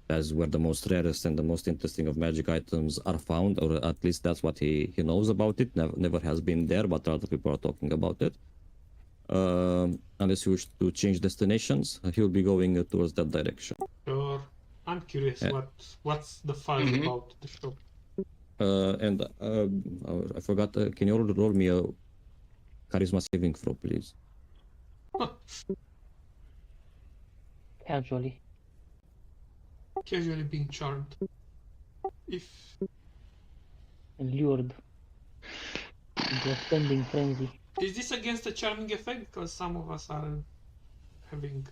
S1: that's where the most rarest and the most interesting of magic items are found, or at least that's what he knows about it. Never has been there, but other people are talking about it. Unless you wish to change destinations, he'll be going towards that direction.
S2: Sure. I'm curious, what's the fuzz about the shop?
S1: And I forgot, can you roll me a charisma saving throw, please?
S5: Casually.
S2: Casually being charmed. If
S5: Lured into a spending frenzy.
S2: is this against the charming effect? Because some of us are having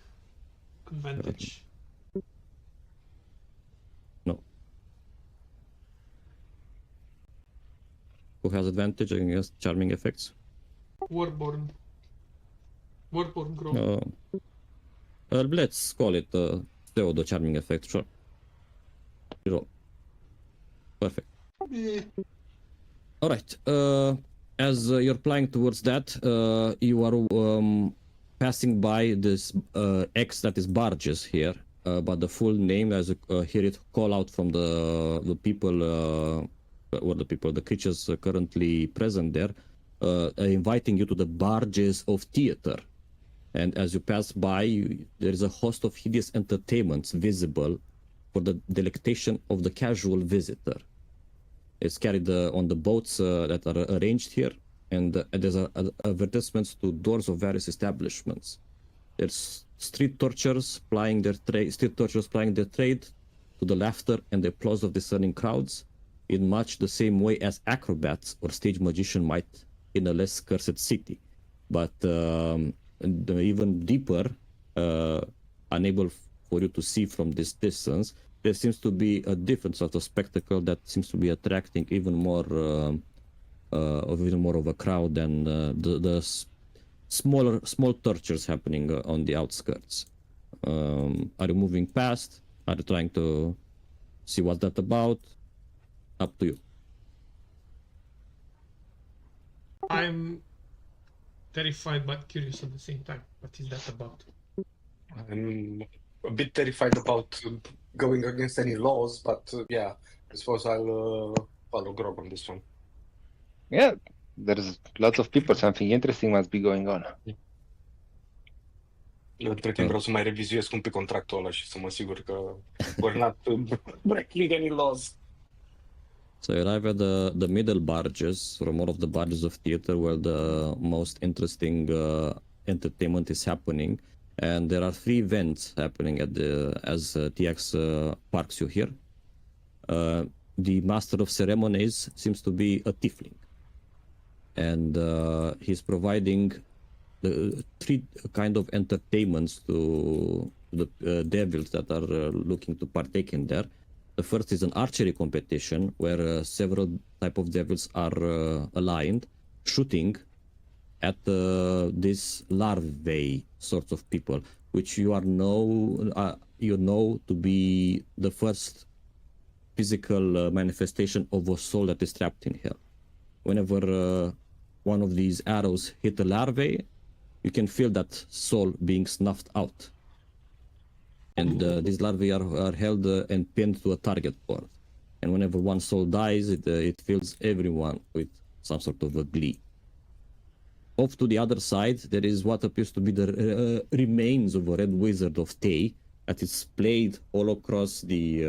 S2: advantage.
S1: No. Who has advantage against charming effects?
S2: Warborn. Warborn Grove.
S1: Let's call it pseudo charming effect, sure. Roll. Perfect. All right. As you're flying towards that, you are passing by this X that is barges here, but the full name, as you hear it call out from the people, or the creatures currently present there, inviting you to the barges of theater. And as you pass by, there is a host of hideous entertainments visible for the delectation of the casual visitor. It's carried on the boats that are arranged here, and there's advertisements to doors of various establishments. There's street torturers plying their trade to the laughter and the applause of discerning crowds, in much the same way as acrobats or stage magician might in a less cursed city. But even deeper, unable for you to see from this distance, there seems to be a different sort of spectacle that seems to be attracting even more of a crowd than the small tortures happening on the outskirts. Are you moving past? Are you trying to see what's that about? Up to you.
S2: I'm terrified but curious at the same time. What is that about?
S3: I'm a bit terrified about going against any laws, but yeah, I suppose I'll follow Grog on this one.
S4: Yeah, there's lots of people. Something interesting must be going on.
S3: Între timp vreau să mai revizuiesc un pic contractul ăla și să mă asigur că we're not breaking any laws.
S1: So you arrive at the middle barges, or more of the barges of theater, where the most interesting entertainment is happening. And there are 3 events happening as TX parks you here. The master of ceremonies seems to be a tiefling, and he's providing the 3 kind of entertainments to the devils that are looking to partake in there. The first is an archery competition where several type of devils are aligned, shooting at these larvae sorts of people, which you know to be the first physical manifestation of a soul that is trapped in hell. Whenever one of these arrows hit a larvae, you can feel that soul being snuffed out. And these larvae are held and pinned to a target board. And whenever one soul dies, it fills everyone with some sort of a glee. Off to the other side, there is what appears to be the remains of a red wizard of Tay that is played all across the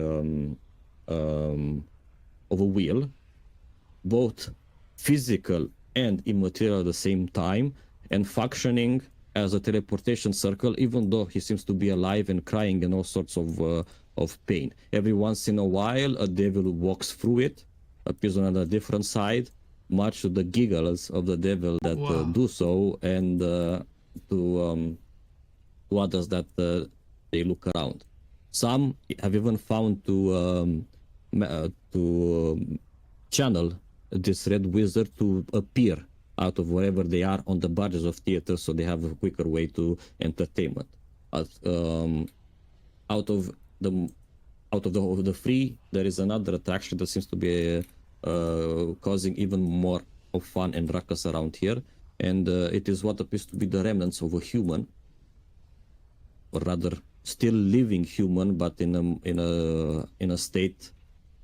S1: of a wheel, both physical and immaterial at the same time, and functioning as a teleportation circle, even though he seems to be alive and crying and all sorts of pain. Every once in a while, a devil walks through it, appears on a different side, much to the giggles of the devil that do so, and to others that they look around. Some have even found to channel this red wizard to appear out of wherever they are on the barges of theater, so they have a quicker way to entertainment. Out of the 3, there is another attraction that seems to be causing even more of fun and ruckus around here, and it is what appears to be the remnants of a human, or rather, still living human, but in a state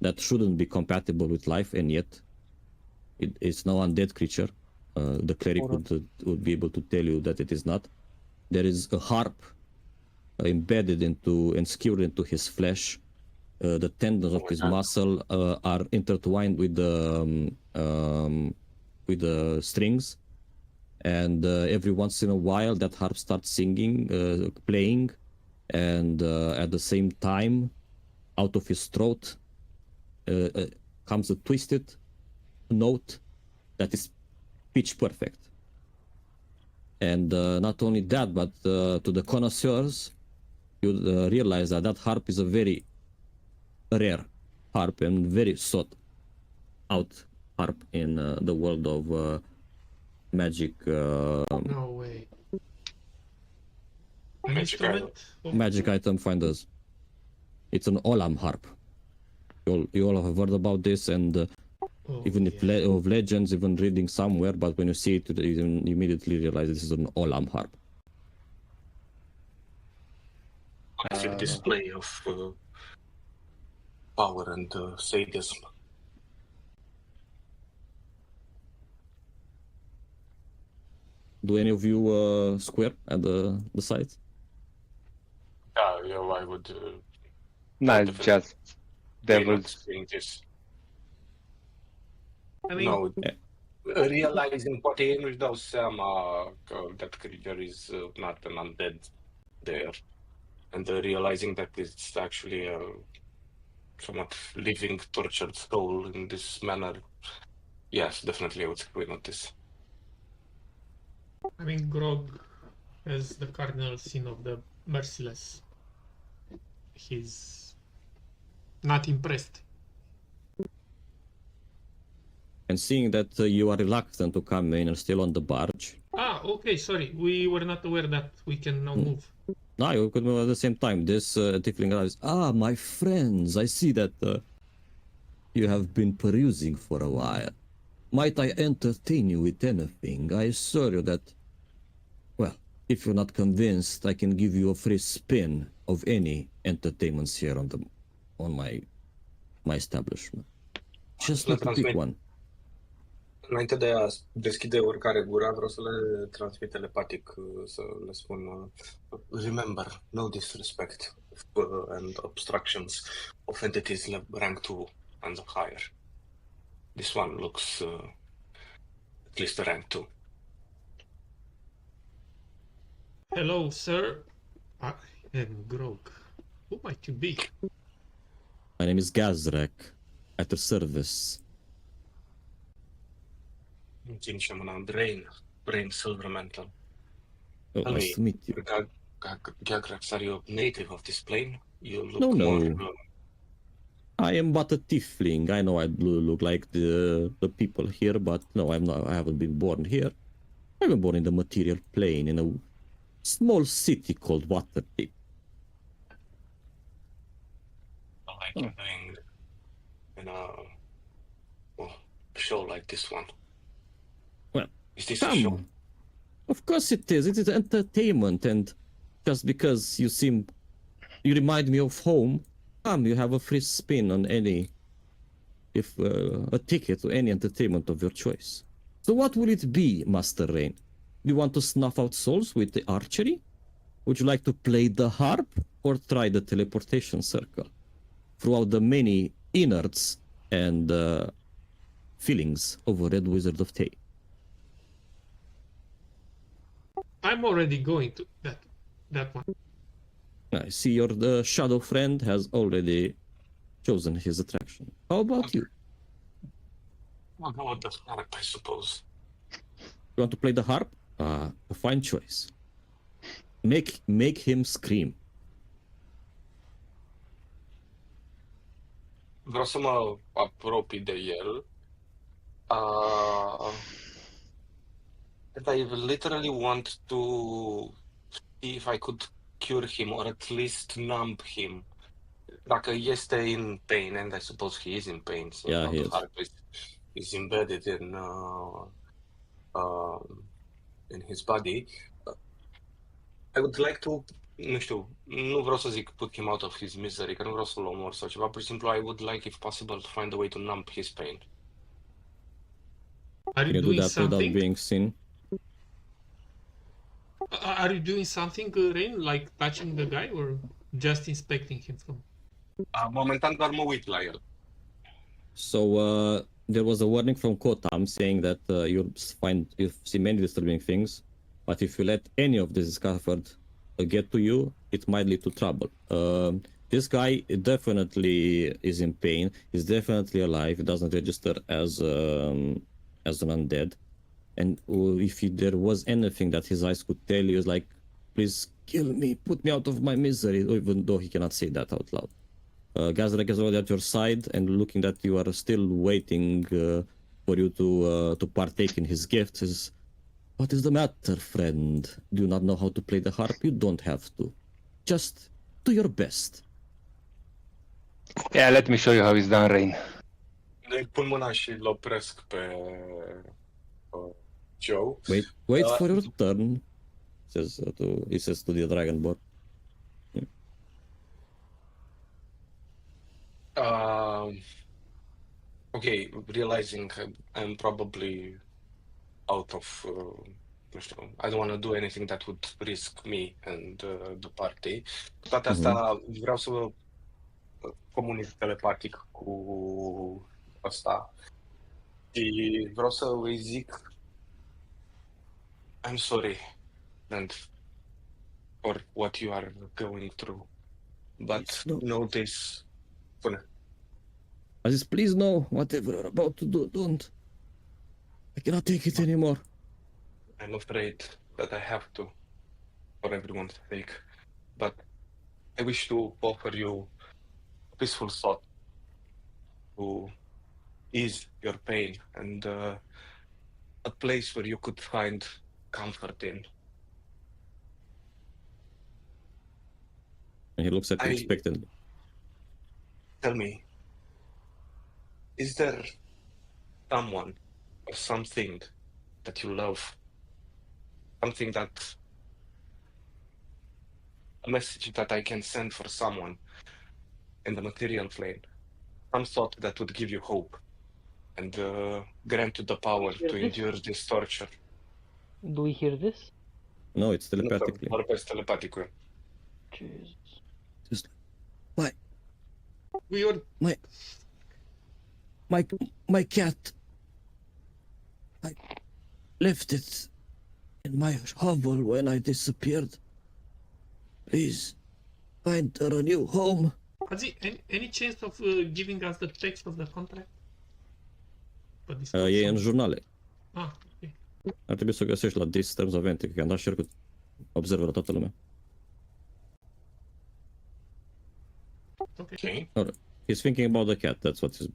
S1: that shouldn't be compatible with life, and yet it's no undead creature. The cleric would be able to tell you that it is not. There is a harp embedded into and skewered into his flesh. The tendons of his muscle are intertwined with the strings, and every once in a while that harp starts singing, playing, and at the same time, out of his throat comes a twisted note that is pitch perfect. And not only that, but to the connoisseurs, you realize that that harp is a very rare harp and very sought out harp in the world of magic.
S2: No way. An
S3: Magic
S2: instrument? Oh,
S1: Magic item finders. It's an Olam harp. You all have heard about this, and
S2: oh,
S1: even if
S2: yeah.
S1: of legends, even reading somewhere, but when you see it, you immediately realize this is an Olam harp.
S3: Massive display of power and sadism.
S1: Do any of you square at the site?
S3: Yeah, I would.
S4: No, it's
S3: definitely
S4: just
S3: be not
S4: devils.
S3: doing this.
S2: I mean,
S3: No, realizing poate ei nu-și dau seama că that creature is not an undead there. And realizing that it's actually a somewhat living, tortured soul in this manner. Yes, definitely I would agree on this.
S2: I mean, Grog as the cardinal sin of the merciless. He's not impressed.
S1: And seeing that you are reluctant to come in and still on the barge,
S2: Ah, okay, sorry. We were not aware that we can now move.
S1: no, you could move at the same time. This tiefling arrives. Ah, my friends, I see that you have been perusing for a while. Might I entertain you with anything? I assure you that, well, if you're not convinced, I can give you a free spin of any entertainments here on my establishment. Just like a big one.
S3: Înainte de a deschide oricare gura, vreau să le transmit telepatic, să le spun remember, no disrespect and obstructions of entities rank 2 and higher. This one looks at least a rank 2.
S2: Hello, sir. I am Grog. Who might you be?
S1: My name is Gazrek, at your service.
S3: Țin și mâna Brain Silvermantle.
S1: Oh,
S3: Tell
S1: nice to
S3: me,
S1: meet you.
S3: Gagrax, are you native of this plane? You look
S1: No.
S3: more...
S1: I am but a tiefling. I know I look like the people here, but no, I'm not. I haven't been born here. I was born in the material plane in a small city called Waterdeep.
S3: I like you doing in a show like this one.
S1: Well,
S3: is this a show?
S1: Come. Of course it is. It is entertainment, and just because you remind me of home, come, you have a free spin on a ticket to any entertainment of your choice. So what will it be, Master Rain? Do you want to snuff out souls with the archery? Would you like to play the harp or try the teleportation circle throughout the many innards and feelings of a Red Wizard of Tay?
S2: I'm already going to that one.
S1: I see your shadow friend has already chosen his attraction. How about you?
S3: I'll go with the harp, I suppose.
S1: You want to play the harp? A fine choice. Make him scream.
S3: Vreau să mă apropii de el. And I literally want to see if I could cure him or at least numb him. Dacă este in pain, and I suppose he is in pain, so
S1: Yeah,
S3: now
S1: he
S3: the
S1: is.
S3: harp is embedded in his body. I would like to, nu știu, nu vreau să zic put him out of his misery, că nu vreau să-l omor sau ceva, pur și simplu I would like, if possible, to find a way to numb his pain.
S2: Are
S1: Can
S2: you
S1: you do
S2: doing
S1: that without
S2: something?
S1: being seen?
S2: Are you doing something, Rain, like touching the guy or just inspecting him from?
S3: Momentan doar mă uit la el.
S1: So there was a warning from Kotam saying that you'll see many disturbing things, but if you let any of this discomfort get to you, it might lead to trouble. this guy definitely is in pain. He's definitely alive. He doesn't register as an undead. And if there was anything that his eyes could tell you, is like, please kill me, put me out of my misery, even though he cannot say that out loud. Gazrek is already at your side and looking that you are still waiting for you to partake in his gifts. Is, what is the matter, friend? Do you not know how to play the harp? You don't have to. Just do your best.
S4: Yeah, let me show you how it's done, Rain.
S3: Îi pun mâna și îl opresc pe Joe.
S1: Wait for your turn. He says to the Dragonborn.
S3: Okay, realizing I'm probably out of, I don't want to do anything that would risk me and the party. Cu toate asta, vreau să comunic telepatic cu ăsta și vreau să îi zic I'm sorry and for what you are going through, but know this. Pune.
S1: Aziz, please no, whatever you're about to do, don't. I cannot take it anymore.
S3: I'm afraid that I have to, for everyone's sake. But I wish to offer you a peaceful thought to ease your pain and a place where you could find comfort in.
S1: And he looks at you expectantly.
S3: Tell me, is there someone or something that you love? Something that, a message that I can send for someone in the material plane, some thought that would give you hope and grant you the power to endure this torture.
S5: Do we hear this?
S1: No, it's telepathically.
S3: Vorbesc telepatic cu el.
S5: Jesus.
S1: Just, why?
S2: We are...
S1: My cat. I left it in my hovel when I disappeared. Please, find her a new home.
S2: Azi, any chance of giving us the text of the contract?
S1: E în jurnale.
S2: Ah, ok.
S1: Ar trebui să o găsești la This Terms of Entity, că am dat share cu observă la toată lumea.
S2: Okay.
S1: Alright. He's thinking about the cat, that's what he's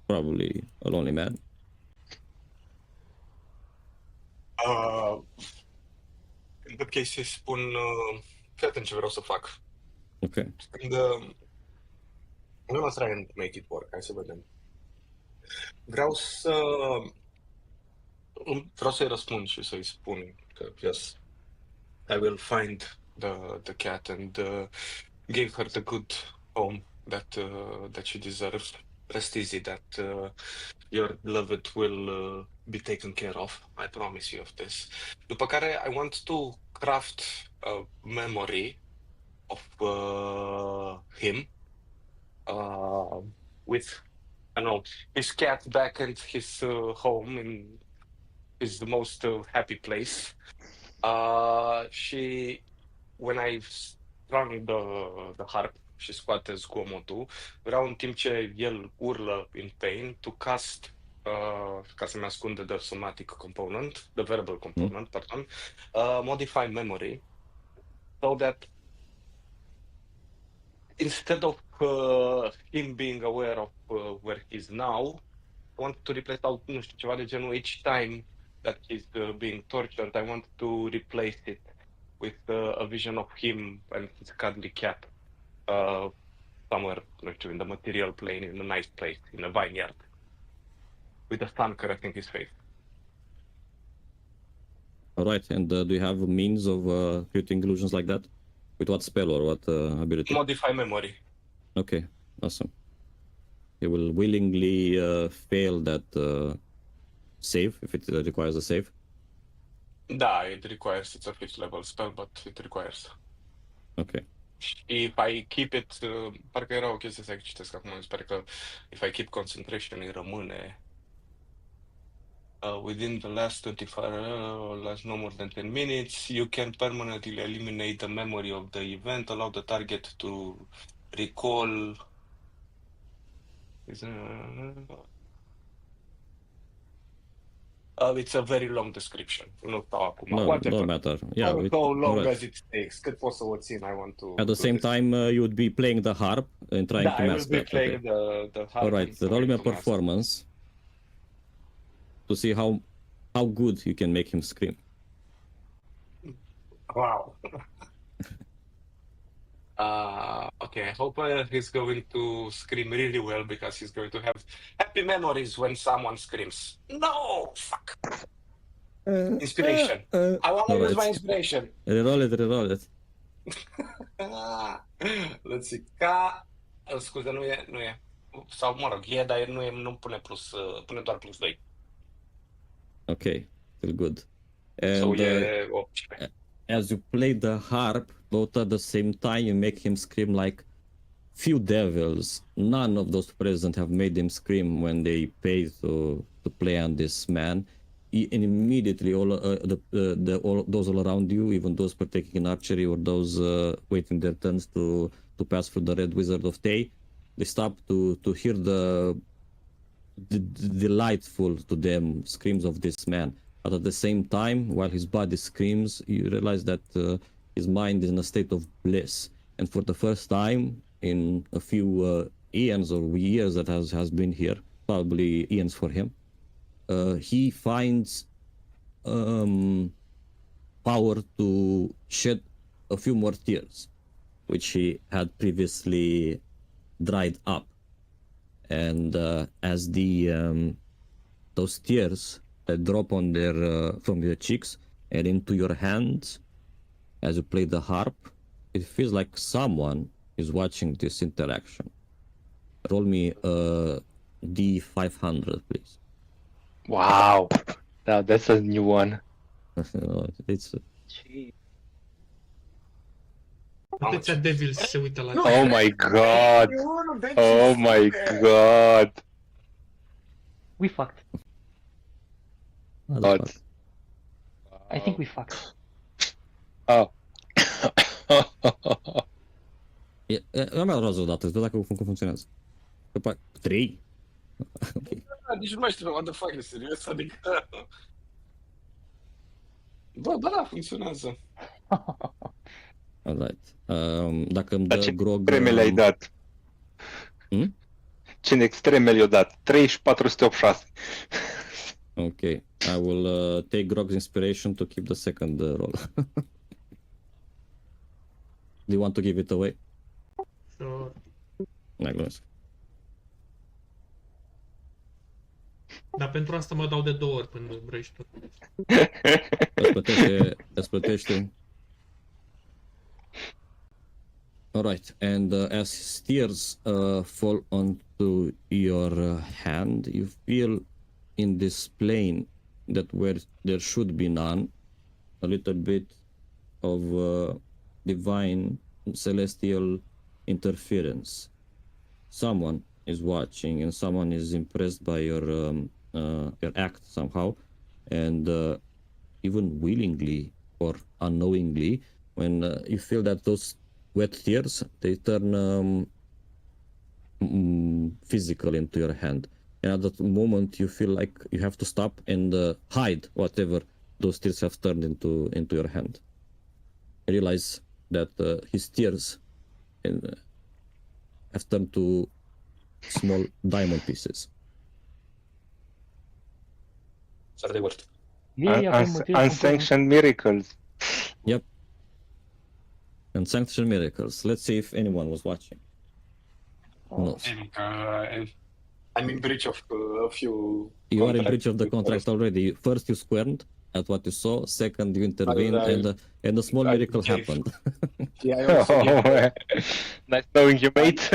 S1: probably a lonely man.
S3: In that case îi spun, fii atent ce vreau să fac.
S1: Ok.
S3: Când I'm gonna try and make it work, hai să vedem. Vreau să-i răspund și să-i spun că yes, I will find the cat and give her the good home that she deserves. Rest easy that your beloved will be taken care of. I promise you of this. După care I want to craft a memory of him with, I don't know, his cat back at his home in his most happy place. Și when I strung the harp și scoate zgomotul, vreau în timp ce el urlă in pain to cast, ca să-mi ascunde the somatic component, the verbal component, pardon, modify memory, so that instead of him being aware of where he's now, I want to replace out, nu știu, ceva de genul each time that he's being tortured, I want to replace it with a vision of him and his cuddly cat somewhere, nu știu, in the material plane, in a nice place, in a vineyard, with the sun caressing his face.
S1: Alright, and do you have a means of creating illusions like that? With what spell or what ability?
S3: Modify memory.
S1: Okay, awesome. He will willingly fail that save, if it requires a save.
S3: Da, it requires, it's a 5th level spell, but it requires.
S1: Okay.
S3: If I keep it, parcă era o chestie să citesc acum, sper că if I keep concentration, îi rămâne. Within the last 24 last no more than 10 minutes, you can permanently eliminate the memory of the event, allow the target to recall. It's a very long description. Nu stau acum.
S1: No,
S3: Whatever.
S1: no matter. Yeah,
S3: How long
S1: alright.
S3: as it takes? Cât pot să o țin? I want to.
S1: At the
S3: do
S1: same
S3: this.
S1: time, you would be playing the harp and trying
S3: Da,
S1: to
S3: I will
S1: master
S3: be
S1: it. Okay.
S3: playing the harp.
S1: All right. Roll me a performance to see how good you can make him scream.
S3: Wow. Okay, I hope he's going to scream really well because he's going to have happy memories when someone screams. No! Fuck! Inspiration. I want to use my inspiration.
S1: Reroll it.
S3: Let's see. Scuze, nu e. Sau, mă rog, e, dar nu pune plus, pune doar plus 2.
S1: Okay, still good. And
S3: So e 18.
S1: as you play the harp, both at the same time, you make him scream like few devils. None of those present have made him scream when they pay to play on this man. And immediately, all those all around you, even those partaking in archery or those waiting their turns to pass through the Red Wizard of Tay, they stop to hear the delightful to them screams of this man. But at the same time, while his body screams, you realize that his mind is in a state of bliss. And for the first time in a few eons or years that has been here, probably eons for him, he finds power to shed a few more tears, which he had previously dried up. And as those tears that drop on from your cheeks and into your hands as you play the harp, it feels like someone is watching this interaction. Roll me a D500, please.
S4: Wow. Now that's a new one.
S1: It's
S2: Atâția devils se uită la
S4: Oh my god. Oh my god.
S5: We fucked.
S4: God.
S5: I think we fucked.
S4: Oh.
S1: Eu mai roz o dată, să văd cum funcționează. 3? Ok.
S3: Nici nu mai știu, what the fuck, e serios? Adică... Bă, da, funcționează.
S1: Alright. Dacă îmi dă grog...
S4: Extreme le-ai dat? Ce în extreme le-ai dat? 3 și 486.
S1: Ok. I will take Grog's inspiration to keep the second roll. Do you want to give it away?
S2: Sure.
S1: Mai glumesc.
S2: Dar pentru asta mă dau de 2 ori până vrei și tu.
S1: Îți plătește. Alright, and as tears fall onto your hand, you feel in this plane that where there should be none, a little bit of divine celestial interference. Someone is watching and someone is impressed by your act somehow, and even willingly or unknowingly, when you feel that those wet tears, they turn physical into your hand. And at that moment, you feel like you have to stop and hide whatever those tears have turned into your hand. I realize that his tears have turned to small diamond pieces.
S3: S-ar de worth.
S4: Unsanctioned miracles.
S1: Yep. And sanctioned miracles. Let's see if anyone was watching. Who knows?
S3: I'm in breach of a few.
S1: You are in breach of the contract already. First, you squirmed at what you saw. Second, you intervened, and a small miracle happened.
S3: Yeah, I also gave,
S4: Nice knowing you, mate.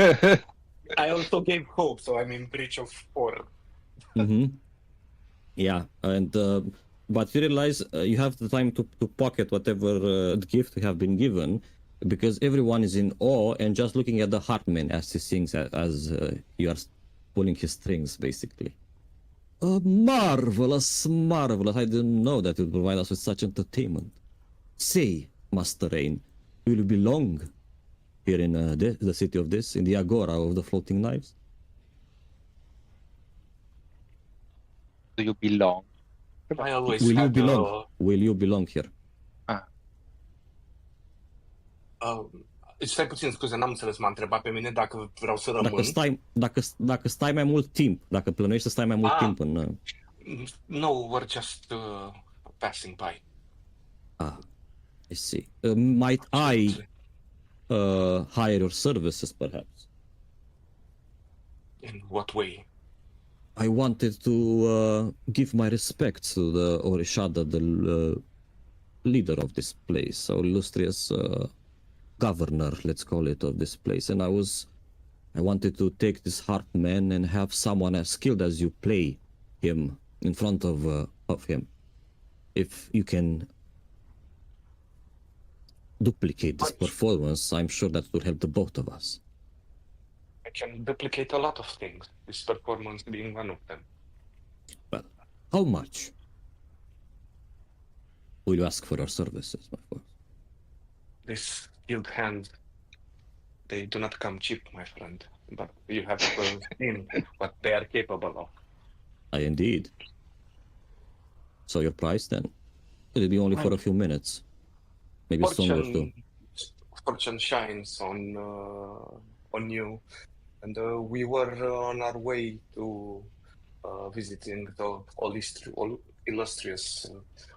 S3: I also gave hope, so I'm in breach of 4.
S1: Yeah, and but you realize you have the time to pocket whatever gift you have been given, because everyone is in awe and just looking at the Hartman as he sings, as you are pulling his strings, basically. Marvelous, marvelous. I didn't know that you would provide us with such entertainment. Say, Master Rain, will you be long? here in the city of this, in the agora of the floating knives?
S4: Do you belong?
S3: I always
S1: Will you
S3: had
S1: belong? Will you belong here?
S3: Stai puțin, scuze, n-am înțeles, m-a întrebat pe mine dacă vreau să rămân.
S1: Dacă stai mai mult timp, dacă plănuiești să stai mai mult timp în...
S3: No, we're just passing by.
S1: I see. Might I hire your services, perhaps?
S3: In what way?
S1: I wanted to give my respects to the Orishada, the leader of this place, our illustrious governor, let's call it, of this place. And I wanted to take this heart man and have someone as skilled as you play him in front of him. If you can duplicate this performance, I'm sure that would help the both of us.
S3: I can duplicate a lot of things, this performance being one of them.
S1: Well, how much will you ask for our services, my friend?
S3: These skilled hands, they do not come cheap, my friend. But you have seen what they are capable of.
S1: Indeed. So your price then? It'll be only for a few minutes. Maybe sooner too.
S3: Fortune shines on you. And we were on our way to visiting the illustrious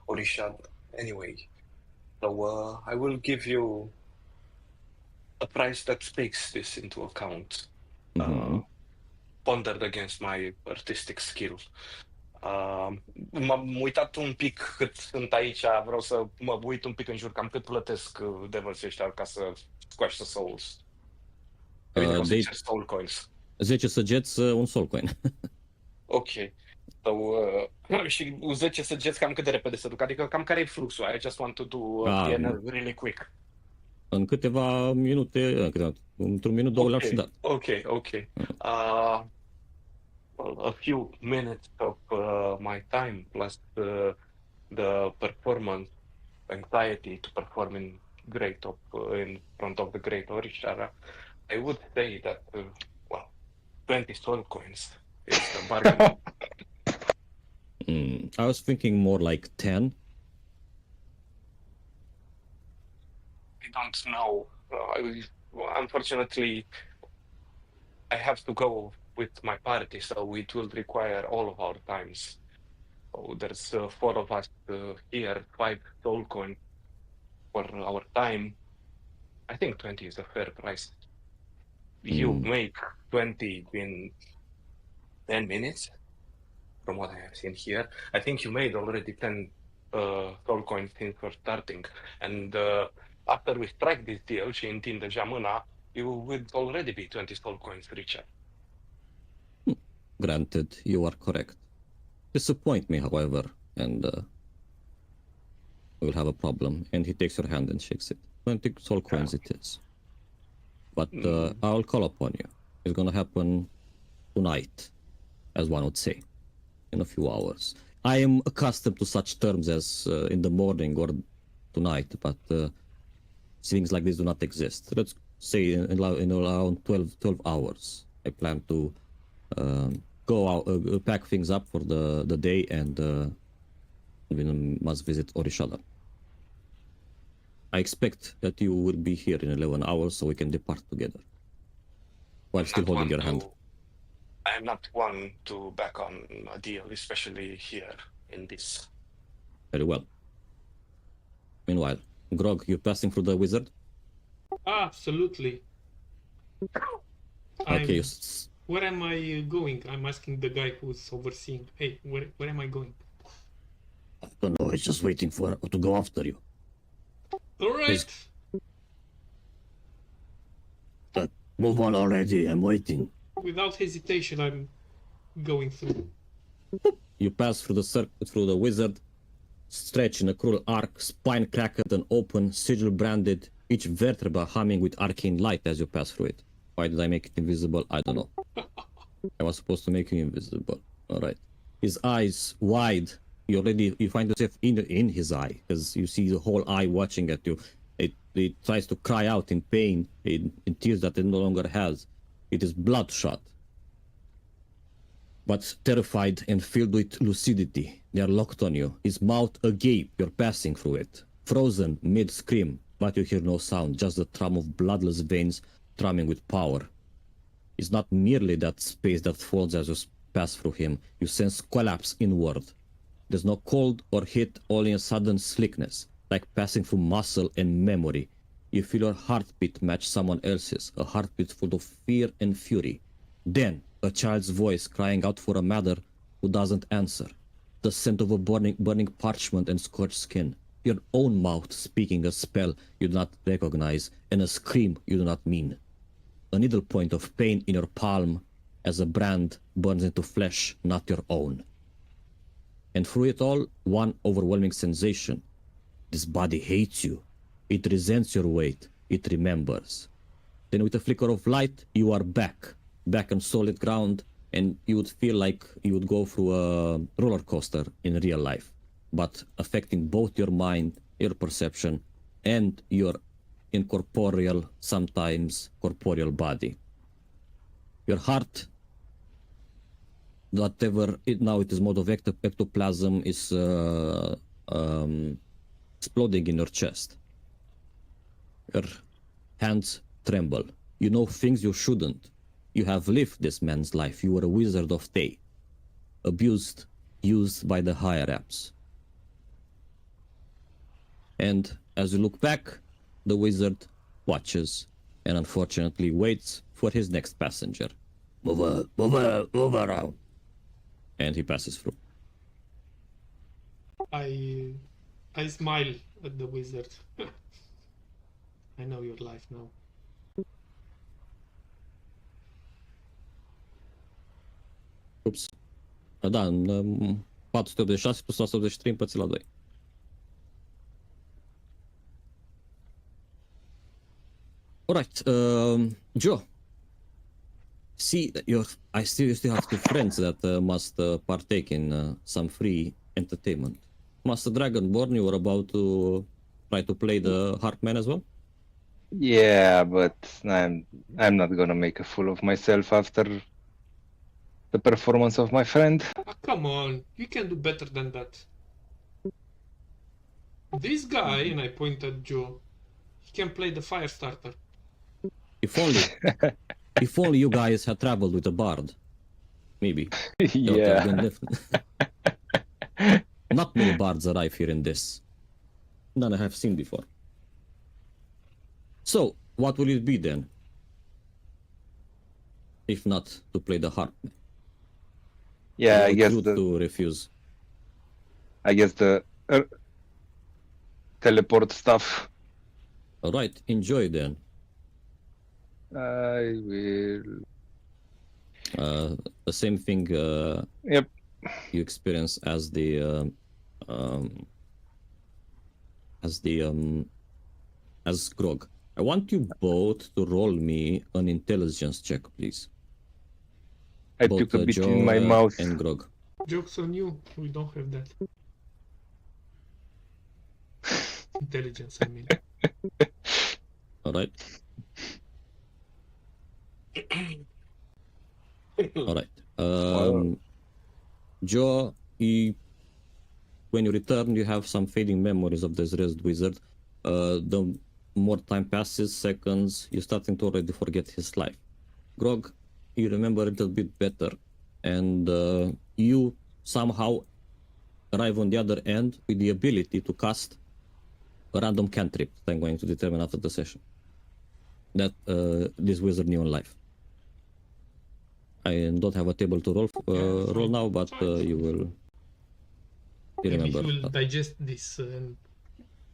S3: Orisha anyway. So I will give you a price that takes this into account, pondered against my artistic skill. M-am uitat un pic cât sunt aici, vreau să mă uit un pic în jur, cam cât plătesc devilsii ăștia ca să squash the souls. Soul coins.
S1: 10 săgeți, un soul coin.
S3: Ok. So, și 10 săgeți cam cât de repede se duc? Adică cam care e fluxul? I just want to do PNL really quick.
S1: În câteva minute, într-un minut, două le-am și dat.
S3: Ok. Well, a few minutes of my time plus the performance anxiety to perform in front of the great Orishara, I would say that 20 soul coins is the bargain.
S1: I was thinking more like 10.
S3: I don't know. Unfortunately, I have to go with my party, so it will require all of our times. So there's 4 of us here, 5 soul coin for our time. I think 20 is a fair price. You make 20 in 10 minutes, from what I have seen here. I think you made already 10 soul coins since we're starting. And after we strike this deal, și întind deja mâna, you would already be 20 soul coins richer.
S1: Granted, you are correct. Disappoint me, however, and we'll have a problem. And he takes your hand and shakes it. 20 soul coins it is. But I'll call upon you. It's gonna happen tonight, as one would say, in a few hours. I am accustomed to such terms as in the morning or tonight, but things like this do not exist. Let's say in around 12 hours. I plan to go out, pack things up for the day, and we must visit Orishada. I expect that you will be here in 11 hours so we can depart together. While still holding your hand.
S3: I am not one to back on a deal, especially here in this.
S1: Very well. Meanwhile, Grog, you passing through the wizard?
S2: Absolutely.
S1: Okay.
S2: Where am I going? I'm asking the guy who's overseeing. Hey, where am I going?
S1: I don't know. He's just waiting to go after you.
S2: All right.
S1: Move on already. I'm waiting.
S2: Without hesitation, I'm going through.
S1: You pass through the wizard, stretch in a cruel arc, spine cracked and open, sigil branded, each vertebra humming with arcane light as you pass through it. Why did I make it invisible? I don't know. I was supposed to make you invisible. All right. His eyes wide. You find yourself in his eye, because you see the whole eye watching at you. It tries to cry out in pain, in tears that it no longer has. It is bloodshot, but terrified and filled with lucidity. They are locked on you. His mouth agape, you're passing through it. Frozen, mid-scream, but you hear no sound, just the thrum of bloodless veins thrumming with power. It's not merely that space that falls as you pass through him. You sense collapse inward. There's no cold or heat, only a sudden slickness, like passing through muscle and memory. You feel your heartbeat match someone else's, a heartbeat full of fear and fury. Then, a child's voice crying out for a mother who doesn't answer. The scent of a burning parchment and scorched skin. Your own mouth speaking a spell you do not recognize, and a scream you do not mean. A needle point of pain in your palm as a brand burns into flesh not your own. And through it all, one overwhelming sensation. This body hates you. It resents your weight. It remembers. Then with a flicker of light, you are back on solid ground, and you would feel like you would go through a roller coaster in real life, but affecting both your mind, your perception, and your incorporeal, sometimes corporeal body. Your heart, whatever now it is mode of ectoplasm, is exploding in your chest. Your hands tremble. You know things you shouldn't. You have lived this man's life. You were a wizard of Tay. Abused, used by the higher-ups. And as you look back, the wizard watches and unfortunately waits for his next passenger. Move around. And he passes through.
S2: I smile at the wizard. I know your life now.
S1: Ups. Da, în 486 plus 183 împărțit la 2. Alright, Joe. See, I still have two friends that must partake in some free entertainment. Master Dragonborn, you were about to try to play the Heartman as well?
S4: Yeah, but I'm not gonna make a fool of myself after the performance of my friend.
S2: Ah, come on, you can do better than that. This guy, and I point at Joe, he can play the fire starter.
S1: If only you guys had traveled with a bard. Maybe. That would have been
S4: Yeah.
S1: different. Not many bards arrive here in this. None I have seen before. So, what will it be then? If not to play the harp?
S4: Yeah, I
S1: It's
S4: guess
S1: rude to refuse.
S4: the teleport stuff.
S1: Alright, enjoy then.
S4: I will.
S1: The same thing
S4: Yep.
S1: you experience as Grog. I want you both to roll me an intelligence check, please.
S4: I
S1: Both
S4: took a bit
S1: Joe
S4: in my mouth.
S1: and Grog.
S2: Joke's on you, we don't have that. Intelligence, I mean.
S1: Alright. Alright. Joe, when you return, you have some fading memories of this raised wizard. The more time passes, seconds, you're starting to already forget his life. Grog, you remember a little bit better, and you somehow arrive on the other end with the ability to cast a random cantrip that I'm going to determine after the session that this wizard knew in life. I don't have a table to roll now, but you will. You
S2: Maybe
S1: remember.
S2: he will digest this and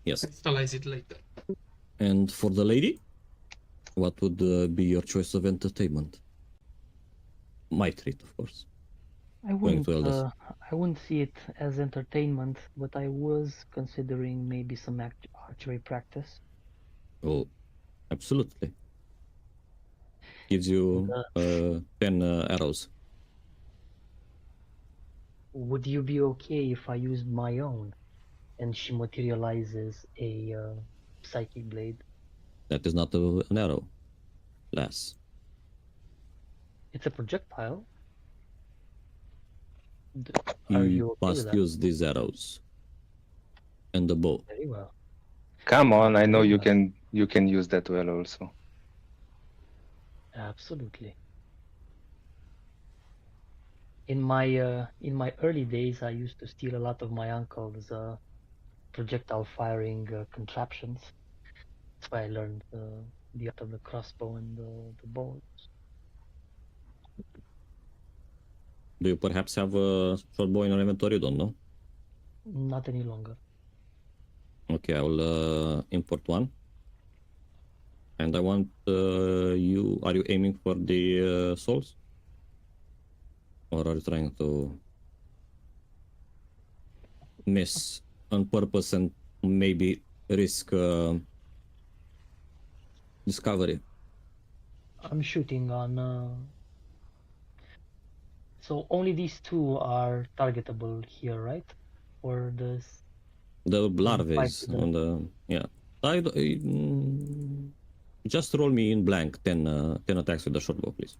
S1: Yes.
S2: crystallize it later.
S1: And for the lady, what would be your choice of entertainment? My treat, of course.
S5: I
S1: Going
S5: wouldn't,
S1: to elders.
S5: I wouldn't see it as entertainment, but I was considering maybe some archery practice.
S1: Oh, absolutely. Gives you 10 arrows.
S5: Would you be okay if I used my own, and she materializes a psychic blade?
S1: That is not an arrow. Less.
S5: It's a projectile.
S1: You
S5: Are you okay with
S1: must
S5: that?
S1: use these arrows. And the bow.
S5: Very well.
S4: Come on, I know
S5: Very
S4: you
S5: well.
S4: can use that well also.
S5: Absolutely. In my early days, I used to steal a lot of my uncle's projectile firing contraptions. That's why I learned the art of the crossbow and the bow.
S1: Do you perhaps have a short bow in your inventory? You don't know.
S5: Not any longer.
S1: Okay, I will import one. And I want you. Are you aiming for the souls? Or are you trying to miss on purpose and maybe risk discovery?
S5: I'm shooting on. So only these two are targetable here, right? Or this
S1: The
S5: fight
S1: larvae
S5: to the
S1: on the yeah. Just roll me in blank 10 attacks with the short bow, please.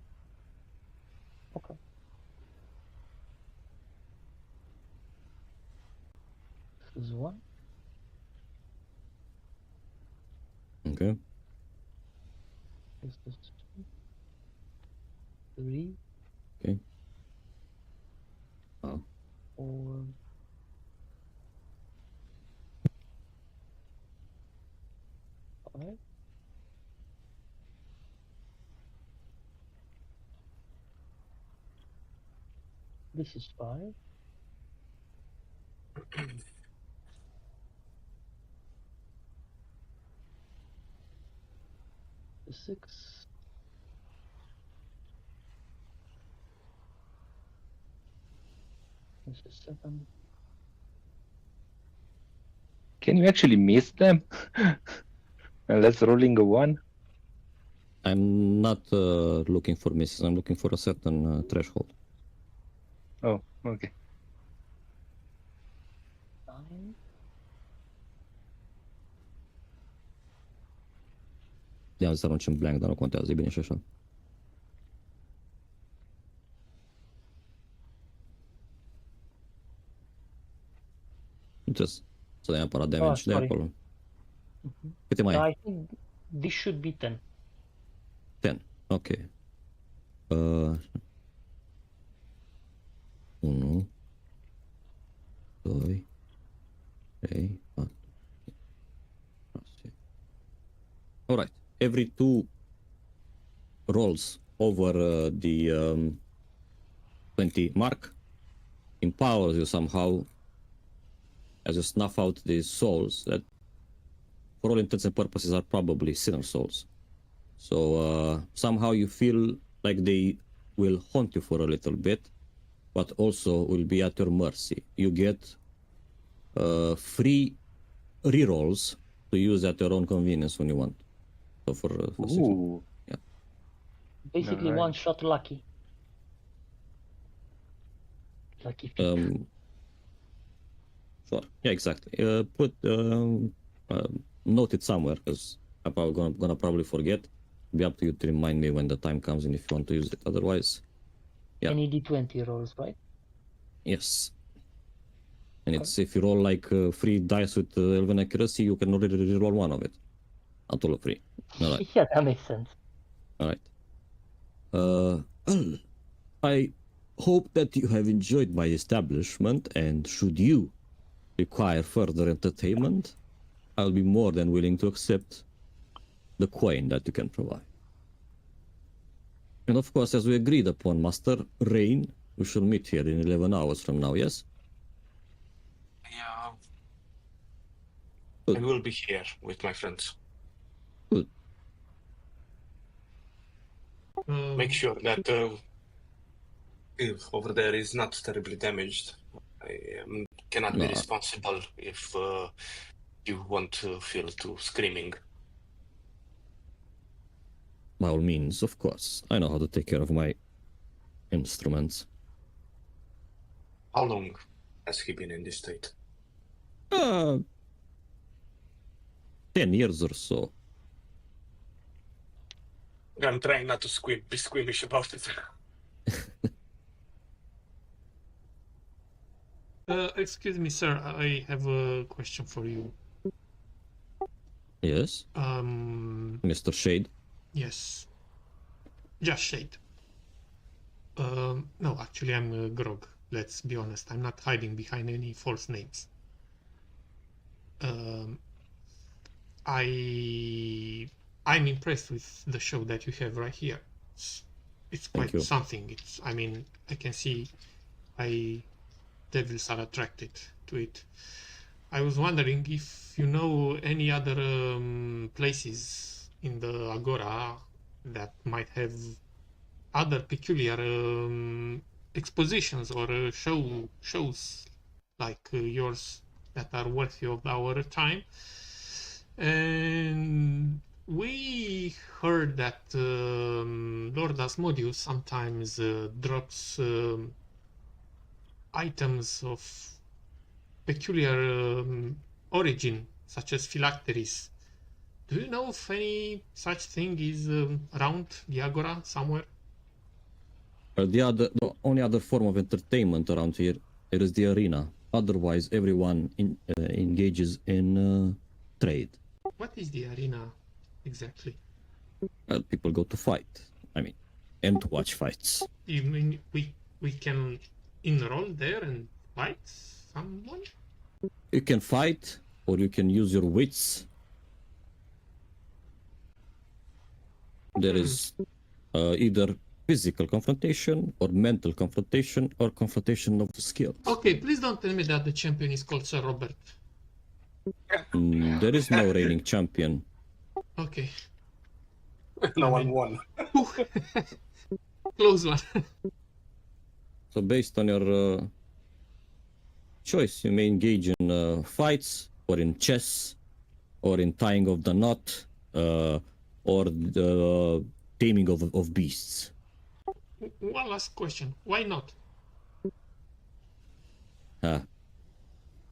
S5: okay. This is one.
S1: Okay.
S5: This is two. 3.
S1: Okay. Wow.
S5: 4. 5. This is 5. This is 6. This is 7.
S4: Can you actually miss them? Unless rolling a 1?
S1: I'm not looking for misses. I'm looking for a certain threshold.
S4: Oh, ok.
S5: 9.
S1: Ia să arunci în blank, dar nu contează, e bine și așa. Nu trebuie să dai neapărat damage de
S5: sorry.
S1: acolo. Câte mai ai?
S5: I think this should be 10.
S1: 10. Ok. 1, 2, 3, 4, 6. Alright. Every 2 rolls over the 20 mark empowers you somehow as you snuff out these souls that for all intents and purposes are probably sinner souls. So somehow you feel like they will haunt you for a little bit, but also will be at your mercy. You get free rerolls to use at your own convenience when you want. So for
S4: Ooh.
S1: yeah.
S5: Basically,
S4: Alright.
S5: one shot lucky. Lucky feet.
S1: Sure. Yeah, exactly. Note it somewhere because I'm probably gonna probably forget. Be up to you to remind me when the time comes and if you want to use it. Otherwise, yeah.
S5: Any d20 rolls, right?
S1: Yes. And
S5: Okay.
S1: it's if you roll like 3 dice with 11 accuracy, you can already reroll one of it. Not all of 3. All right.
S5: Yeah, that makes sense.
S1: All right. Well, I hope that you have enjoyed my establishment, and should you require further entertainment, I'll be more than willing to accept the coin that you can provide. And of course, as we agreed upon, Master Rain, we shall meet here in 11 hours from now, yes?
S3: Yeah.
S1: Good.
S3: I will be here with my friends.
S1: Good.
S3: Make sure that over there is not terribly damaged. I cannot be
S1: No.
S3: responsible if you want to feel to screaming.
S1: By all means, of course. I know how to take care of my instruments.
S3: How long has he been in this state?
S1: 10 years or so.
S3: I'm trying not to be squeamish about it.
S2: Excuse me, sir. I have a question for you.
S1: Yes, Mr. Shade.
S2: Yes. Just Shade. No, actually, I'm Grog. Let's be honest. I'm not hiding behind any false names. I'm impressed with the show that you have right here. It's
S1: Thank
S2: quite
S1: you.
S2: something. I mean, I can see why devils are attracted to it. I was wondering if you know any other places in the Agora that might have other peculiar expositions or shows like yours that are worthy of our time. And we heard that Lord Asmodeus sometimes drops items of peculiar origin, such as phylacteries. Do you know if any such thing is around the Agora somewhere?
S1: The only other form of entertainment around here is the arena. Otherwise, everyone engages in trade.
S2: What is the arena exactly?
S1: People go to fight. I mean, and to watch fights.
S2: You mean we can enroll there and fight someone?
S1: You can fight, or you can use your wits. There is either physical confrontation, or mental confrontation, or confrontation of skills.
S2: Okay, please don't tell me that the champion is called Sir Robert.
S1: There is no reigning champion.
S2: Okay.
S3: No one won.
S2: Close one.
S1: So based on your choice, you may engage in fights, or in chess, or in tying of the knot, or the taming of beasts.
S2: One last question. Why not?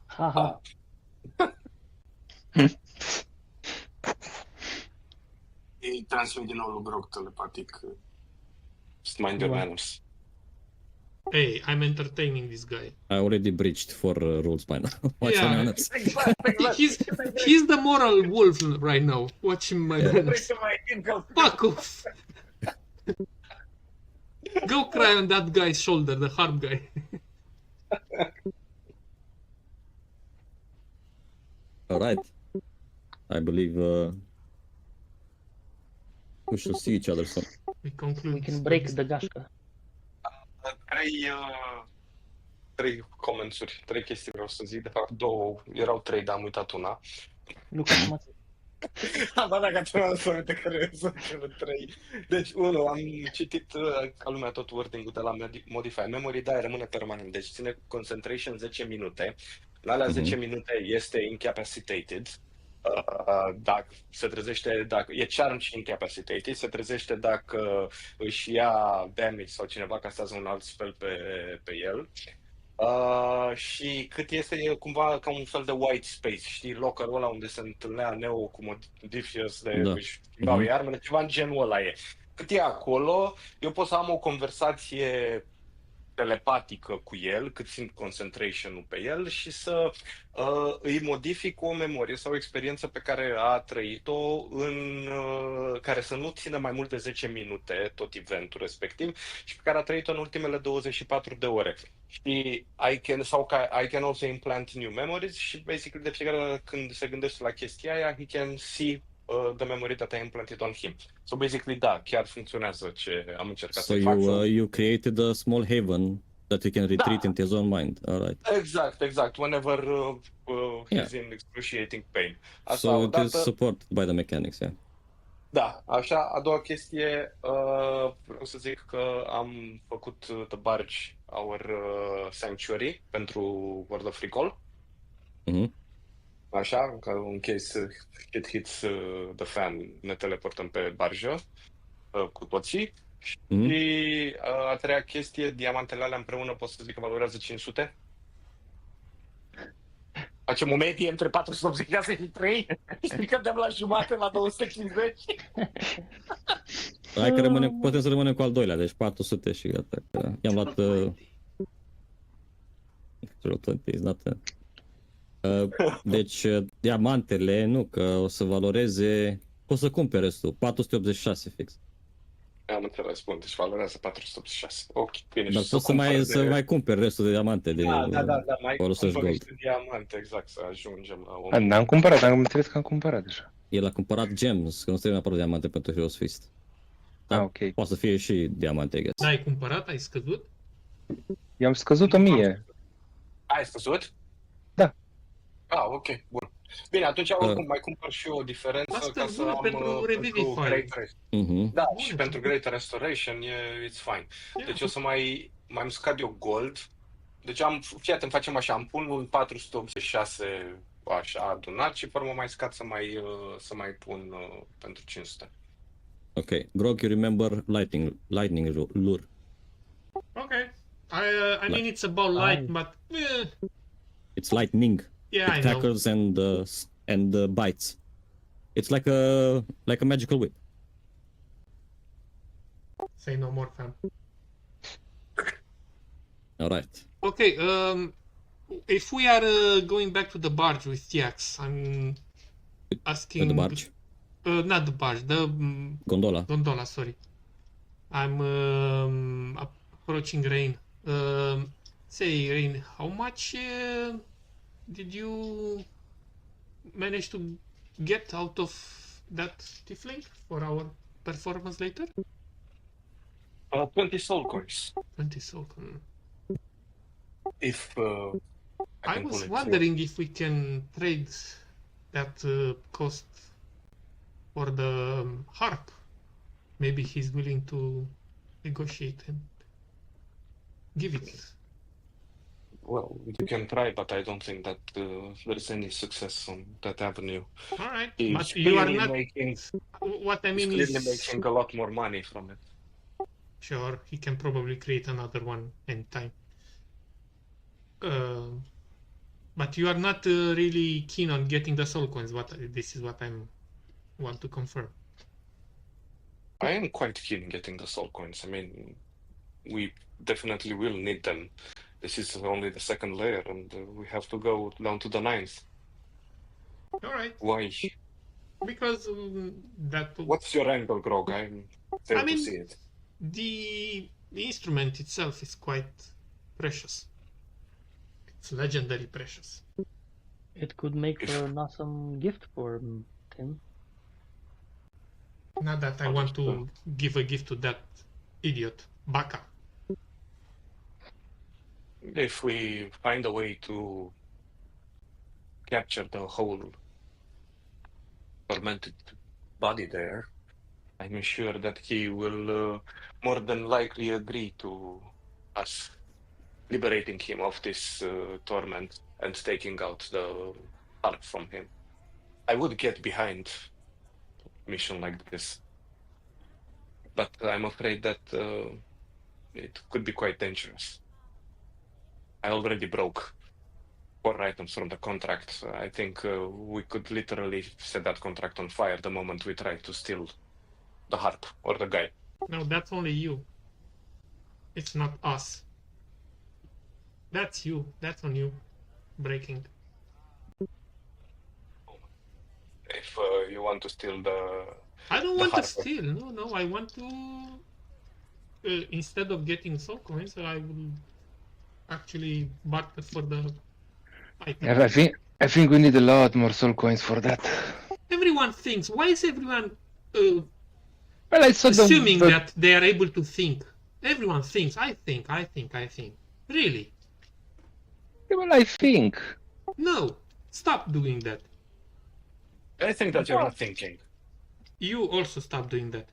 S5: Haha.
S3: Îi transmit din nou lui Grog telepatic. Just mind your manners.
S2: Hey, I'm entertaining this guy.
S1: I already breached for rules by now. Watch
S2: Yeah.
S1: your manners.
S2: He's the moral wolf right now. Watching my manners. Fuck off. Go cry on that guy's shoulder, the hard guy.
S1: All right. I believe we shall see each other soon.
S2: We conclude.
S5: We can break the gashka.
S3: Trei comments-uri, 3 chestii vreau să zic, de fapt 2, erau 3, dar am uitat una.
S5: Lucas, cum ați...
S3: Ba dacă tu nu să uite care sunt cele 3. Deci, 1, am citit ca lumea tot wording-ul de la Modify Memory, da, rămâne permanent. Deci ține concentration 10 minute. La alea 10 minute este incapacitated. Dacă se trezește, dacă e charm și incapacitated, se trezește dacă își ia damage sau cineva castează un alt spell pe el. Și cât este cumva ca un fel de white space, știi, lockerul ăla unde se întâlnea Neo cu Modifius de își schimbau armele, ceva în genul ăla e. Cât e acolo, eu pot să am o conversație telepatică cu el, cât simt concentration-ul pe el și să îi modific o memorie sau o experiență pe care a trăit-o, care să nu țină mai mult de 10 minute, tot eventul respectiv, și pe care a trăit-o în ultimele 24 de ore. Și I can also implant new memories și basically de fiecare dată când se gândește la chestia aia, he can see the memory that I implanted on him. So basically, da, chiar funcționează ce am încercat să fac.
S1: So you created a small haven that you can retreat into his own mind. All right.
S3: Exact. Whenever he's in excruciating pain. Asta
S1: so it is supported by the mechanics, yeah.
S3: Da, așa. A doua chestie, vreau să zic că am făcut The Barge Our Sanctuary pentru World of Recall. Așa, ca în case it hits the fan, ne teleportăm pe barjă cu toții. Și a treia chestie, diamantele alea împreună pot să zic că valorează 500. Facem o medie între 486 și 3 și cădem la jumate la 250.
S1: Hai că rămânem, putem să rămânem cu al doilea, deci 400 și gata. I-am luat... Deci, diamantele, nu, că o să valoreze... O să cumpere restul, 486 fix.
S6: Am înțeles, bun, deci valorează 486. Ok, bine.
S1: Dar poți să mai cumperi restul de diamante de
S6: Da, mai
S1: folosești
S6: cumpăr
S1: gold.
S6: niște diamante, exact, să ajungem la
S4: N-am cumpărat, am înțeles că am cumpărat deja.
S1: El a cumpărat gems, că nu trebuie neapărat diamante pentru Heroes Feast.
S4: Ok.
S1: Poate să fie și diamante, I guess.
S2: N-ai cumpărat? Ai scăzut?
S4: I-am scăzut 1000.
S6: Ai scăzut?
S4: Da.
S6: Ah, ok, bun. Bine, atunci oricum mai cumpăr și eu o diferență
S2: Asta
S6: ca să
S2: bune
S6: am
S2: pentru Revivify.
S6: Great Rest. Da, și
S2: Bune.
S6: pentru Great Restoration it's fine. Deci o să mai îmi scad eu gold. Deci fii atent, facem așa, îmi pun un 486 așa adunat și pe urmă mai scad să mai pun pentru 500.
S1: Ok, Grog, you remember lightning lure.
S2: Okay. I mean, it's about light, but
S1: It's lightning.
S2: yeah,
S1: It
S2: I know.
S1: tackles and bites. It's like a magical whip.
S2: Say no more, fam.
S1: All right.
S2: Okay. If we are going back to the barge with TX, I'm asking.
S1: The barge,
S2: Not the barge. The
S1: gondola.
S2: gondola. Sorry. I'm approaching Rain. Say, Rain, how much did you manage to get out of that tiefling for our performance later?
S6: 20 soul coins.
S2: 20 soul.
S6: If
S2: I was wondering if we can trade that cost for the harp. Maybe he's willing to negotiate and give it.
S6: Well, you can try, but I don't think that there's any success on that avenue.
S2: All right,
S6: He's
S2: but you are
S6: clearly
S2: not.
S6: making,
S2: What I
S6: he's
S2: mean
S6: clearly
S2: is,
S6: making a lot more money from it.
S2: sure, he can probably create another one anytime. But you are not really keen on getting the soul coins. This is what I want to confirm.
S6: I am quite keen getting the soul coins. I mean, we definitely will need them. This is only the second layer, and we have to go down to the 9th.
S2: All right,
S6: Why?
S2: because that.
S6: What's your angle, Grog? I'm fair
S2: I mean,
S6: to see it.
S2: The instrument itself is quite precious. It's legendary precious.
S5: It could make an awesome gift for Tim.
S2: Not that I want to give a gift to that idiot, Baka.
S6: If we find a way to capture the whole tormented body there, I'm sure that he will more than likely agree to us liberating him of this torment and taking out the heart from him. I would get behind a mission like this, but I'm afraid that it could be quite dangerous. I already broke 4 items from the contract. I think we could literally set that contract on fire the moment we try to steal the harp or the guy.
S2: No, that's only you. It's not us. That's you. That's on you. Breaking.
S6: If you want to steal the...
S2: I don't
S6: The
S2: want to
S6: harp.
S2: steal. No, I want to... instead of getting soul coins, I will actually barter for the item.
S4: Yeah, I think we need a lot more soul coins for that.
S2: Everyone thinks. Why is everyone
S4: Well, I saw
S2: assuming that they are able to think? Everyone thinks. I think. Really?
S4: Well, I think.
S2: No. Stop doing that.
S6: I think that you're not thinking.
S2: You also stop doing that.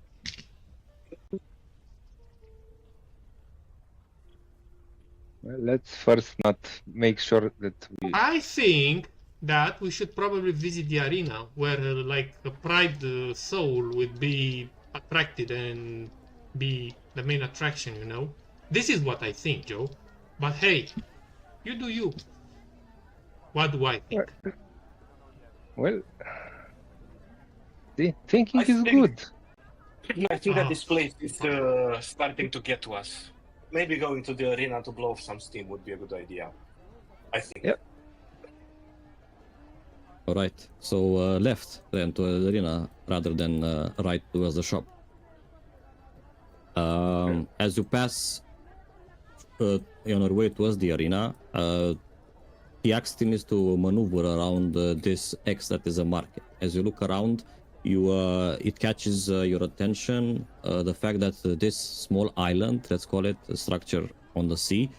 S4: Well, let's first not make sure that we.
S2: I think that we should probably visit the arena where like a pride soul would be attracted and be the main attraction, you know? This is what I think, Joe. But hey, you do you. What do I think?
S4: Well, see, thinking
S6: I
S4: is
S6: think-
S4: good.
S6: I think that this place is starting to get to us. Maybe going to the arena to blow off some steam would be a good idea. I think.
S4: Yep.
S1: All right. So left then to the arena rather than right towards the shop. As you pass on your way towards the arena, the axe team is to maneuver around this X that is a market. As you look around, it catches your attention the fact that this small island, let's call it a structure on the sea,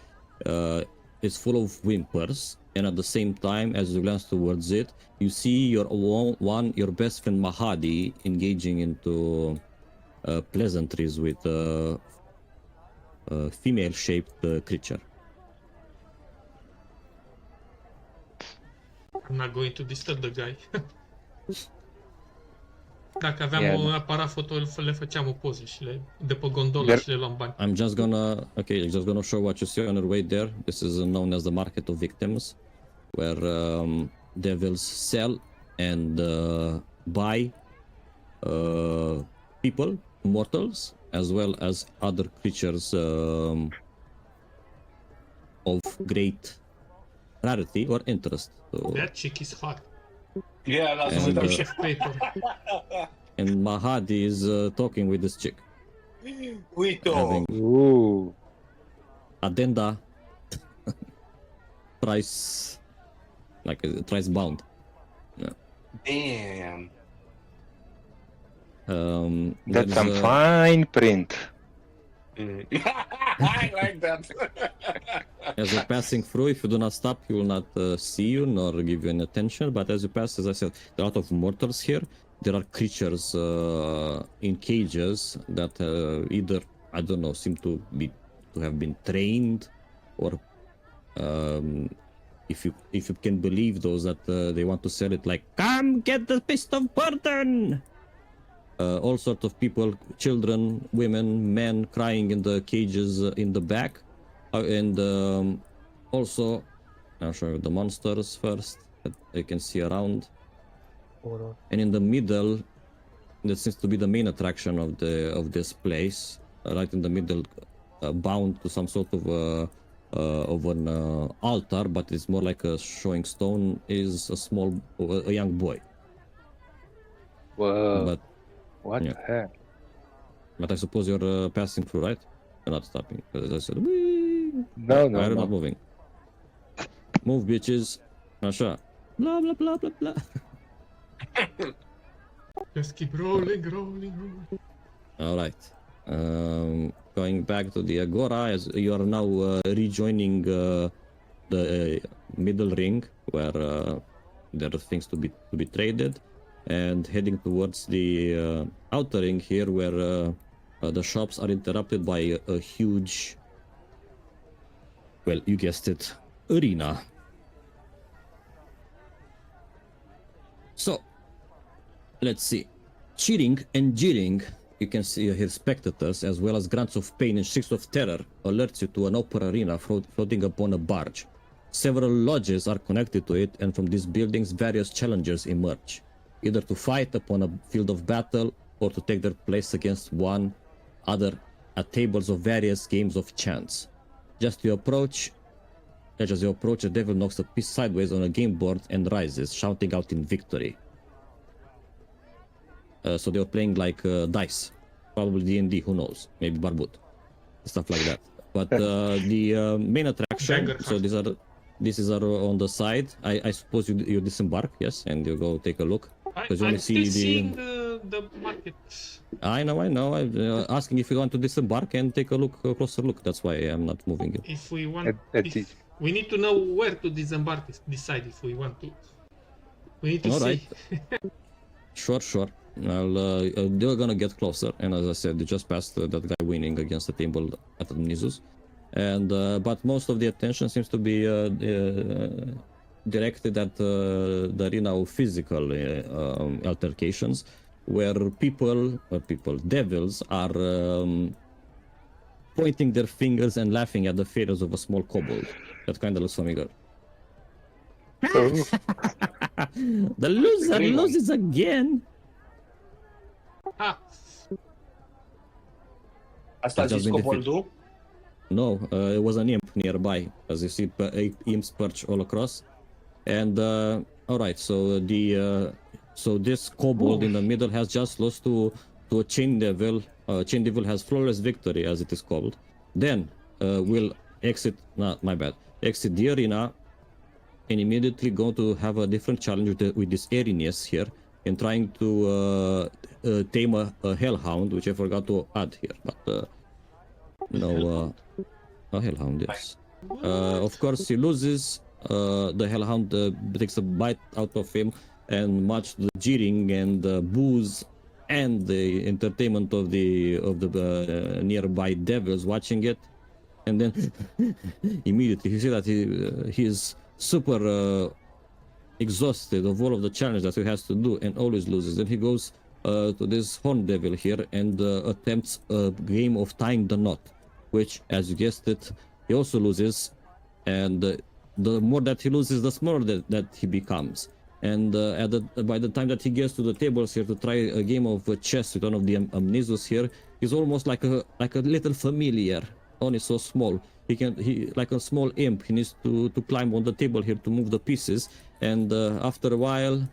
S1: is full of whimpers, and at the same time, as you glance towards it, you see your best friend Mahadi engaging into pleasantries with a female-shaped creature.
S2: I'm not going to disturb the guy. Dacă aveam
S4: Yeah.
S2: un aparat foto, le făceam o poză și de pe gondolă
S4: There-
S2: și le luam bani.
S1: I'm just gonna show what you see on your way there. This is known as the Market of Victims, where devils sell and buy people, mortals, as well as other creatures of great rarity or interest. So,
S2: That chick is hot.
S6: Yeah, that's
S1: And,
S6: what I'm
S2: Piece of paper.
S1: and Mahadi is talking with this chick,
S6: We talk.
S1: having
S4: Ooh.
S1: addenda price, like price bound.
S6: Damn.
S4: That's
S1: there's
S4: some
S1: a-
S4: fine print.
S6: I like that.
S1: As you're passing through, if you do not stop, he will not see you nor give you any attention. But as you pass, as I said, there are a lot of mortals here. There are creatures in cages that either, I don't know, seem to have been trained, or if you can believe those that they want to sell it, like, come get the beast of burden. All sorts of people, children, women, men, crying in the cages in the back. And also, I'll show you the monsters first that you can see around.
S5: Horror.
S1: And in the middle, that seems to be the main attraction of this place. Right in the middle, bound to some sort of an altar, but it's more like a showing stone, is a young boy.
S4: Whoa.
S1: But
S4: What
S1: yeah.
S4: the heck?
S1: I suppose you're passing through, right? You're not stopping, because I said, "Whee!"
S4: No,
S1: Why are you
S4: no.
S1: not moving? Move, bitches. Nasha. Blah, blah, blah, blah, blah.
S2: Just keep rolling.
S1: All right. Going back to the Agora, as you are now rejoining the middle ring, where there are things to be traded, and heading towards the outer ring here, where the shops are interrupted by a huge, well, you guessed it, arena. So, let's see. Cheering and jeering, you can see here spectators, as well as grunts of pain and shrieks of terror, alerts you to an open arena floating upon a barge. Several lodges are connected to it, and from these buildings various challengers emerge, either to fight upon a field of battle or to take their place against one other at tables of various games of chance. Just as you approach, a devil knocks a piece sideways on a game board and rises, shouting out in victory. So they were playing like dice, probably D&D, who knows, maybe Barbut, stuff like that. But the main attraction,
S2: Dagger
S1: so these are on the side. I suppose you disembark, yes, and you go take a look. Because you
S2: I'm
S1: only
S2: still
S1: see
S2: seeing the market.
S1: I know. I'm asking if you want to disembark and take a closer look. That's why I'm not moving you.
S2: If we want,
S4: At
S2: if we need to know where to disembark. Decide if we want to. We need to
S1: All
S2: see.
S1: right. Sure. They're gonna get closer, and as I said, they just passed that guy winning against the table at the Nisus, and but most of the attention seems to be directed at the arena of physical altercations, where devils are pointing their fingers and laughing at the failures of a small kobold. That kind of looks familiar.
S4: Oh,
S1: The loser
S6: green one.
S1: loses again.
S2: Ah,
S3: Asta a
S1: Has just
S3: zis
S1: been
S3: Coboldul?
S1: No, it was an imp nearby, as you see, 8 imps perch all across. And all right, so so this kobold in the middle has just lost to a chain devil. Chain devil has flawless victory, as it is called. Then we'll exit. Not my bad. Exit the arena, and immediately go to have a different challenge with this airiness here, and trying to tame a hellhound, which I forgot to add here, but no. A hellhound, yes. Of course, he loses. The hellhound takes a bite out of him, and much the jeering and the booze and the entertainment of the nearby devils watching it, and then immediately you see that he is super exhausted of all of the challenge that he has to do and always loses. Then he goes to this horn devil here and attempts a game of tying the knot, which, as you guessed it, he also loses, and the more that he loses, the smaller that he becomes. And by the time that he gets to the tables here to try a game of chess with one of the Amnesus here, he's almost like a little familiar, only so small. He like a small imp. He needs to climb on the table here to move the pieces, and after a while,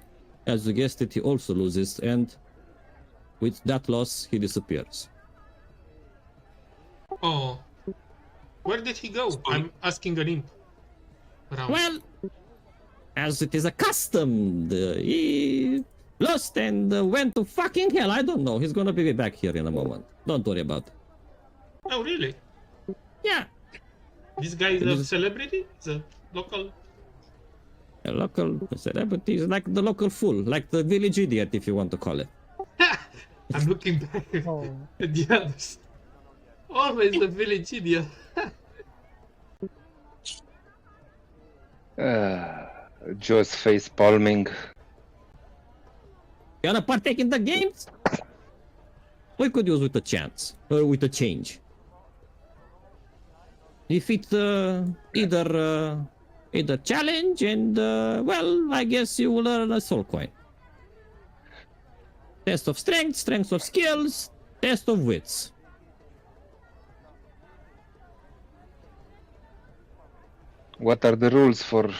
S1: as you guessed it, he also loses, and with that loss, he disappears.
S2: Oh, where did he go? I'm asking an imp. Around.
S1: Well, as it is accustomed, he lost and went to fucking hell. I don't know. He's gonna be back here in a moment. Don't worry about it.
S2: Oh, really?
S1: Yeah.
S2: This guy is a celebrity? He's a local...
S1: A local celebrity is like the local fool, like the village idiot, if you want to call it.
S2: I'm looking back at the others. Always the village idiot.
S4: Joe's face palming.
S1: You wanna partake in the games? We could use with a chance, or with a change. If it either challenge and well, I guess you will earn a soul coin. Test of strength, strength of skills, test of wits.
S4: What are the rules for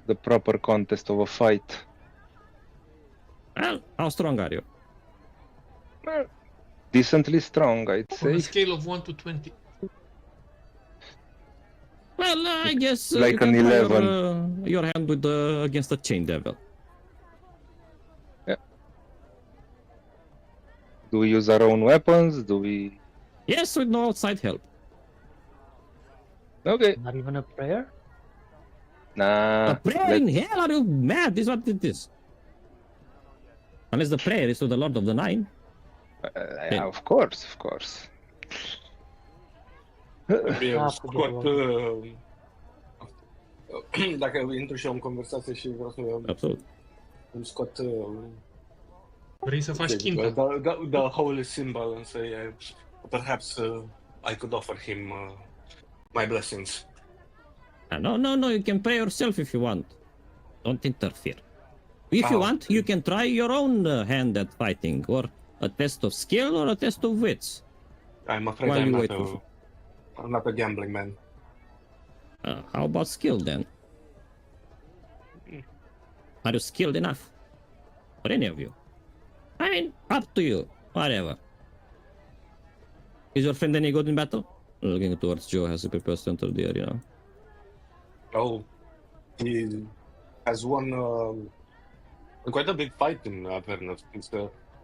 S4: the proper contest of a fight?
S1: Well, how strong are you?
S4: Decently strong, I'd
S2: On a
S4: say.
S2: scale of 1 to 20.
S1: Well, I guess
S4: Like
S1: you can
S4: an
S1: try
S4: 11.
S1: your hand with against the chain devil.
S4: Yeah. Do we use our own weapons? Do we?
S1: Yes, with no outside help.
S4: Okay.
S5: Not even a prayer?
S4: Nah.
S1: A prayer in hell? Are you mad? This is what it is. Unless the prayer is to the Lord of the Nine.
S4: Yeah, of course, of course.
S6: Eu
S5: Ah,
S6: scot... Dacă intru și eu în conversație și vreau să
S1: Absolut.
S6: îmi scot
S2: Vrei să faci chintă?
S6: the holy symbol and say perhaps I could offer him my blessings.
S1: No, you can pray yourself if you want. Don't interfere. If you want, you can try your own hand at fighting, or a test of skill, or a test of wits.
S6: I'm afraid
S1: While
S6: I'm
S1: you
S6: not,
S1: wait
S6: I'm not a gambling man.
S1: How about skill then? Are you skilled enough? For any of you? I mean, up to you. Whatever. Is your friend any good in battle? Looking towards Joe as he prepares to enter the arena.
S6: Oh, he has won quite a big fight in Avernus. He's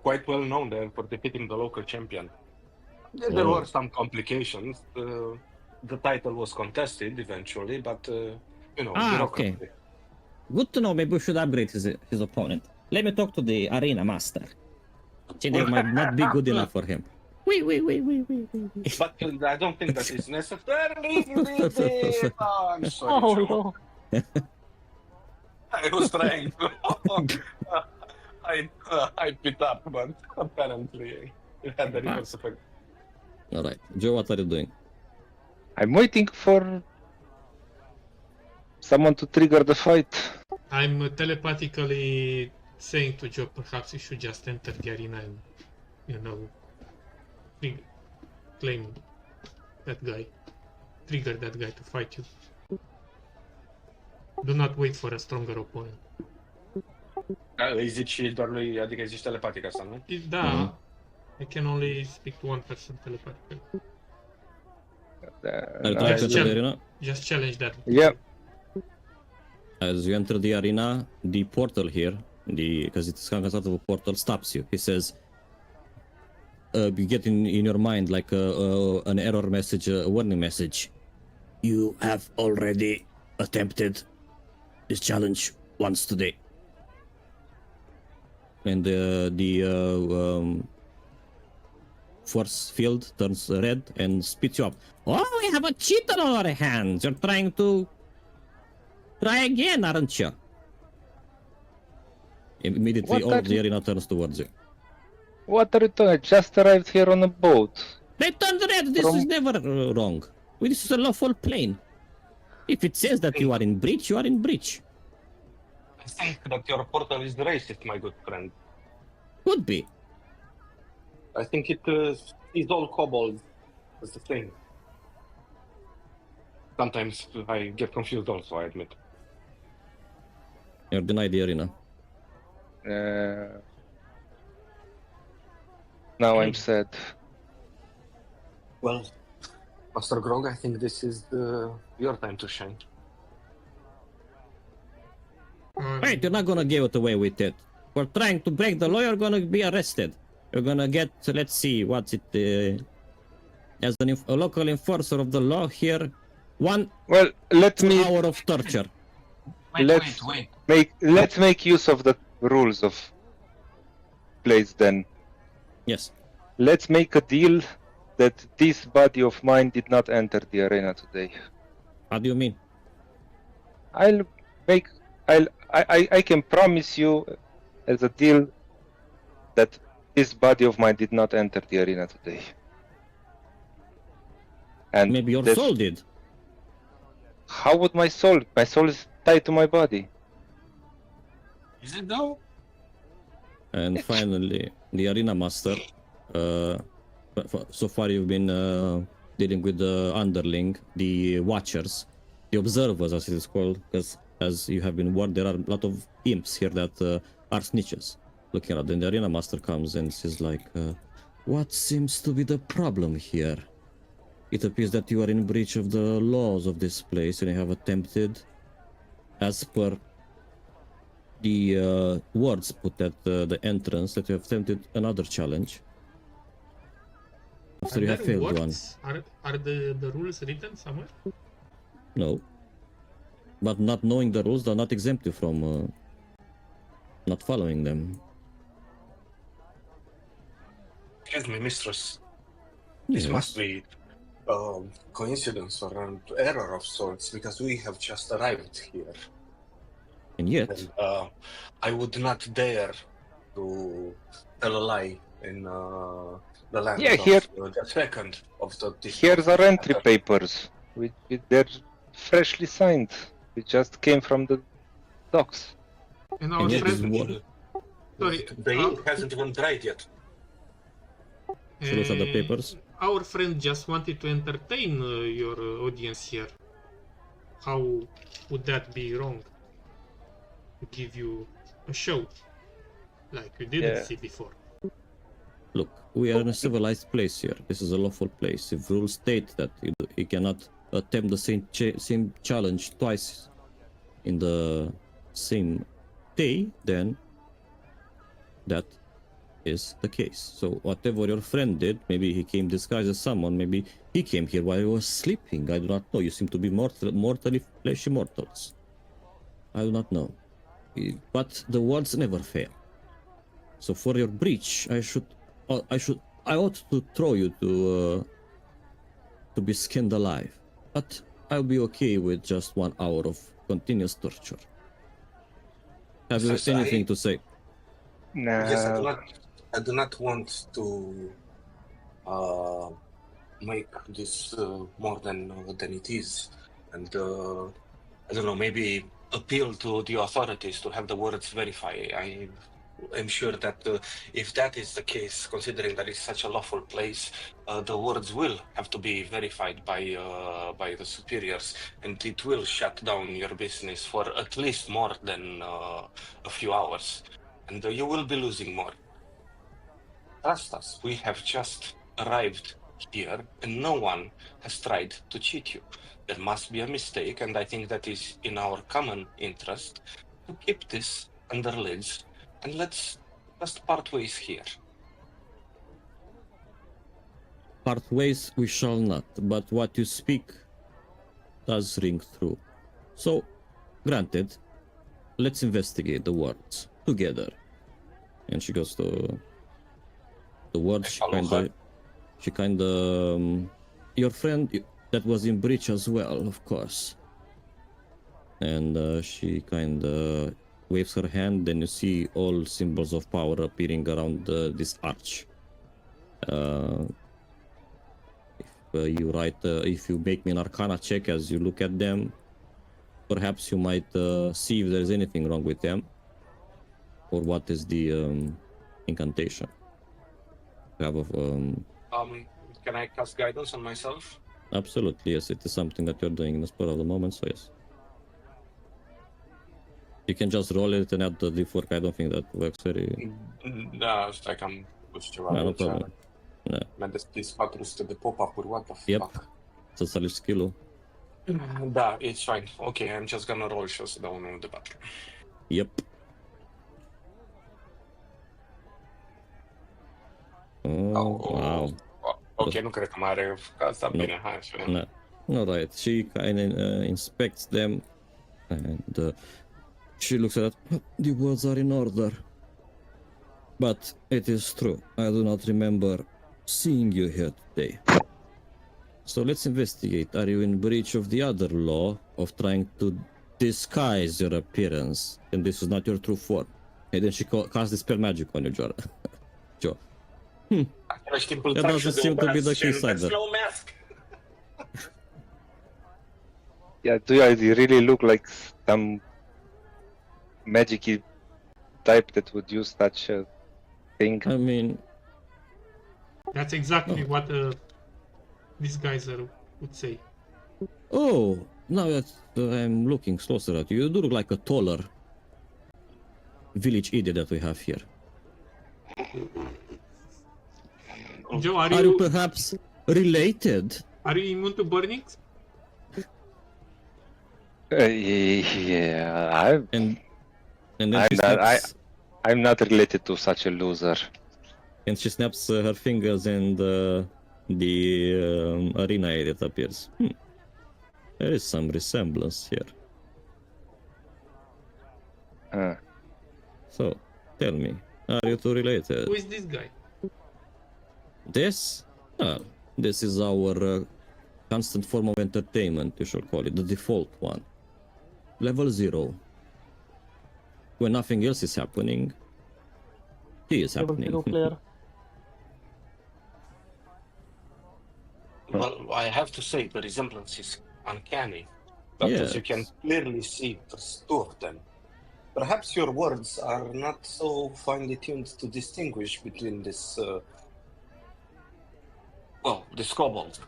S6: quite well known there for defeating the local champion. There were some complications. The title was contested eventually, but you know, bureaucracy.
S1: Okay. Good to know. Maybe we should upgrade his opponent. Let me talk to the arena master. They might not be good enough for him. Wee.
S6: But I don't think that is necessarily. I'm sorry.
S5: Oh,
S6: Joe.
S5: no.
S6: I was trying to. I picked up, but apparently it had the reverse effect.
S1: All right, Joe, what are you doing?
S4: I'm waiting for someone to trigger the fight.
S2: I'm telepathically saying to Joe, perhaps you should just enter the arena and, claim that guy. Trigger that guy to fight you. Do not wait for a stronger opponent.
S6: Îi zici doar lui, adică îi zici telepatic asta, nu?
S2: Da, I can only speak to one person telepathically.
S1: Are you trying to enter the arena?
S2: Just challenge that.
S4: Yeah.
S1: As you enter the arena, the portal here, because it's kind of sort of a portal, stops you. He says, you get in your mind like an error message, a warning message. You have already attempted this challenge once today. And the force field turns red and spits you up. Oh, we have a cheater on our hands. You're trying to try again, aren't you? Immediately, all of the arena turns towards you.
S4: What are you talking? I just arrived here on a boat.
S1: They turned red. This is never wrong. This is a lawful plane. If it says that you are in breach, you are in breach.
S6: I think that your portal is racist, my good friend.
S1: Could be.
S6: I think it is all kobold. That's the thing. Sometimes I get confused also, I admit.
S1: You're denied the arena.
S4: Now I'm sad.
S6: Well, Master Grog, I think this is your time to shine.
S1: Wait, you're not gonna give it away with it. We're trying to break the law, you're gonna be arrested. You're gonna get, let's see, what's it, as a local enforcer of the law here,
S4: Well, let me
S1: hour of torture.
S6: Wait.
S4: let's make use of the rules of place then.
S1: Yes.
S4: Let's make a deal that this body of mine did not enter the arena today.
S1: How do you mean?
S4: I can promise you as a deal that this body of mine did not enter the arena today. And
S1: Maybe your
S4: this-
S1: soul did.
S4: How would my soul is tied to my body.
S6: Is it though?
S1: And finally, the arena master. So far, you've been dealing with the underling, the watchers, the observers, as it is called, because as you have been warned, there are a lot of imps here that are snitches. Looking at, then the arena master comes and says, like, what seems to be the problem here? It appears that you are in breach of the laws of this place, and you have attempted, as per the words put at the entrance, that you have attempted another challenge. After you have failed one.
S2: Are the rules written somewhere?
S1: No. But not knowing the rules does not exempt you from not following them.
S6: Excuse me, mistress. This
S1: Yes.
S6: must be coincidence or an error of sorts, because we have just arrived here.
S1: And yet,
S6: And I would not dare to tell a lie in the land
S4: Yeah,
S6: of
S4: here-
S6: the second of the...
S4: Here's our entry papers. They're freshly signed. We just came from the docks.
S2: And our
S1: and yet
S2: friend,
S1: this war.
S2: sorry,
S6: The ink hasn't even dried yet.
S1: So those are the papers.
S2: Our friend just wanted to entertain your audience here. How would that be wrong? To give you a show like you didn't
S4: Yeah.
S2: see before.
S1: Look, we are in a civilized place here. This is a lawful place. If rules state that you cannot attempt the same challenge twice in the same day, then that is the case. So whatever your friend did, maybe he came disguised as someone, maybe he came here while he was sleeping. I do not know. You seem to be mortally fleshy mortals. I do not know. But the words never fail. So for your breach, I ought to throw you to be skinned alive. But I'll be okay with just 1 hour of continuous torture. Have you
S6: So
S1: anything to say?
S6: Yes,
S4: No.
S6: I do not want to make this more than it is, and I don't know, maybe appeal to the authorities to have the words verify. am sure that if that is the case, considering that it's such a lawful place, the words will have to be verified by the superiors, and it will shut down your business for at least more than a few hours, and you will be losing more. Trust us, we have just arrived here, and no one has tried to cheat you. There must be a mistake, and I think that is in our common interest to keep this under lids, and let's just part ways here.
S1: Part ways we shall not, but what you speak does ring true. So, granted, let's investigate the words together. And she goes to the words. She kind of, your friend that was in breach as well, of course. And she kind of waves her hand, then you see all symbols of power appearing around this arch. If you make me an Arcana check as you look at them, perhaps you might see if there's anything wrong with them, or what is the incantation.
S6: Can I cast guidance on myself?
S1: Absolutely, yes. It is something that you're doing in the spur of the moment, so yes. You can just roll it and add the d4. I don't think that works very...
S6: Da, stai că am pus ceva
S1: no
S6: aici.
S1: problem.
S6: Mi-a deschis 400 de pop-up-uri, what the
S1: Yep.
S6: fuck?
S1: Să-ți alegi skill-ul.
S6: Da, it's fine. Ok, I'm just gonna roll și o să dau unul de 4.
S1: Yep. Wow.
S6: Ok, nu cred că mai are asta.
S1: No.
S6: Bine, hai să vedem.
S1: No, right. She kind of inspects them, and she looks at it. The words are in order, but it is true. I do not remember seeing you here today. So let's investigate. Are you in breach of the other law of trying to disguise your appearance, and this is not your true form? And then she casts Dispel Magic on you, Joe. Joe. That doesn't seem to be the case either.
S4: Yeah, do you really look like some magic-y type that would use such a thing?
S1: I mean,
S2: That's exactly what this geyser would say.
S1: oh, now that I'm looking closer at you, you do look like a taller village idiot that we have here.
S2: Joe,
S1: Are you perhaps related?
S2: Are you immune to burning?
S4: Yeah,
S1: And then she snaps,
S4: I'm not related to such a loser.
S1: and she snaps her fingers, and the arena edit appears. There is some resemblance here. So, tell me, are you two related?
S2: Who is this guy?
S1: This? Well, this is our constant form of entertainment, you shall call it, the default one. Level 0. When nothing else is happening, he is
S5: Level
S1: happening.
S5: 0 player.
S6: Well, I have to say, the resemblance is uncanny. But as you can
S1: Yes.
S6: clearly see, there's two of them. Perhaps your words are not so finely tuned to distinguish between this, this kobold.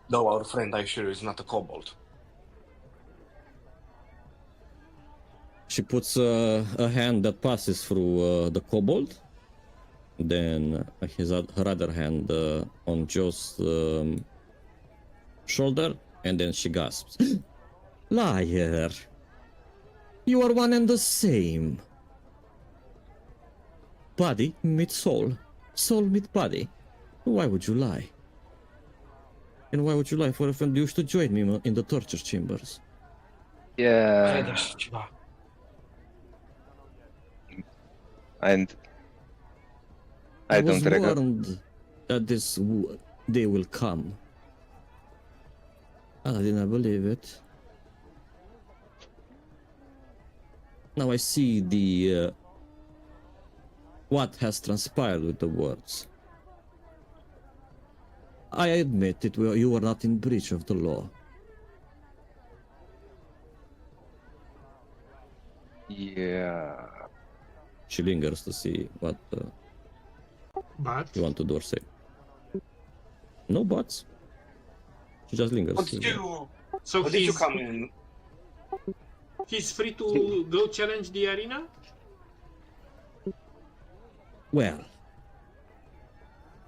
S6: Though our friend, I assure you, is not a kobold.
S1: She puts a hand that passes through the kobold, then her other hand on Joe's shoulder, and then she gasps. Liar! You are one and the same. Body meets soul. Soul meets body. Why would you lie? And why would you lie for a friend you used to join me in the torture chambers?
S4: Yeah,
S6: Cred așa ceva.
S4: and I
S1: I was
S4: don't recognize.
S1: warned that this day will come. I didn't believe it. Now I see the what has transpired with the words. I admit you were not in breach of the law.
S4: Yeah.
S1: She lingers to see what
S2: But
S1: you want to do or say. No buts. She just lingers.
S3: How did you,
S2: so
S3: how did you come in?
S2: he's free to go challenge the arena?
S1: Well,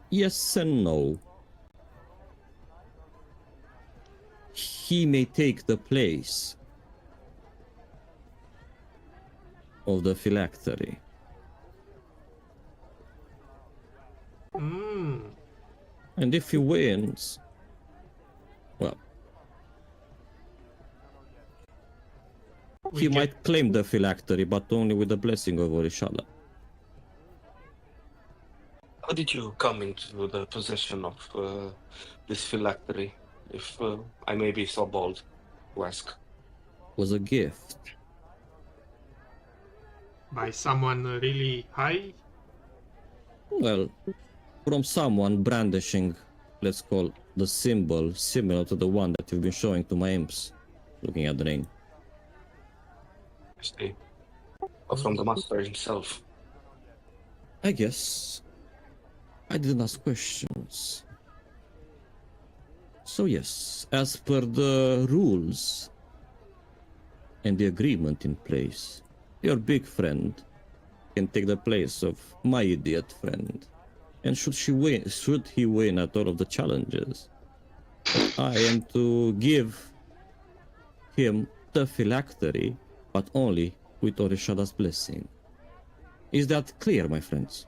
S1: yes and no. He may take the place of the phylactery. And if he wins, well, he might claim the phylactery, but only with the blessing of Orishala.
S6: How did you come into the possession of this phylactery, if I may be so bold to ask?
S1: Was a gift.
S2: By someone really high?
S1: Well, from someone brandishing, let's call the symbol similar to the one that you've been showing to my imps, looking at the name.
S6: I see. Or from the master himself.
S1: I guess I didn't ask questions. So yes, as per the rules and the agreement in place, your big friend can take the place of my idiot friend. And should he win at all of the challenges, I am to give him the phylactery, but only with Orishada's blessing. Is that clear, my friends?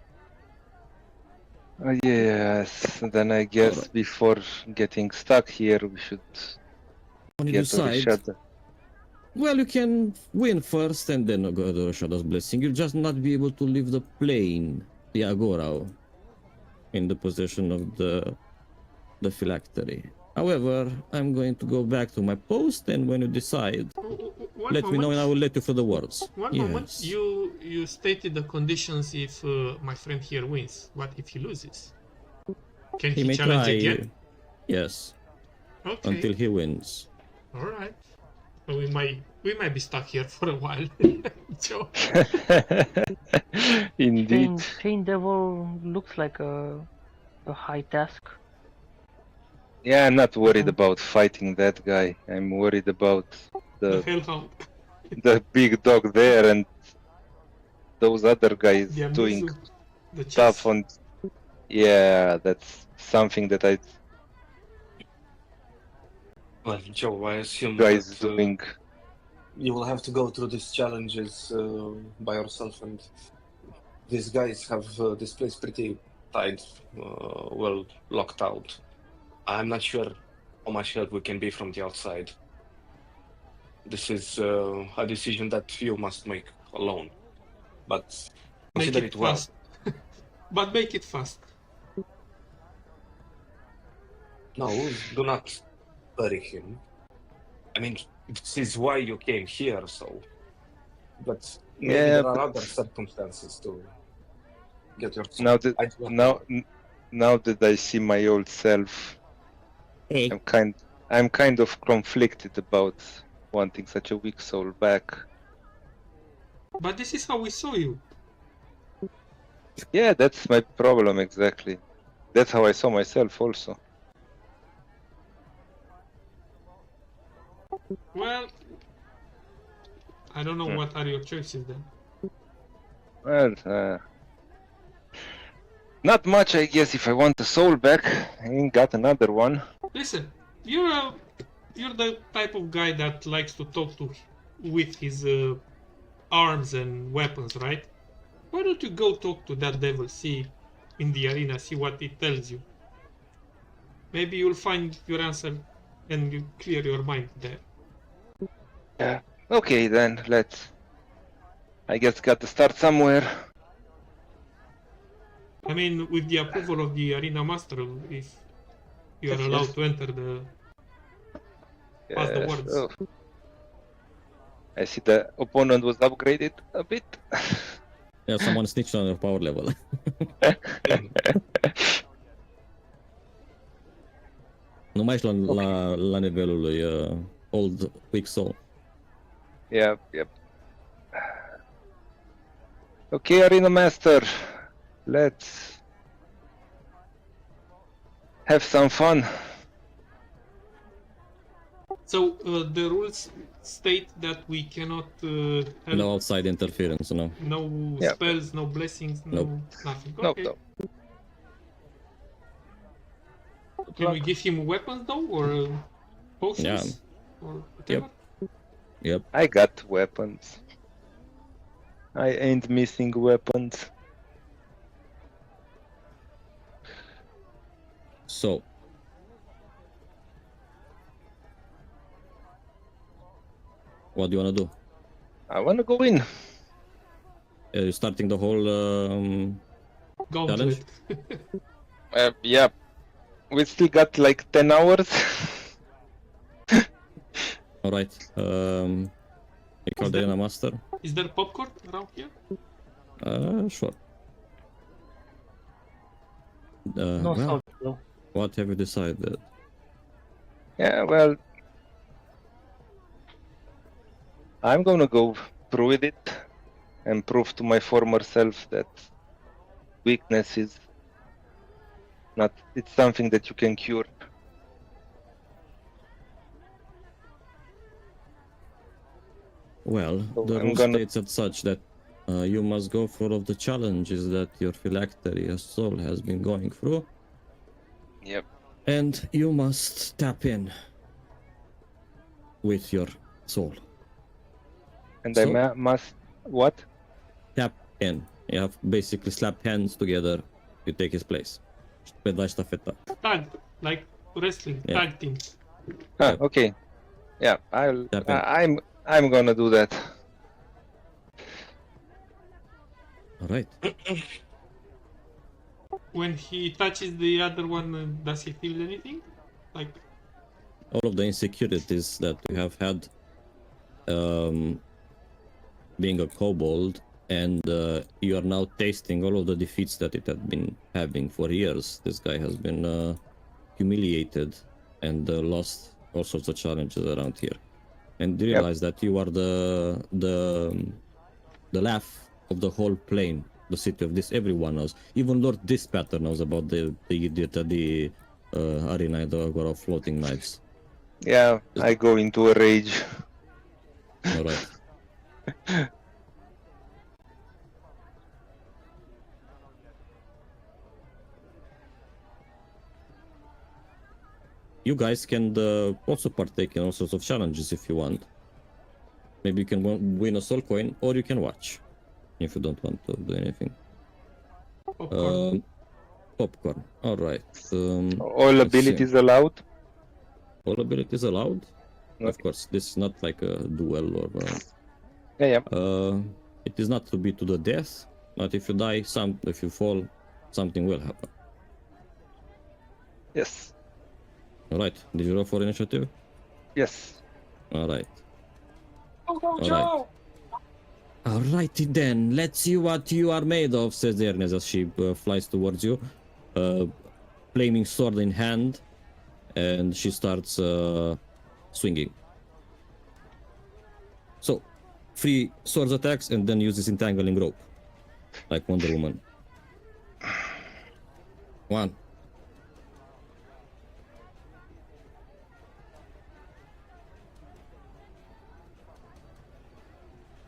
S4: Yes, then I guess
S1: Alright.
S4: before getting stuck here, we should
S1: When you
S4: get
S1: decide,
S4: Orishada.
S1: well, you can win first and then go to Orishada's blessing. You'll just not be able to leave the plane, the Agora, in the possession of the phylactery. However, I'm going to go back to my post, and when you decide, let me know and I will let you through the words.
S2: One moment, you stated the conditions if my friend here wins. What if he loses? Can he
S1: may
S2: challenge
S1: try,
S2: again?
S1: yes,
S2: Okay.
S1: until he wins.
S2: All right. So we might be stuck here for a while. Joe.
S4: Indeed.
S5: Chain Devil looks like a high task.
S4: Yeah, I'm not worried about fighting that guy. I'm worried about
S2: The
S4: the
S2: Hellhound.
S4: the big dog there and those other guys
S2: The
S4: doing
S2: Amizu. The
S4: stuff
S2: chess.
S4: on. Yeah, that's something that I
S6: Well, Joe, I assume
S4: guys
S6: that
S4: doing.
S3: You will have to go through these challenges by yourself, and these guys have this place pretty tight, well locked out. I'm not sure how much help we can be from the outside. This is a decision that you must make alone, but
S2: Make
S3: consider
S2: it
S3: it well.
S2: fast. But make it fast.
S3: No, do not bury him.
S6: I mean, this is why you came here, so
S3: But maybe
S4: Yeah,
S3: there are
S4: but
S3: other circumstances to get your
S4: now that
S3: I do not know.
S4: now that I see my old self,
S1: Hey.
S4: I'm kind of conflicted about wanting such a weak soul back.
S2: But this is how we saw you.
S4: Yeah, that's my problem exactly. That's how I saw myself also.
S2: Well, I don't know
S4: Hmm.
S2: what are your choices then.
S4: Well, not much, I guess. If I want the soul back, I ain't got another one.
S2: Listen, you're the type of guy that likes to talk to with his arms and weapons, right? Why don't you go talk to that devil, see in the arena, see what it tells you? Maybe you'll find your answer and you clear your mind there.
S4: Yeah. Okay, then let's. I guess got to start somewhere.
S2: I mean, with the approval of the arena master, if you are
S4: Yes,
S2: allowed
S4: yes.
S2: to enter the pass the
S4: Yes.
S2: words.
S4: Oh. I see the opponent was upgraded a bit.
S1: Yeah, someone snitched on your power level. Nu mai ești la nivelul lui Old Weak Soul.
S4: Yep. Okay, Arena Master, let's have some fun.
S2: So the rules state that we cannot have
S1: No outside interference, no.
S2: no
S4: Yeah.
S2: spells, no blessings, no
S1: Nope.
S2: nothing.
S4: No,
S2: Okay.
S4: no.
S2: Can we give him weapons though, or potions, or whatever?
S1: Yep.
S4: I got weapons. I ain't missing weapons.
S1: So. What do you wanna do?
S4: I wanna go in.
S1: Are you starting the whole
S2: Gauntlet.
S4: Yeah, we still got like 10 hours.
S1: Alright. You call the Arena Master?
S2: Is there popcorn around here?
S1: Sure.
S5: No
S1: well,
S5: salt, though.
S1: what have you decided?
S4: Yeah, well, I'm gonna go through with it and prove to my former self that weakness is not, it's something that you can cure.
S1: Well,
S4: So
S1: the
S4: I'm
S1: rule
S4: gonna-
S1: states as such that you must go for all of the challenges that your phylactery soul has been going through,
S4: Yep.
S1: and you must tap in with your soul.
S4: And
S1: So-
S4: I must, what?
S1: Tap in. You have basically slap hands together. You take his place. Pe dai ștafeta.
S2: Tag, like wrestling,
S1: Yeah.
S2: tag team.
S4: Ah, okay. Yeah, I'll,
S1: Tap in.
S4: I'm gonna do that.
S1: All right.
S2: When he touches the other one, does he feel anything? Like,
S1: All of the insecurities that you have had being a kobold, and you are now tasting all of the defeats that it had been having for years. This guy has been humiliated and lost all sorts of challenges around here, and you realize that you are the laugh of the whole plane, the city of this. Everyone knows, even Lord Dispatter knows about the idiot at the arena, the Ogre of Floating Knives.
S4: Yeah, I go into a rage.
S1: All right. You guys can also partake in all sorts of challenges if you want. Maybe you can win a soul coin, or you can watch if you don't want to do anything.
S2: popcorn.
S1: Popcorn. All right.
S4: All
S1: let's
S4: abilities allowed?
S1: All abilities allowed. Of
S4: Okay.
S1: course, this is not like a duel or.
S4: Yeah.
S1: It is not to be to the death, but if you die, if you fall, something will happen.
S4: Yes.
S1: All right. Did you roll for initiative?
S4: Yes.
S1: All right.
S3: Go,
S1: All
S3: Joe!
S1: right. Alrighty then, let's see what you are made of, says Ernest as she flies towards you, flaming sword in hand, and she starts swinging. So, 3 swords attacks and then uses entangling rope, like Wonder Woman. 1.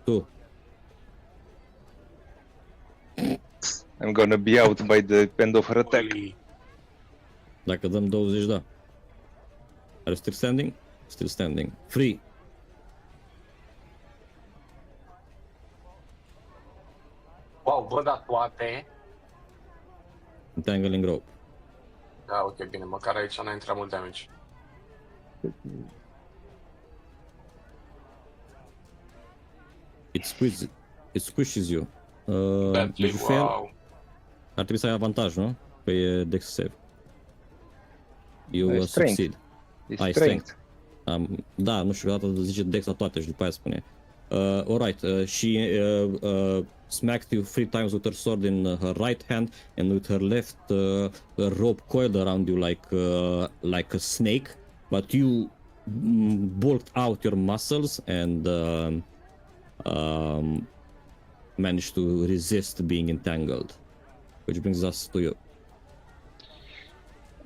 S1: 2.
S4: I'm gonna be out by the end of her attack.
S6: Holy.
S1: Dacă dăm 20, da. Are you still standing? Still standing. 3.
S3: Wow, bă, da toate.
S1: Entangling rope.
S3: Da, ok, bine, măcar aici n-a intrat mult damage.
S1: It squishes you.
S3: Badly,
S1: Did you fail?
S3: wow.
S1: Ar trebui să ai avantaj, nu? Că e dex save. You
S4: Strength.
S1: succeed.
S4: It's
S1: Ai
S4: strength.
S1: Da, nu știu, dată zice dex la toate și după aia spune. Alright, she smacked you 3 times with her sword in her right hand, and with her left, the rope coiled around you like a snake, but you bulked out your muscles and manage to resist being entangled. Which brings us to you.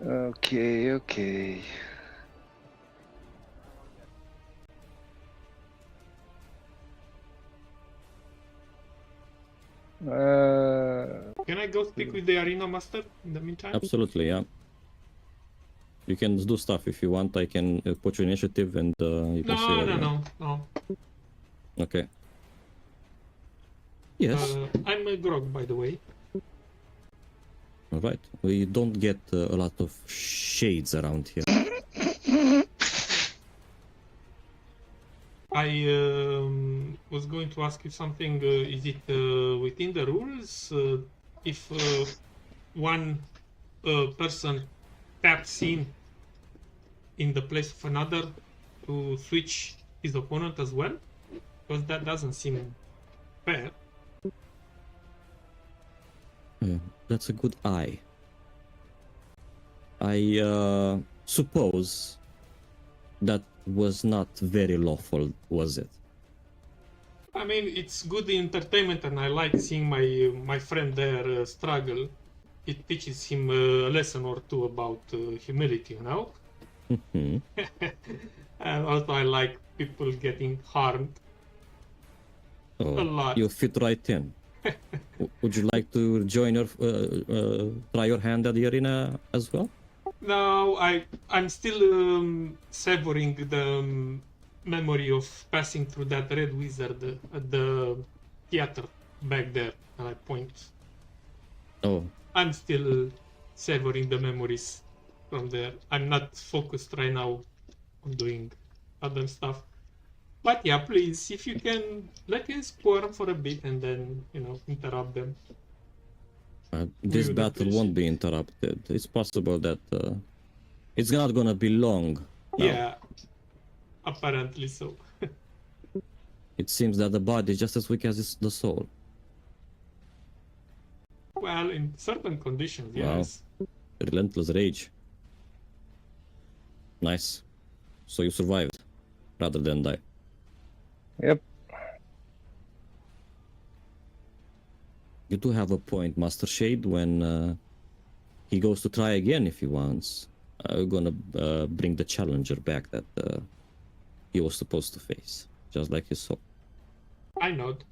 S4: Okay.
S2: Can I go speak with the arena master in the meantime?
S1: Absolutely, yeah. You can do stuff if you want. I can put your initiative and you can see what you want.
S2: No.
S1: Okay. Yes.
S2: I'm a grog, by the way.
S1: All right. We don't get a lot of shades around here.
S2: I was going to ask you something. Is it within the rules if one person taps in the place of another to switch his opponent as well? Because that doesn't seem fair.
S1: That's a good eye. I suppose that was not very lawful, was it?
S2: I mean, it's good entertainment, and I like seeing my friend there struggle. It teaches him a lesson or two about humility, you know.
S1: Mhm.
S2: And also, I like people getting harmed a
S1: Oh,
S2: lot.
S1: you fit right in. Would you like to join your try your hand at the arena as well?
S2: No, I'm still savoring the memory of passing through that red wizard at the theater back there. And I point.
S1: Oh,
S2: I'm still savoring the memories from there. I'm not focused right now on doing other stuff. But yeah, please, if you can, let me squirm for a bit and then, interrupt them.
S1: this
S2: would
S1: battle won't be interrupted. It's possible that it's not gonna be long now.
S2: Yeah, apparently so.
S1: It seems that the body is just as weak as the soul.
S2: Well, in certain conditions,
S1: Wow.
S2: yes.
S1: Relentless rage. Nice. So you survived rather than die.
S4: Yep.
S1: You do have a point, Master Shade, when he goes to try again if he wants. We're gonna bring the challenger back that he was supposed to face, just like you saw.
S2: I nod.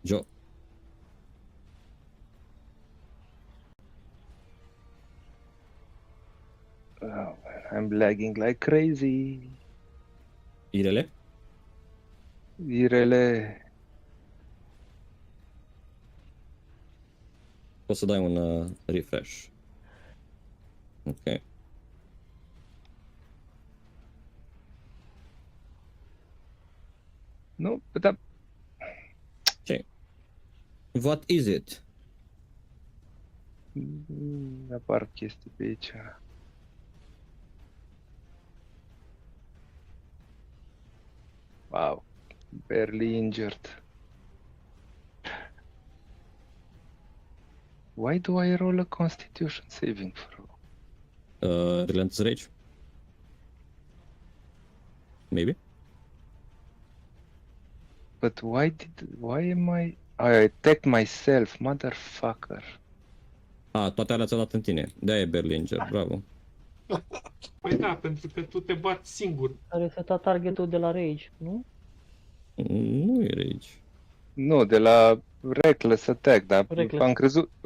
S1: Joe.
S4: Oh, man, I'm lagging like crazy.
S1: Irele?
S4: Irele.
S1: Poți să dai un refresh. Ok.
S4: No, but that...
S1: Okay. What is it?
S4: Apar chestii pe aici. Wow. Barely injured. Why do I roll a constitution saving throw?
S1: Relentless Rage? Maybe?
S4: But why am I attacked myself, motherfucker.
S1: Toate alea ți-au dat în tine. De-aia e Berlinger, bravo.
S2: Păi da, pentru că tu te bați singur.
S5: A resetat targetul de la Rage, nu?
S1: Nu e Rage.
S4: Nu, de la Reckless Attack, dar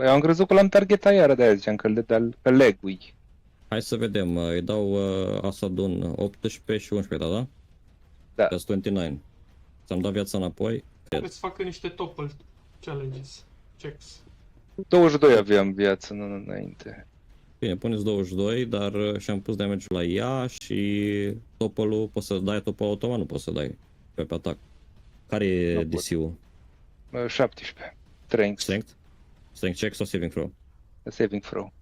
S4: am crezut că l-am targetat iară, de-aia ziceam că leg-ui.
S1: Hai să vedem, îi dau Asadun 18 și 11, da?
S4: Da.
S1: That's 29. Ți-am dat viața înapoi.
S2: Trebuie să facă niște topple challenges, checks.
S4: 22 aveam viață înainte.
S1: Bine, puneți 22, dar și-am pus damage-ul la ea și topple-ul, poți să dai topple automat, nu poți să dai pe atac. Care e DC-ul?
S4: 17. Strength.
S1: Strength check sau saving throw?
S4: A saving throw.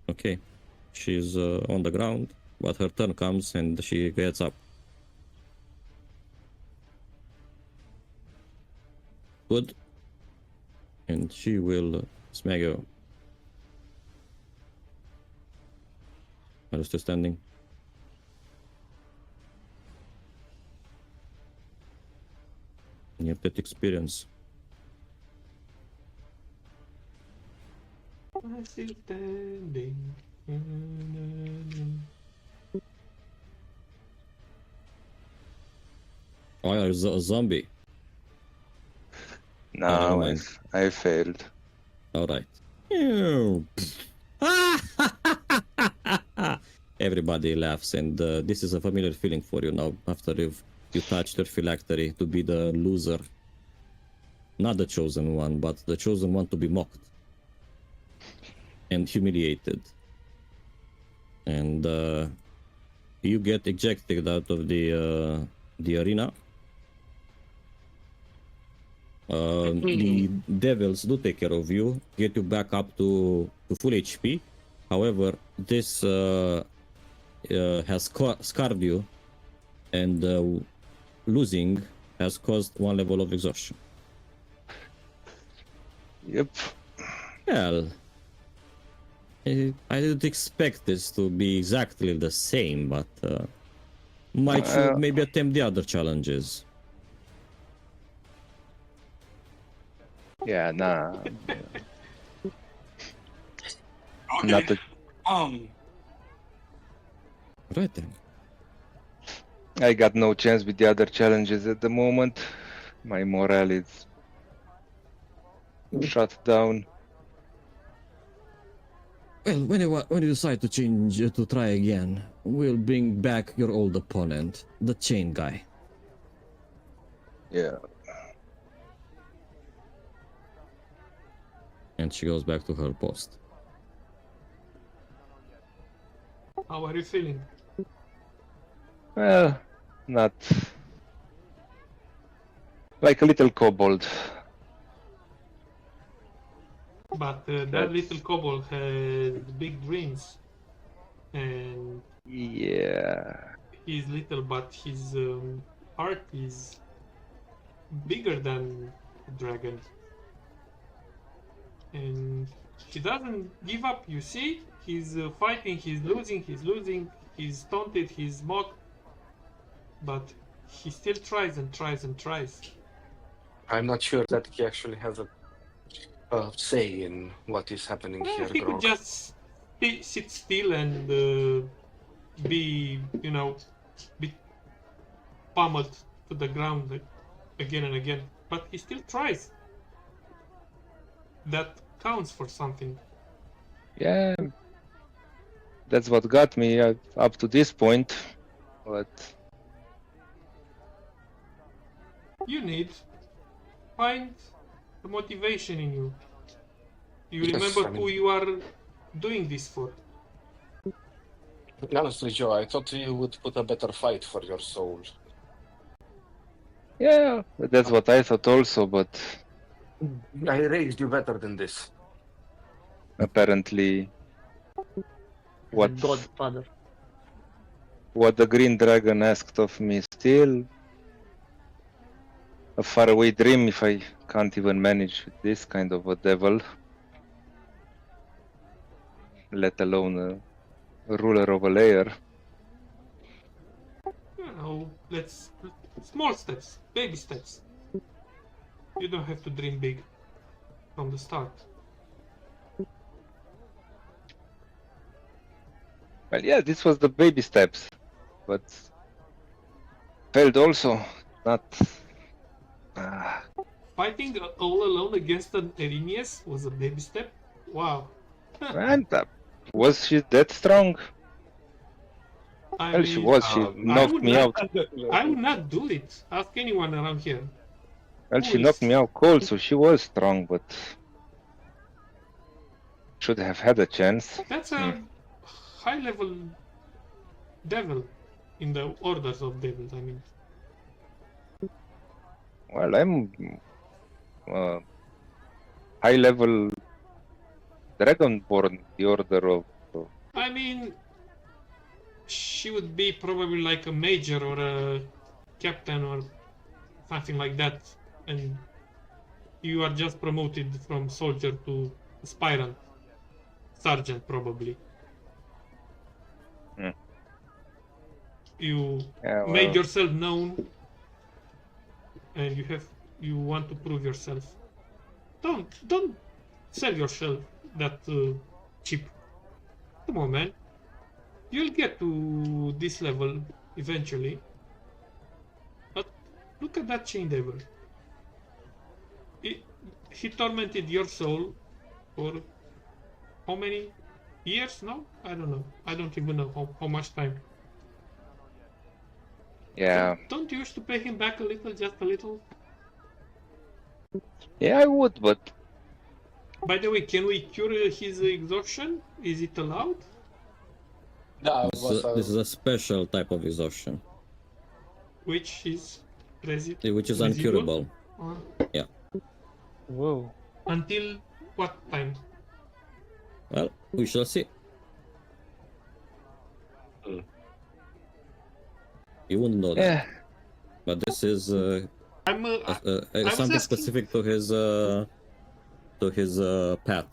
S1: Okay. She's on the ground, but her turn comes and she gets up. Good. And she will smack you. Are you still standing? You have that experience.
S2: I'm still standing.
S1: Oh, yeah, there's a zombie. never
S4: No,
S1: mind.
S4: I failed.
S1: All right. Everybody laughs, and this is a familiar feeling for you now after you touched your phylactery to be the loser. Not the chosen one, but the chosen one to be mocked and humiliated. And you get ejected out of the arena. The devils do take care of you, get you back up to full HP. However, this has scarred you, and losing has caused 1 level of exhaustion.
S4: Yep.
S1: Well, I didn't expect this to be exactly the same, but might you maybe attempt the other challenges?
S4: Yeah, nah.
S6: Okay.
S4: Not the,
S1: Right then.
S4: I got no chance with the other challenges at the moment. My morale is shut down.
S1: Well, when you decide to change to try again, we'll bring back your old opponent, the chain guy.
S4: Yeah.
S1: And she goes back to her post.
S2: How are you feeling?
S4: Well, not like a little kobold.
S2: But that little kobold has big dreams, and
S4: Yeah.
S2: he's little, but his heart is bigger than a dragon. And he doesn't give up, you see? He's fighting, he's losing, he's taunted, he's mocked, but he still tries and tries and tries.
S6: I'm not sure that he actually has a say in what is happening
S2: Well,
S6: here,
S2: he could
S6: Grog.
S2: just sit still and be, be pummeled to the ground again and again. But he still tries. That counts for something.
S4: Yeah. That's what got me up to this point. But
S2: You need find the motivation in you. You
S6: Yes,
S2: remember
S6: I mean-
S2: who you are doing this for.
S6: Honestly, Joe, I thought you would put a better fight for your soul.
S4: yeah, that's what I thought also, but
S6: I raised you better than this.
S4: apparently what
S5: Godfather.
S4: what the green dragon asked of me is still a faraway dream if I can't even manage this kind of a devil, let alone a ruler of a layer.
S2: Let's small steps, baby steps. You don't have to dream big from the start.
S4: Well, yeah, this was the baby steps, but failed also. Not.
S2: Fighting all alone against an Erinius was a baby step. Wow.
S4: And was she that strong?
S2: I
S4: Well, she
S2: mean,
S4: was. She knocked me out.
S2: I would not do it. Ask anyone around here.
S4: Well,
S2: Who
S4: she
S2: is-
S4: knocked me out cold, so she was strong, but should have had a chance.
S2: That's a high-level devil in the orders of devils. I mean,
S4: Well, I'm high-level dragonborn, the order of.
S2: she would be probably like a major or a captain or something like that, and you are just promoted from soldier to aspirant, sergeant probably.
S4: Hmm.
S2: You
S4: Yeah,
S2: made
S4: well,
S2: yourself known, and you have you want to prove yourself. Don't sell yourself that cheap. Come on, man. You'll get to this level eventually. But look at that chain devil. He tormented your soul for how many years now? I don't know. I don't even know how much time.
S4: Yeah.
S2: Don't you wish to pay him back a little, just a little?
S4: Yeah, I would, but
S2: By the way, can we cure his exhaustion? Is it allowed?
S3: Da,
S1: This is a special type of exhaustion,
S2: Which is
S1: which is
S2: residual?
S1: uncurable.
S2: Or
S5: Whoa.
S2: until what time?
S1: Well, we shall see. You wouldn't know that,
S4: yeah.
S1: but this is
S2: I'm was
S1: something
S2: asking-
S1: specific to his path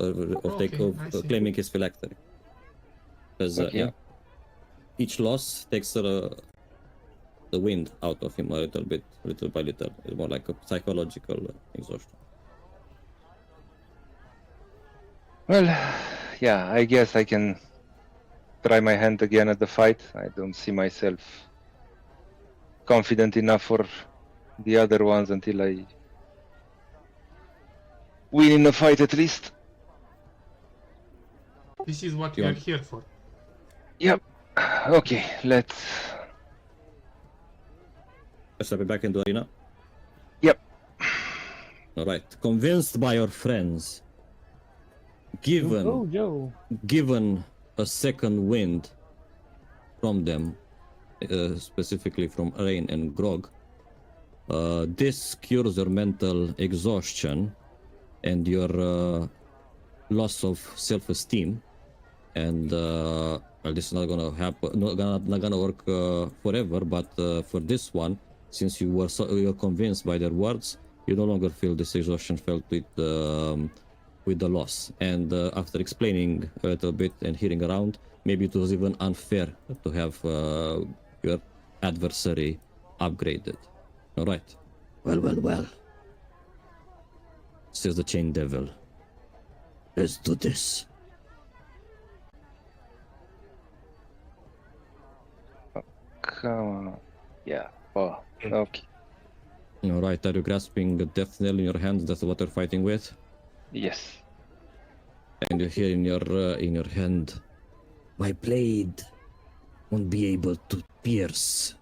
S2: Okay, I see.
S1: claiming his phylactery. Because
S4: Okay.
S1: yeah, each loss takes the wind out of him a little bit, little by little. It's more like a psychological exhaustion.
S4: Well, yeah, I guess I can try my hand again at the fight. I don't see myself confident enough for the other ones until I win in the fight at least.
S2: This is what
S1: You
S2: we are
S1: want-
S2: here for.
S4: Yep. Okay, let's.
S1: Step back into the arena.
S4: Yep.
S1: All right. Convinced by your friends,
S5: Go, Joe.
S1: given a second wind from them, specifically from Rain and Grog, this cures your mental exhaustion and your loss of self-esteem, and well, this is not gonna happen, not gonna work forever, but for this one, since you were convinced by their words, you no longer feel this exhaustion felt with the loss. And after explaining a little bit and hearing around, maybe it was even unfair to have your adversary upgraded. All right. Well. Says the Chain Devil. Let's do this.
S4: Come on. Yeah. Oh, okay.
S1: All right. Are you grasping the death nail in your hands? That's what you're fighting with.
S4: Yes.
S1: And you hear in your hand, my blade won't be able to pierce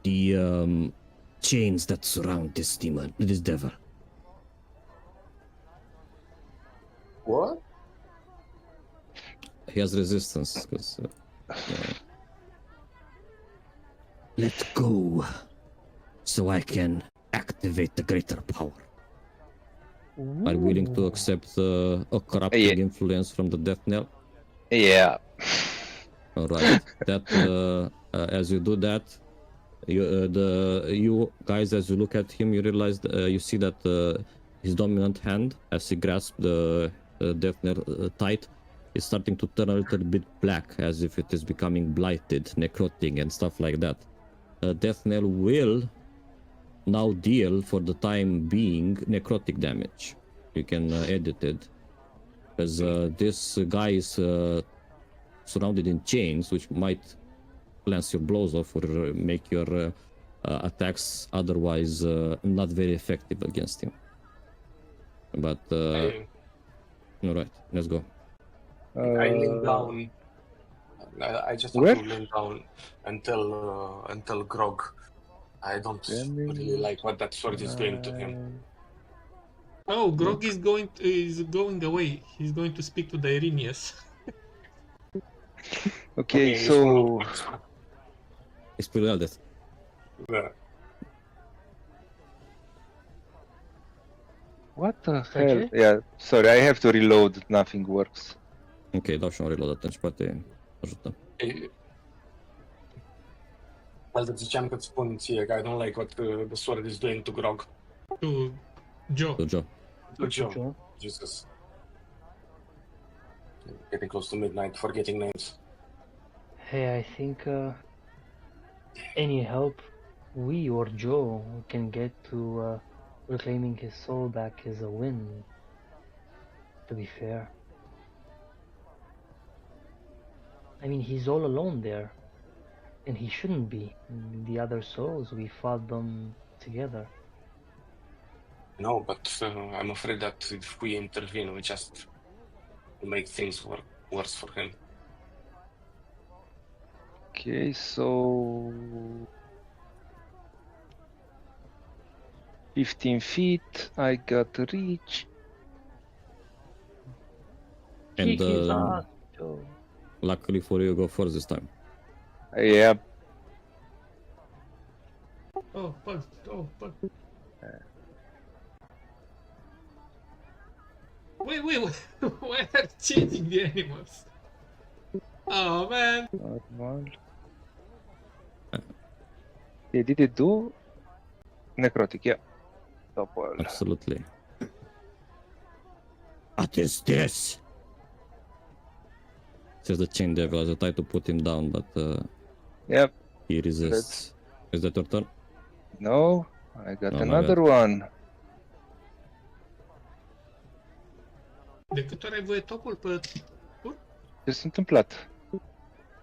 S1: the chains that surround this demon, this devil.
S3: What?
S1: He has resistance because. Let go, so I can activate the greater power. Are you willing to accept a corrupting
S4: Yeah.
S1: influence from the death knell?
S4: Yeah.
S1: All right. That as you do that, you guys, as you look at him, you realize you see that his dominant hand, as he grasps the death knell tight, is starting to turn a little bit black, as if it is becoming blighted, necrotic, and stuff like that. Death knell will now deal, for the time being, necrotic damage. You can edit it, because this guy is surrounded in chains, which might glance your blows off or make your attacks otherwise not very effective against him. But all right, let's go.
S3: I lean down. I just
S4: Where?
S3: want to lean down until Grog. I don't really like what that sword is doing to him.
S2: Oh, Grog is going away. He's going to speak to the Irinius.
S4: Okay,
S3: he's
S4: so
S1: It's pretty well that.
S3: Yeah.
S4: what the
S5: Okay.
S4: hell? Yeah, sorry, I have to reload. Nothing works.
S1: Ok, dau și un reload atunci, poate ajută.
S3: Altă ziceam că-ți spun ție că I don't like what the sword is doing to Grog.
S2: To Joe.
S1: To Joe.
S3: To Joe.
S5: Joe.
S3: Jesus. Getting close to midnight, forgetting names.
S5: Hey, I think any help we or Joe can get to reclaiming his soul back is a win, to be fair. I mean, he's all alone there, and he shouldn't be. The other souls, we fought them together.
S6: No, but I'm afraid that if we intervene, we just make things worse for him.
S4: Okay, so 15 feet. I got reach.
S1: And
S5: Kick his ass, Joe.
S1: luckily for you, go first this time.
S4: Yeah,
S2: Oh, bug. Oh, bug. Wait. Why are changing the animals? Oh, man.
S4: normal. Yeah, did it do necrotic? Yeah. Topple.
S1: Absolutely. What is this? Says the chain devil as I try to put him down, but
S4: Yep.
S1: he resists. Is that your turn?
S4: No, I got
S1: No, my
S4: another one.
S2: De câte ori ai voie topul pe...
S4: Ce s-a întâmplat?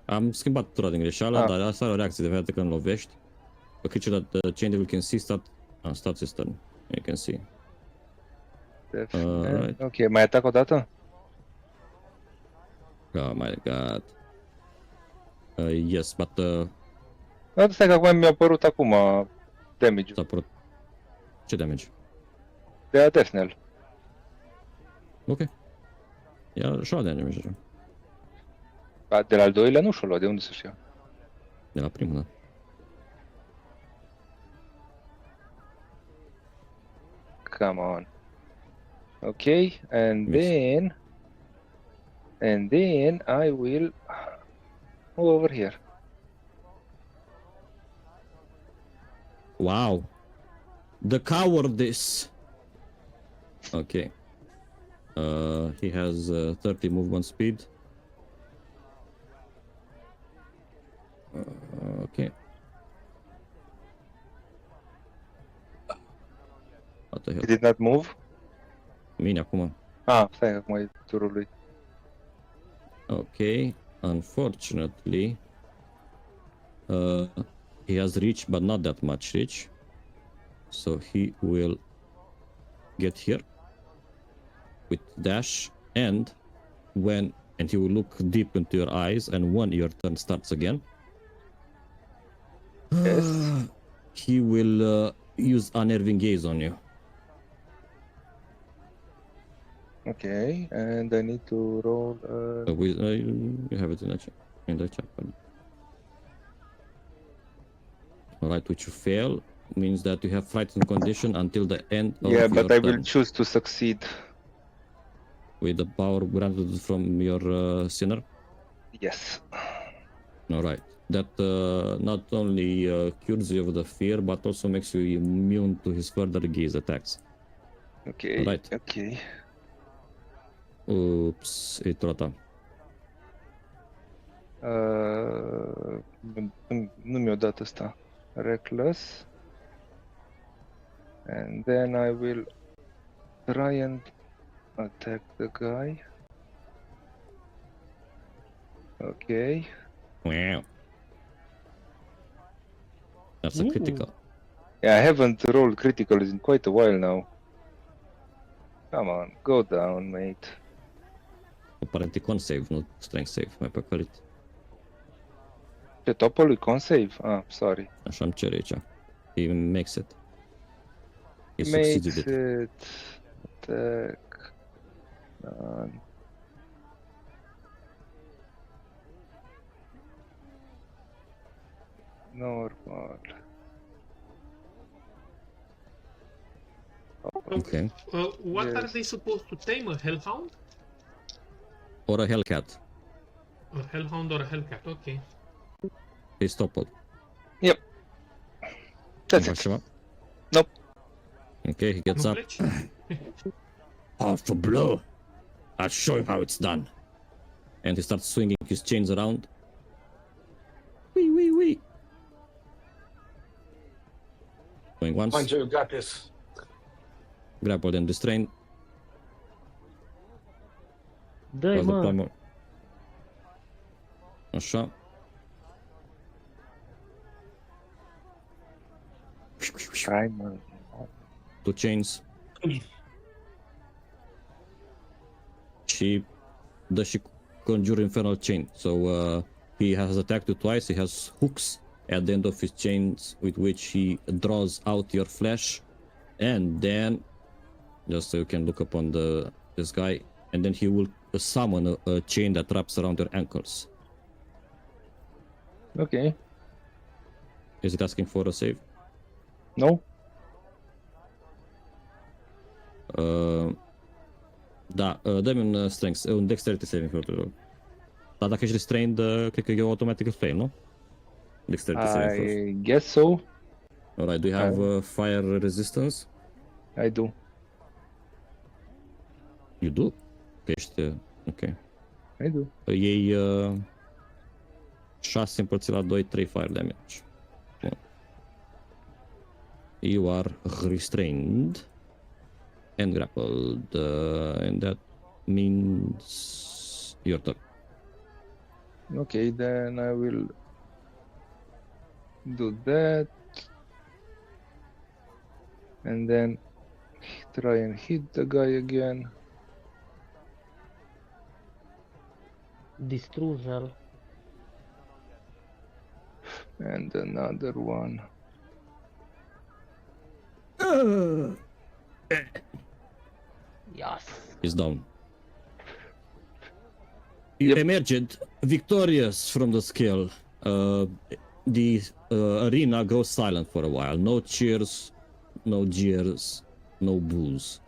S1: Am schimbat tura din greșeală,
S4: Ah.
S1: dar asta are o reacție de fiecare când lovești. A creature that the chain devil can see starts his turn. You can see. Alright.
S4: Ok, mai atac o dată?
S1: Oh my god. Yes, but
S4: Da, stai că acum mi-a apărut acum damage
S1: s-a părut... Ce damage?
S4: de la Death Knell.
S1: Ok. Ia și-o de damage deja.
S4: De la al doilea nu și-o lua, de unde să știu?
S1: De la primul, da.
S4: Come on. Okay, and
S1: Miss.
S4: then I will move over here.
S1: Wow. The cowardice. Okay. He has 30 movement speed. Okay. What the hell?
S4: He did not move?
S1: Mine acum.
S4: Ah, stai că acum e turul lui.
S1: Okay. Unfortunately, he has reach, but not that much reach. So he will get here with dash, and he will look deep into your eyes, and when your turn starts again,
S4: Yes.
S1: he will use unnerving gaze on you.
S4: Okay, and I need to roll.
S1: You have it in the chat. Alright, which you fail means that you have frightened condition until the end of
S4: Yeah,
S1: your
S4: but I will
S1: turn.
S4: choose to succeed.
S1: With the power granted from your sinner.
S4: Yes.
S1: Alright. That not only cures you of the fear, but also makes you immune to his further gaze attacks.
S4: Okay.
S1: Alright.
S4: Okay.
S1: Oops, e trota.
S4: Nu mi-o dat asta. Reckless. And then I will try and attack the guy. Okay.
S1: Wow. That's a critical.
S4: Yeah, I haven't rolled criticals in quite a while now. Come on, go down, mate.
S1: Apparently con save, not strength save, mai păcălit.
S4: Ce topul lui con save? Ah, sorry.
S1: Așa îmi cere aici. He makes it. He
S4: Makes
S1: succeeded it.
S4: it. Attack. Done. Normal.
S1: Okay.
S2: What are
S4: Yes.
S2: they supposed to tame? A hellhound?
S1: Or a Hellcat.
S2: A hellhound or a hellcat? Okay.
S1: He's toppled.
S4: Yep. That's
S1: Faci
S4: it.
S1: ceva?
S4: Nope.
S1: Okay, he gets
S2: Nu
S1: up.
S2: pleci?
S1: Half a blow. I'll show you how it's done. And he starts swinging his chains around. Wee, wee, wee. Going once.
S6: Mind you got this.
S1: Grappled and restrained.
S5: Dă-i,
S1: Was the
S5: mă!
S1: primal. Așa.
S4: Primal.
S1: 2 chains. Și dă și Conjure Infernal Chain. So he has attacked you twice. He has hooks at the end of his chains with which he draws out your flesh. And then, just so you can look upon this guy, and then he will summon a chain that wraps around your ankles.
S4: Okay.
S1: Is it asking for a save?
S4: No?
S1: Da, dă-mi un strength, un dexterity saving throw, te rog. Dar dacă ești restrained, cred că e automatic fail, nu? Dexterity saving throws.
S4: I guess so.
S1: Alright, do you have fire resistance?
S4: I do.
S1: You do? Că ești... ok.
S4: I do.
S1: Iei 6 împărțit la 2, 3 fire damage. Bun. You are restrained and grappled, and that means your turn.
S4: Okay, then I will do that. And then try and hit the guy again.
S5: Distrugel.
S4: And another one.
S5: Yes.
S1: He's down. You emerged victorious from the scale. The arena goes silent for a while. No cheers, no jeers, no boos.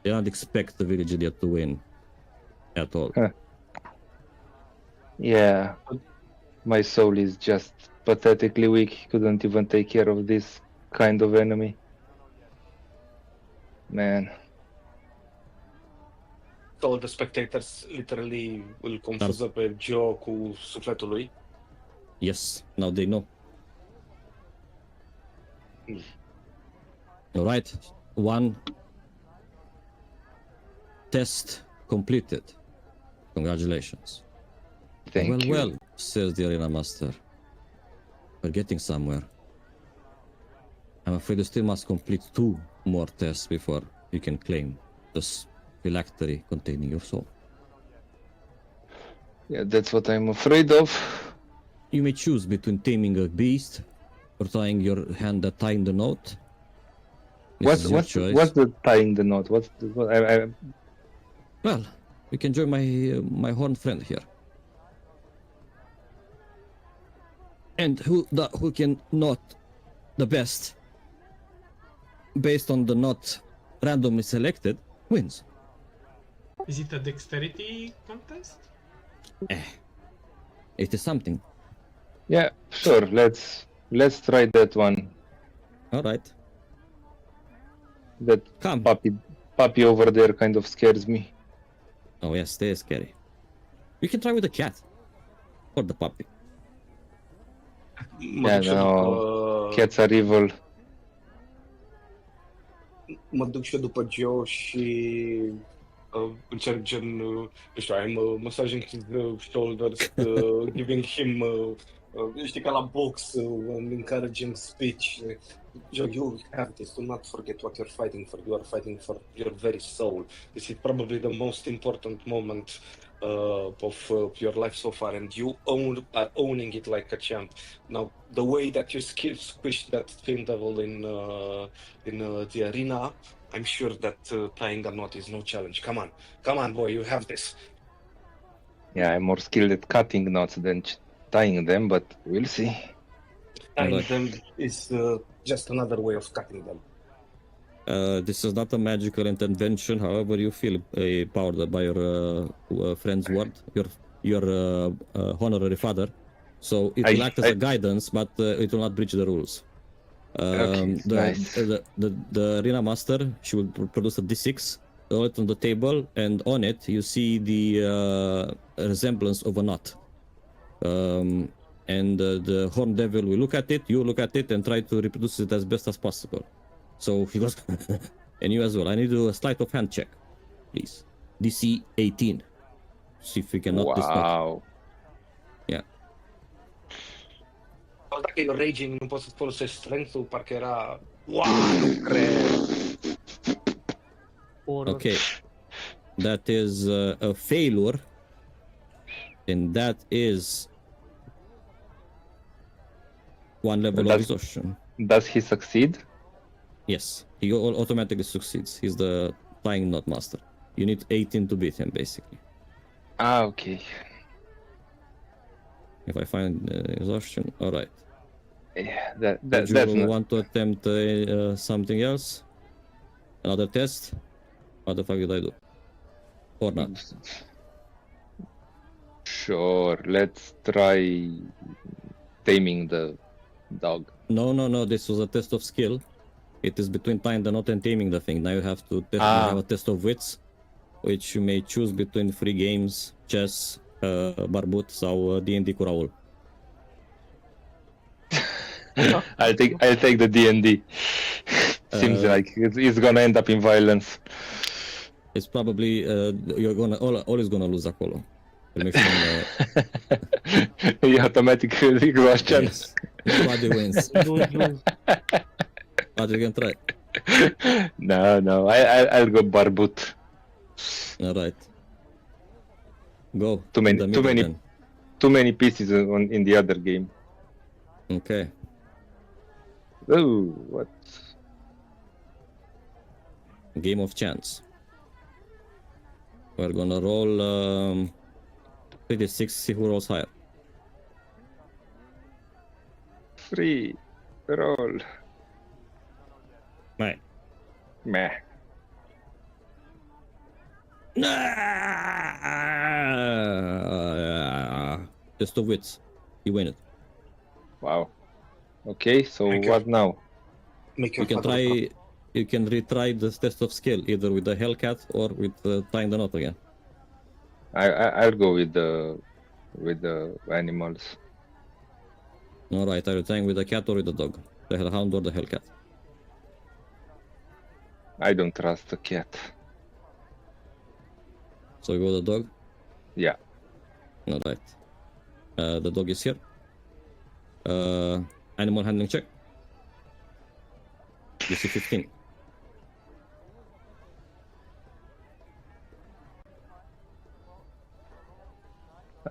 S1: They don't expect the village idiot to win at all.
S4: Yeah. My soul is just pathetically weak. He couldn't even take care of this kind of enemy. Man.
S6: So the spectators literally will confuză pe Joe cu sufletul lui.
S1: Yes, now they know. All right, 1 test completed. Congratulations.
S4: Thank you.
S1: Well, says the arena master. We're getting somewhere. I'm afraid you still must complete 2 more tests before you can claim this phylactery containing your soul.
S4: Yeah, that's what I'm afraid of.
S1: You may choose between taming a beast or tying your hand at tying the knot. This is your choice.
S4: What's the tying the knot? What's the what,
S1: Well, you can join my horned friend here. And who can knot the best based on the knot randomly selected wins.
S2: Is it a dexterity contest?
S1: It is something.
S4: Yeah, sure. Let's try that one.
S1: All right.
S4: That
S1: Come.
S4: puppy over there kind of scares me.
S1: Oh yes, they are scary. You can try with the cat or the puppy.
S4: Yeah, no. Cats are evil.
S6: Mă duc și eu după Joe și încerc gen, nu știu, I'm massaging his shoulders, giving him, știi, ca la box, encouraging speech. Joe, you have this. Do not forget what you're fighting for. You are fighting for your very soul. This is probably the most important moment of your life so far, and you are owning it like a champ. Now, the way that you squished that Fiend Devil in the arena, I'm sure that tying a knot is no challenge. Come on, boy, you have this.
S4: Yeah, I'm more skilled at cutting knots than tying them, but we'll see.
S6: Tying them is just another way of cutting them.
S1: This is not a magical intervention. However, you feel powered by your friend's word, your honorary father. So it will act as a guidance, but it will not breach the rules.
S4: Nice.
S1: The arena master, she will produce a D6, roll it on the table, and on it you see the resemblance of a knot. and the horn devil will look at it, you look at it, and try to reproduce it as best as possible. So he goes, and you as well. I need to do a sleight of hand check, please. DC 18. See if we can knock this knock.
S4: Wow.
S1: Yeah.
S6: Dacă e raging, nu poți să folosești strength-ul, parcă era... Wow, nu cred!
S5: Horror.
S1: Okay. That is a failure. And that is 1 level of
S4: That's-
S1: exhaustion.
S4: Does he succeed?
S1: Yes, he automatically succeeds. He's the flying knot master. You need 18 to beat him, basically.
S4: Ah, okay.
S1: If I find exhaustion, all right.
S4: Yeah,
S1: Do
S4: that's
S1: you
S4: not...
S1: want to attempt something else? Another test? What the fuck did I do? Or not?
S4: Sure, let's try taming the dog.
S1: No. This was a test of skill. It is between tying the knot and taming the thing. Now you have to test, have a test of wits, which you may choose between 3 games: chess, barbut sau D&D cu Raul.
S4: I'll take the D&D. Seems like it's gonna end up in violence.
S1: It's probably you're gonna all is gonna lose acolo. Make sure,
S4: The automatic exhaustion.
S1: yes. Nobody wins,
S5: Lose.
S1: but we can try.
S4: No, I'll go barbut.
S1: All right, go.
S4: Too many-
S1: The
S4: too
S1: middle
S4: many-
S1: then.
S4: Too many pieces in the other game.
S1: Okay,
S4: Oh, what?
S1: game of chance. We're gonna roll 36. See who rolls higher.
S4: Free roll.
S1: Right.
S4: Meh.
S1: Test of wits. You win it.
S4: Wow. Okay, so
S6: Thank you.
S4: what now?
S6: Make
S1: You
S6: your
S1: can
S6: father
S1: try. You can retry the test of skill either with the Hellcat or with tying the knot again.
S4: I'll go with the animals.
S1: All right. Are you tying with the cat or with the dog? The Hellhound or the Hellcat?
S4: I don't trust the cat.
S1: So you go with the dog.
S4: Yeah.
S1: All right. The dog is here. Animal handling check. DC 15.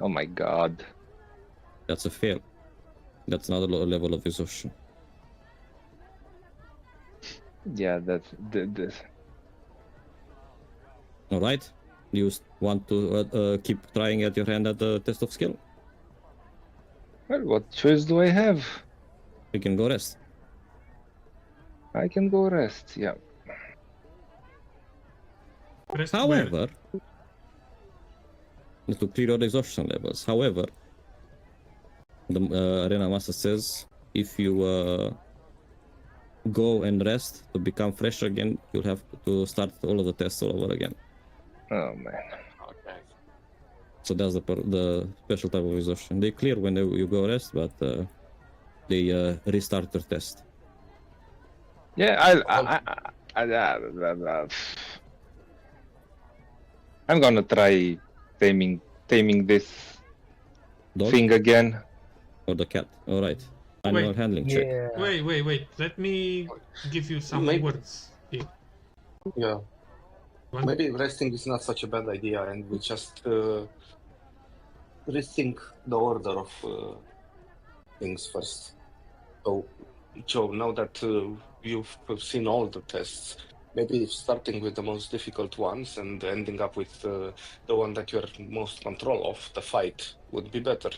S4: Oh my god.
S1: That's a fail. That's another level of exhaustion.
S4: Yeah, that's the
S1: All right. You want to keep trying at your hand at the test of skill?
S4: Well, what choice do I have?
S1: You can go rest.
S4: I can go rest. Yeah.
S2: Rest where?
S1: However, to clear your exhaustion levels. However, the arena master says if you go and rest to become fresh again, you'll have to start all of the tests all over again.
S4: Oh man.
S6: Okay.
S1: So that's the special type of exhaustion. They clear when you go rest, but they restart their test.
S4: Yeah, I'm gonna try taming this
S1: Dog
S4: thing again.
S1: or the cat? All right. Animal
S2: Wait.
S1: handling check.
S5: Yeah.
S2: Wait. Let me give you some
S3: Maybe-
S2: words here.
S3: Yeah.
S2: One-
S3: Maybe resting is not such a bad idea, and we just rethink the order of things first.
S6: So, Joe, now that you've seen all the tests, maybe starting with the most difficult ones and ending up with the one that you're most control of, the fight, would be better.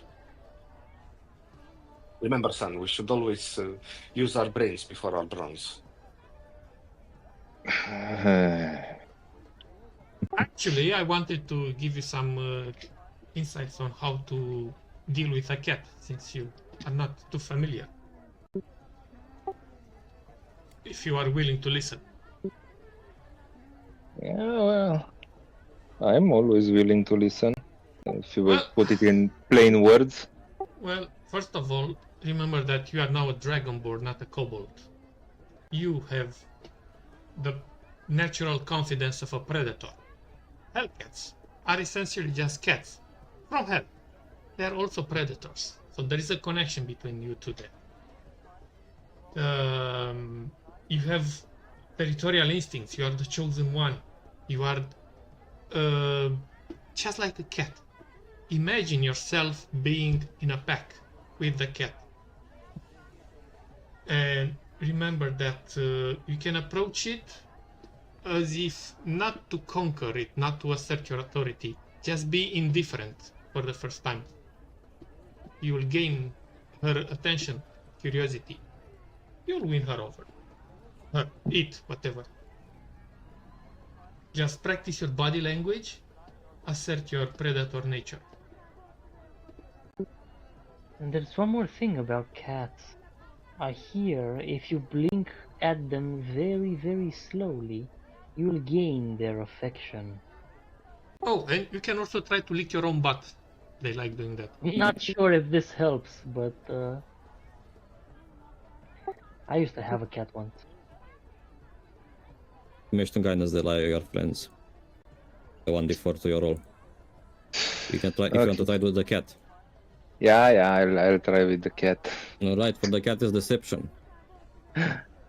S6: Remember, son, we should always use our brains before our bronze.
S2: Actually, I wanted to give you some insights on how to deal with a cat, since you are not too familiar. If you are willing to listen.
S4: Yeah, well, I'm always willing to listen. If you will
S2: Well-
S4: put it in plain words.
S2: Well, First of all, remember that you are now a dragonborn, not a kobold. You have the natural confidence of a predator. Hellcats are essentially just cats from hell. They are also predators, so there is a connection between you two there. You have territorial instincts. You are the chosen one. You are just like a cat. Imagine yourself being in a pack with the cat. And remember that you can approach it as if not to conquer it, not to assert your authority, just be indifferent for the first time. You will gain her attention, curiosity. You'll win her over. Her, it, whatever. Just practice your body language, assert your predator nature.
S5: And there's one more thing about cats. I hear if you blink at them very, very slowly, you'll gain their affection.
S2: Oh, and you can also try to lick your own butt. They like doing that.
S5: Not sure if this helps, but I used to have a cat once.
S1: Möchten keines der your friends. The 1d4 to your roll. You can try if you want to try with the cat.
S4: Yeah, I'll try with the cat.
S1: Alright, for the cat is deception.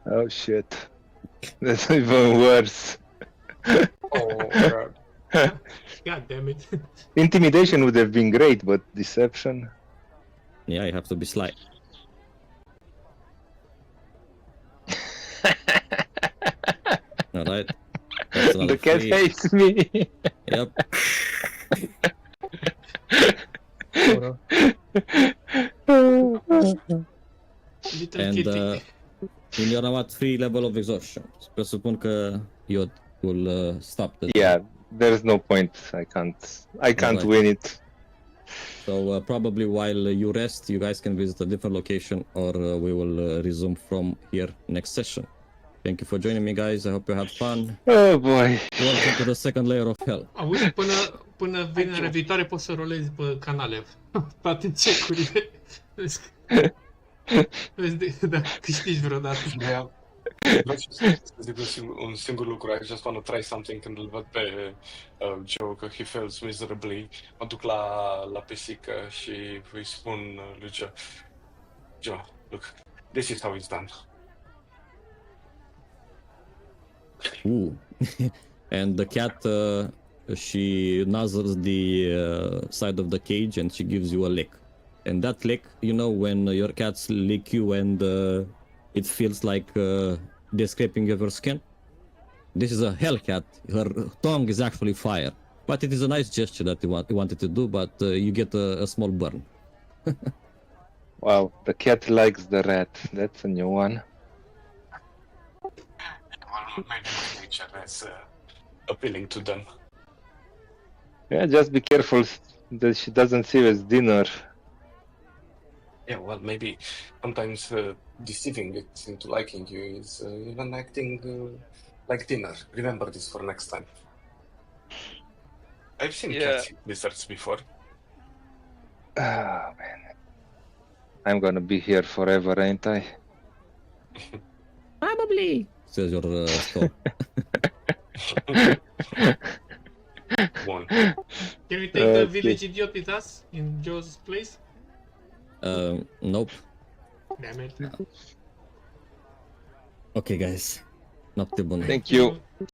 S4: Oh shit. That's even worse.
S3: Oh, God.
S2: God damn it.
S4: Intimidation would have been great, but deception.
S1: Yeah, you have to be sly. Alright. That's another
S4: The cat
S1: 3.
S4: hates me.
S1: Yep.
S2: Little
S1: And
S2: kitty.
S1: in your at 3 level of exhaustion. Presupun că Iod will stop the
S4: Yeah, there's no point. I can't
S1: Alright.
S4: win it.
S1: So probably while you rest, you guys can visit a different location, or we will resume from here next session. Thank you for joining me, guys. I hope you had fun.
S4: Oh boy.
S1: Welcome to the second layer of hell.
S2: Auzi, până vinerea viitoare poți să rolezi pe canale toate check-urile. Vezi dacă câștigi vreodată.
S6: Yeah. Vreau să zic un singur lucru. I just want to try something când îl văd pe Joe că he fails miserably. Mă duc la pisică și îi spun lui Joe, look, this is how it's done.
S1: Ooh. And the cat, she nuzzles the side of the cage and she gives you a lick. And that lick, you know, when your cats lick you and it feels like they're scraping your skin? This is a hell cat. Her tongue is actually fire. But it is a nice gesture that you wanted to do, but you get a small burn.
S4: Wow, the cat likes the rat. That's a new one.
S6: Well, maybe my nature is appealing to them.
S4: Yeah, just be careful that she doesn't see you as dinner.
S6: Yeah, well, maybe sometimes deceiving it into liking you is even acting like dinner. Remember this for next time. I've seen cats eat lizards before.
S4: Oh man. I'm gonna be here forever, ain't I?
S1: Probably, says your store.
S6: One.
S2: Can we take the village idiot with us in Joe's place?
S1: Nope.
S2: Damn it.
S1: Okay, guys. Noapte bună.
S4: Thank you.